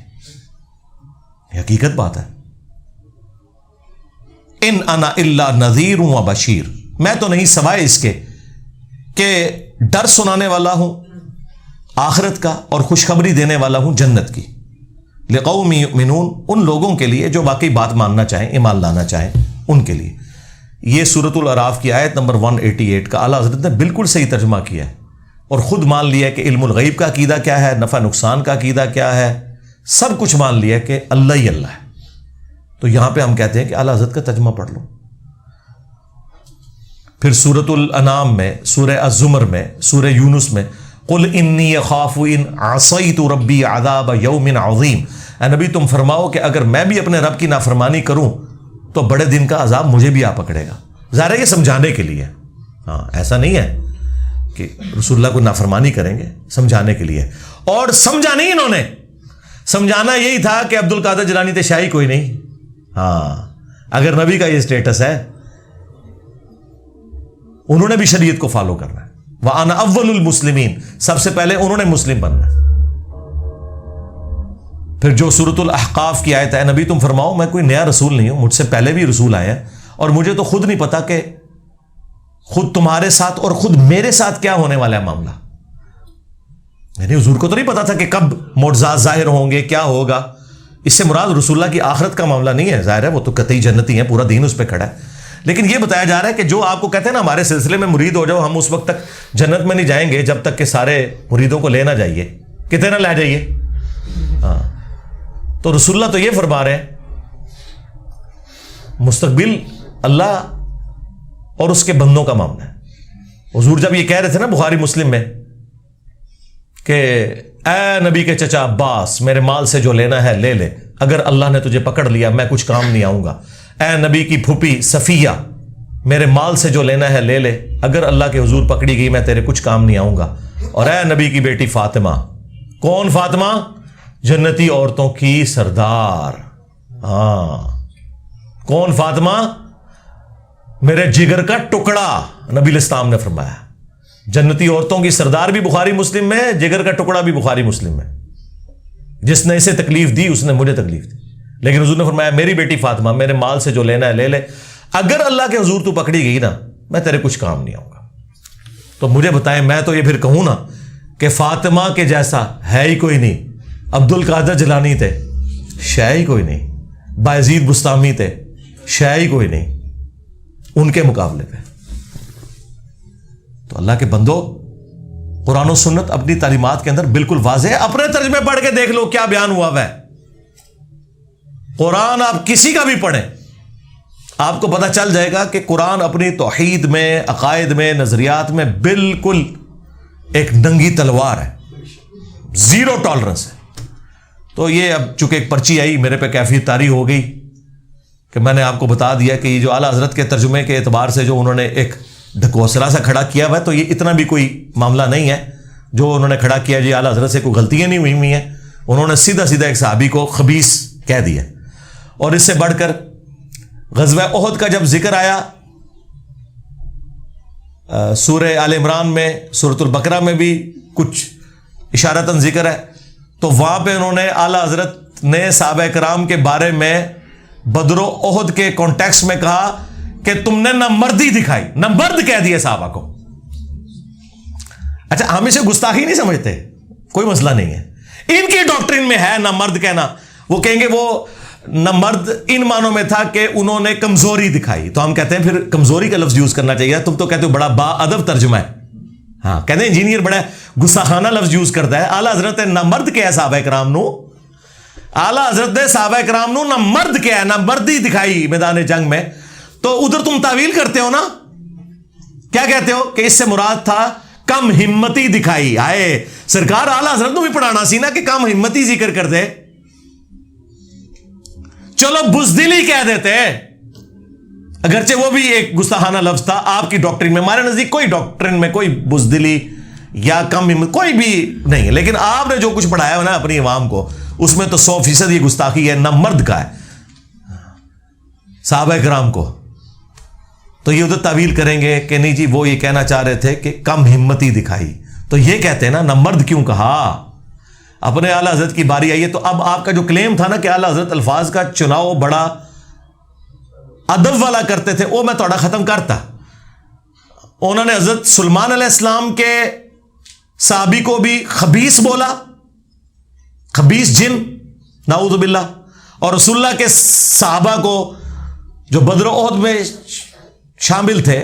یہ حقیقت بات ہے. ان انا الا نذیر و بشیر، میں تو نہیں سوائے اس کے کہ ڈر سنانے والا ہوں آخرت کا اور خوشخبری دینے والا ہوں جنت کی. لقوم یؤمنون، ان لوگوں کے لیے جو واقعی بات ماننا چاہیں، ایمان لانا چاہیں، ان کے لیے. یہ سورۃ الاعراف کی آیت نمبر 188 کا اعلیٰ حضرت نے بالکل صحیح ترجمہ کیا ہے اور خود مان لیا کہ علم الغیب کا عقیدہ کیا ہے، نفع نقصان کا عقیدہ کیا ہے، سب کچھ مان لیا کہ اللہ ہی اللہ ہے. تو یہاں پہ ہم کہتے ہیں کہ اعلیٰ حضرت کا ترجمہ پڑھ لو. پھر سورۃ الانعام میں، سورہ الزمر میں، سورہ یونس میں قل انی اخاف ان عصیت ربی عذاب یوم عظیم، اے نبی تم فرماؤ کہ اگر میں بھی اپنے رب کی نافرمانی کروں تو بڑے دن کا عذاب مجھے بھی آ پکڑے گا. ظاہر ہے یہ سمجھانے کے لیے، ہاں ایسا نہیں ہے کہ رسول اللہ کو نافرمانی کریں گے، سمجھانے کے لیے. اور سمجھا نہیں انہوں نے، سمجھانا یہی تھا کہ عبد القادر جیلانی تے شاہی کوئی نہیں. ہاں اگر نبی کا یہ سٹیٹس ہے انہوں نے بھی شریعت کو فالو کرنا ہے. وَأَنَا أَوَّلُ الْمُسْلِمِينَ، سب سے پہلے انہوں نے مسلم بننا ہے. پھر جو سورۃ الاحقاف کی آیت ہے نبی تم فرماؤ میں کوئی نیا رسول نہیں ہوں، مجھ سے پہلے بھی رسول آئے ہیں اور مجھے تو خود نہیں پتا کہ خود تمہارے ساتھ اور خود میرے ساتھ کیا ہونے والا ہے معاملہ. یعنی حضور کو تو نہیں پتا تھا کہ کب معجزات ظاہر ہوں گے، کیا ہوگا. اس سے مراد رسول اللہ کی آخرت کا معاملہ نہیں ہے، ظاہر ہے وہ تو قطعی جنتی ہیں، پورا دین اس پہ کھڑا ہے. لیکن یہ بتایا جا رہا ہے کہ جو آپ کو کہتے ہیں نا ہمارے سلسلے میں مرید ہو جاؤ، ہم اس وقت تک جنت میں نہیں جائیں گے جب تک کہ سارے مریدوں کو لے نہ جائیے، کتنے نہ لے جائیے. ہاں تو رسول اللہ تو یہ فرما رہے ہیں مستقبل اللہ اور اس کے بندوں کا معاملہ ہے. حضور جب یہ کہہ رہے تھے نا بخاری مسلم میں کہ اے نبی کے چچا عباس میرے مال سے جو لینا ہے لے لے، اگر اللہ نے تجھے پکڑ لیا میں کچھ کام نہیں آؤں گا. اے نبی کی پھوپھی صفیہ میرے مال سے جو لینا ہے لے لے، اگر اللہ کے حضور پکڑی گئی میں تیرے کچھ کام نہیں آؤں گا. اور اے نبی کی بیٹی فاطمہ، کون فاطمہ؟ جنتی عورتوں کی سردار. ہاں کون فاطمہ؟ میرے جگر کا ٹکڑا، نبی الاسلام نے فرمایا. جنتی عورتوں کی سردار بھی بخاری مسلم میں، جگر کا ٹکڑا بھی بخاری مسلم میں. جس نے اسے تکلیف دی اس نے مجھے تکلیف دی. لیکن حضور نے فرمایا میری بیٹی فاطمہ میرے مال سے جو لینا ہے لے لے، اگر اللہ کے حضور تو پکڑی گئی نا میں تیرے کچھ کام نہیں آؤں گا. تو مجھے بتائیں, میں تو یہ پھر کہوں نا کہ فاطمہ کے جیسا ہے ہی کوئی نہیں. عبد القادر جیلانی تھے, شے ہی کوئی نہیں. بایزید بستامی تھے, شے ہی کوئی نہیں ان کے مقابلے پہ. تو اللہ کے بندو, قرآن و سنت اپنی تعلیمات کے اندر بالکل واضح ہے. اپنے ترجمے پڑھ کے دیکھ لو کیا بیان ہوا ہے. قرآن آپ کسی کا بھی پڑھیں, آپ کو پتہ چل جائے گا کہ قرآن اپنی توحید میں, عقائد میں, نظریات میں بالکل ایک ننگی تلوار ہے, زیرو ٹالرنس ہے. تو یہ اب چونکہ ایک پرچی آئی میرے پہ کیفیت طاری ہو گئی کہ میں نے آپ کو بتا دیا کہ یہ جو اعلیٰ حضرت کے ترجمے کے اعتبار سے جو انہوں نے ایک ڈھکوسلا سا کھڑا کیا ہوا ہے, تو یہ اتنا بھی کوئی معاملہ نہیں ہے جو انہوں نے کھڑا کیا. جی اعلیٰ حضرت سے کوئی غلطیاں نہیں ہوئی ہیں, انہوں نے سیدھا سیدھا ایک صحابی کو خبیث کہہ دیا. اور اس سے بڑھ کر غزوہ احد کا جب ذکر آیا سورہ آل عمران میں, سورۃ البقرہ میں بھی کچھ اشارتاً ذکر ہے, تو وہاں پہ انہوں نے اعلیٰ حضرت نے صحابہ کرام کے بارے میں بدر و احد کے کانٹیکسٹ میں کہا کہ تم نے نہ مردی دکھائی, نہ مرد کہہ دیا صحابہ کو. اچھا, ہم اسے گستاخی نہیں سمجھتے, کوئی مسئلہ نہیں ہے. ان کی ڈاکٹرین میں ہے نہ مرد کہنا. وہ کہیں گے وہ نہ مرد ان معنوں میں تھا کہ انہوں نے کمزوری دکھائی, تو ہم کہتے ہیں پھر کمزوری کا لفظ یوز کرنا چاہیے. تم تو کہتے ہو بڑا با ادب ترجمہ ہے. ہاں, کہتے ہیں انجینئر بڑا گستاخانہ لفظ یوز کرتا ہے. اعلیٰ حضرت نے نہ مرد کیا ہے صحابہ کرام نو, اعلیٰ حضرت نے صحابہ کرام نو نہ مرد کیا ہے, نہ مردی دکھائی میدان جنگ میں. تو ادھر تم تعویل کرتے ہو نا, کیا کہتے ہو کہ اس سے مراد تھا کم ہمتی دکھائی. آئے سرکار اعلیٰ حضرت نو بھی پڑھانا سی نا کہ کم ہمتی ذکر کر دے. چلو بزدلی کہہ دیتے, اگرچہ وہ بھی ایک گستاخانہ لفظ تھا آپ کی ڈاکٹرین میں. ہمارے نزدیک کوئی ڈاکٹرین میں کوئی بزدلی یا کم ہمت کوئی بھی نہیں ہے, لیکن آپ نے جو کچھ پڑھایا ہے نا اپنی عوام کو, اس میں تو 100% یہ گستاخی ہے. نہ مرد کا ہے صحابہ کرام کو, تو یہ ادھر تعویل کریں گے کہ نہیں جی وہ یہ کہنا چاہ رہے تھے کہ کم ہمتی دکھائی. تو یہ کہتے ہیں نا مرد کیوں کہا, اپنے اعلیٰ حضرت کی باری آئی ہے. تو اب آپ کا جو کلیم تھا نا کہ اعلیٰ حضرت الفاظ کا چناؤ بڑا ادب والا کرتے تھے, وہ میں تھوڑا ختم کرتا. انہوں نے حضرت سلمان علیہ السلام کے صحابی کو بھی خبیث بولا, خبیث جن, نعوذ باللہ. اور رسول اللہ کے صحابہ کو جو بدر و احد میں شامل تھے,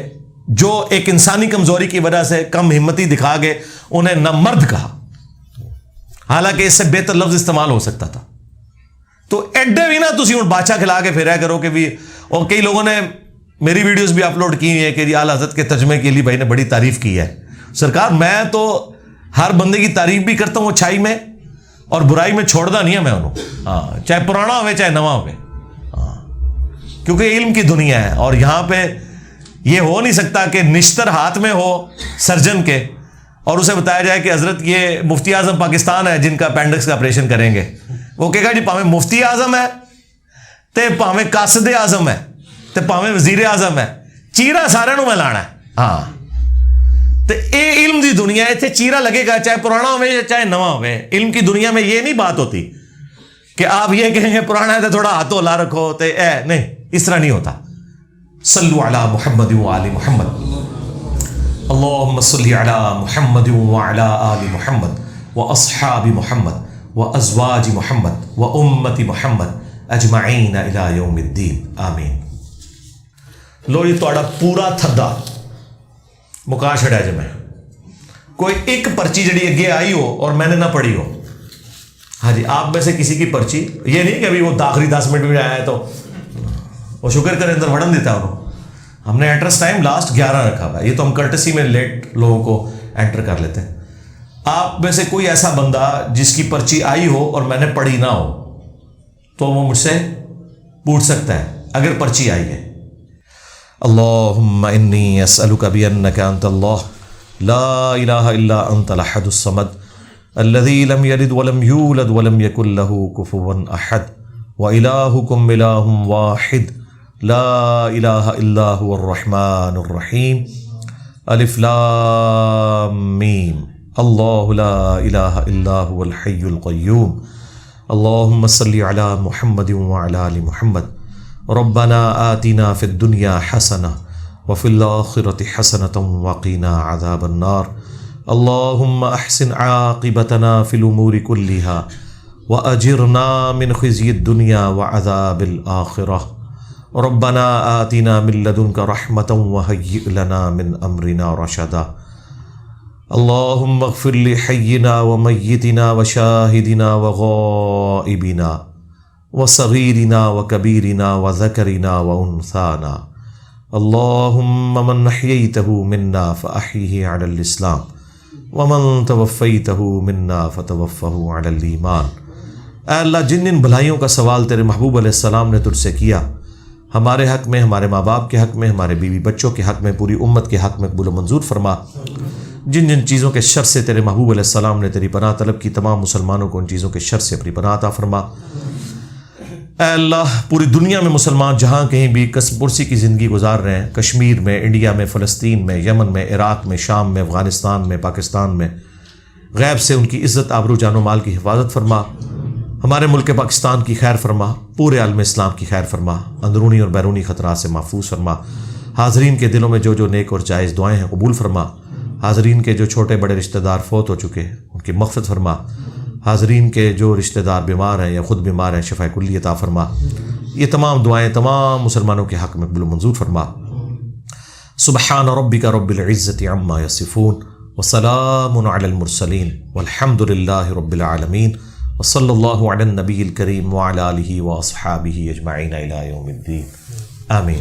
جو ایک انسانی کمزوری کی وجہ سے کم ہمتی دکھا گئے, انہیں نہ مرد کہا, حالانکہ اس سے بہتر لفظ استعمال ہو سکتا تھا. تو ایڈے بھی نا تسی ہوں بادشاہ کھلا کے پھیرا کرو کہ بھی. اور کئی لوگوں نے میری ویڈیوز بھی اپلوڈ کی ہوئی ہیں کہ اعلیٰ حضرت کے ترجمے کے لیے بھائی نے بڑی تعریف کی ہے. سرکار میں تو ہر بندے کی تعریف بھی کرتا ہوں اچھائی میں, اور برائی میں چھوڑنا نہیں ہے میں انہوں. ہاں, چاہے پرانا ہوئے چاہے نواں ہوئے. ہاں, کیونکہ علم کی دنیا ہے, اور یہاں پہ یہ ہو نہیں سکتا کہ نشتر ہاتھ میں ہو سرجن کے اور اسے بتایا جائے کہ حضرت یہ مفتی اعظم پاکستان ہے جن کا اپینڈکس کا آپریشن کریں گے. وہ کہے گا جی پاویں مفتی اعظم ہے تے پاویں قاصد اعظم ہے تے پاویں وزیر اعظم ہے, چیرا سارے نو میں لانا ہے. ہاں, تے اے علم دی دنیا ہے, اتنے چیرا لگے گا چاہے پرانا ہوئے چاہے نواں ہوئے. علم کی دنیا میں یہ نہیں بات ہوتی کہ آپ یہ کہیں گے پرانا ہے تو تھوڑا ہاتھوں لا رکھو تے اے نہیں, اس طرح نہیں ہوتا. صلو علی محمد و آل محمد, اللہم صلی علی محمد و علی آل محمد و اصحاب محمد و ازواج محمد و امت محمد اجمعین الی یوم الدین, آمین. لو یہ تھوڑا پورا تھدا مکا چھڑیا جی میں. کوئی ایک پرچی جڑی اگے آئی ہو اور میں نے نہ پڑھی ہو, ہاں جی آپ میں سے کسی کی پرچی, یہ نہیں کہ ابھی وہ آخری 10 منٹ میں آیا ہے تو وہ شکر کرے اندر وڑن دیتا انہوں. ہم نے انٹرس ٹائم لاسٹ 11 رکھا ہوا ہے, یہ تو ہم کرٹسی میں لیٹ لوگوں کو انٹر کر لیتے ہیں. آپ میں سے کوئی ایسا بندہ جس کی پرچی آئی ہو اور میں نے پڑھی نہ ہو تو وہ مجھ سے پوچھ سکتا ہے اگر پرچی آئی ہے. اللہم انی اسألک بانک انت اللہ لا الہ الا انت الاحد الصمد الذی لم یلد ولم یولد ولم یکن له کفوا احد وإلہکم الہ واحد لا الہ الا هو الرحمن الرحیم الف لام میم اللہ لا الہ الا هو الحی القیوم اللہم صلی علی محمد وعلی آل محمد ربنا آتنا فی الدنیا حسنہ وفی الآخرۃ حسنۃ وقنا عذاب النار اللہم احسن عاقبتنا فی الامور کلها وأجرنا من خزي الدنيا وعذاب الآخرة ربنا آتنا من لدنك رحمة وهيئ لنا من أمرنا رشدا اللهم اغفر لحينا وميتنا وشاهدنا وغائبنا وصغيرنا وكبيرنا وذكرنا وأنثانا اللهم من أحييته منا فأحيه على الإسلام ومن توفيته منا فتوفه على الإيمان۔ اے اللہ، جن جن بھلائیوں کا سوال تیرے محبوب علیہ السلام نے تجھ سے کیا، ہمارے حق میں، ہمارے ماں باپ کے حق میں، ہمارے بیوی بچوں کے حق میں، پوری امت کے حق میں قبول و منظور فرما۔ جن جن چیزوں کے شر سے تیرے محبوب علیہ السلام نے تیری پناہ طلب کی، تمام مسلمانوں کو ان چیزوں کے شر سے اپنی پناہ عطا فرما۔ اے اللہ، پوری دنیا میں مسلمان جہاں کہیں بھی کسب پرسی کی زندگی گزار رہے ہیں، کشمیر میں، انڈیا میں، فلسطین میں، یمن میں، عراق میں، شام میں، افغانستان میں، پاکستان میں، غیب سے ان کی عزت، آبرو، جان و مال کی حفاظت فرما۔ ہمارے ملک پاکستان کی خیر فرما، پورے عالم اسلام کی خیر فرما، اندرونی اور بیرونی خطرات سے محفوظ فرما۔ حاضرین کے دلوں میں جو جو نیک اور جائز دعائیں ہیں قبول فرما۔ حاضرین کے جو چھوٹے بڑے رشتہ دار فوت ہو چکے ہیں ان کی مغفرت فرما۔ حاضرین کے جو رشتہ دار بیمار ہیں یا خود بیمار ہیں شفا کلی عطا فرما۔ یہ تمام دعائیں تمام مسلمانوں کے حق میں قبول و منظور فرما۔ سبحان ربک رب العزت عما یصفون وسلام علی المرسلین والحمد للہ رب العالمین وصلی اللہ علی النبی الکریم وعلی آلہ واصحابہ اجمعین الی یوم الدین آمین۔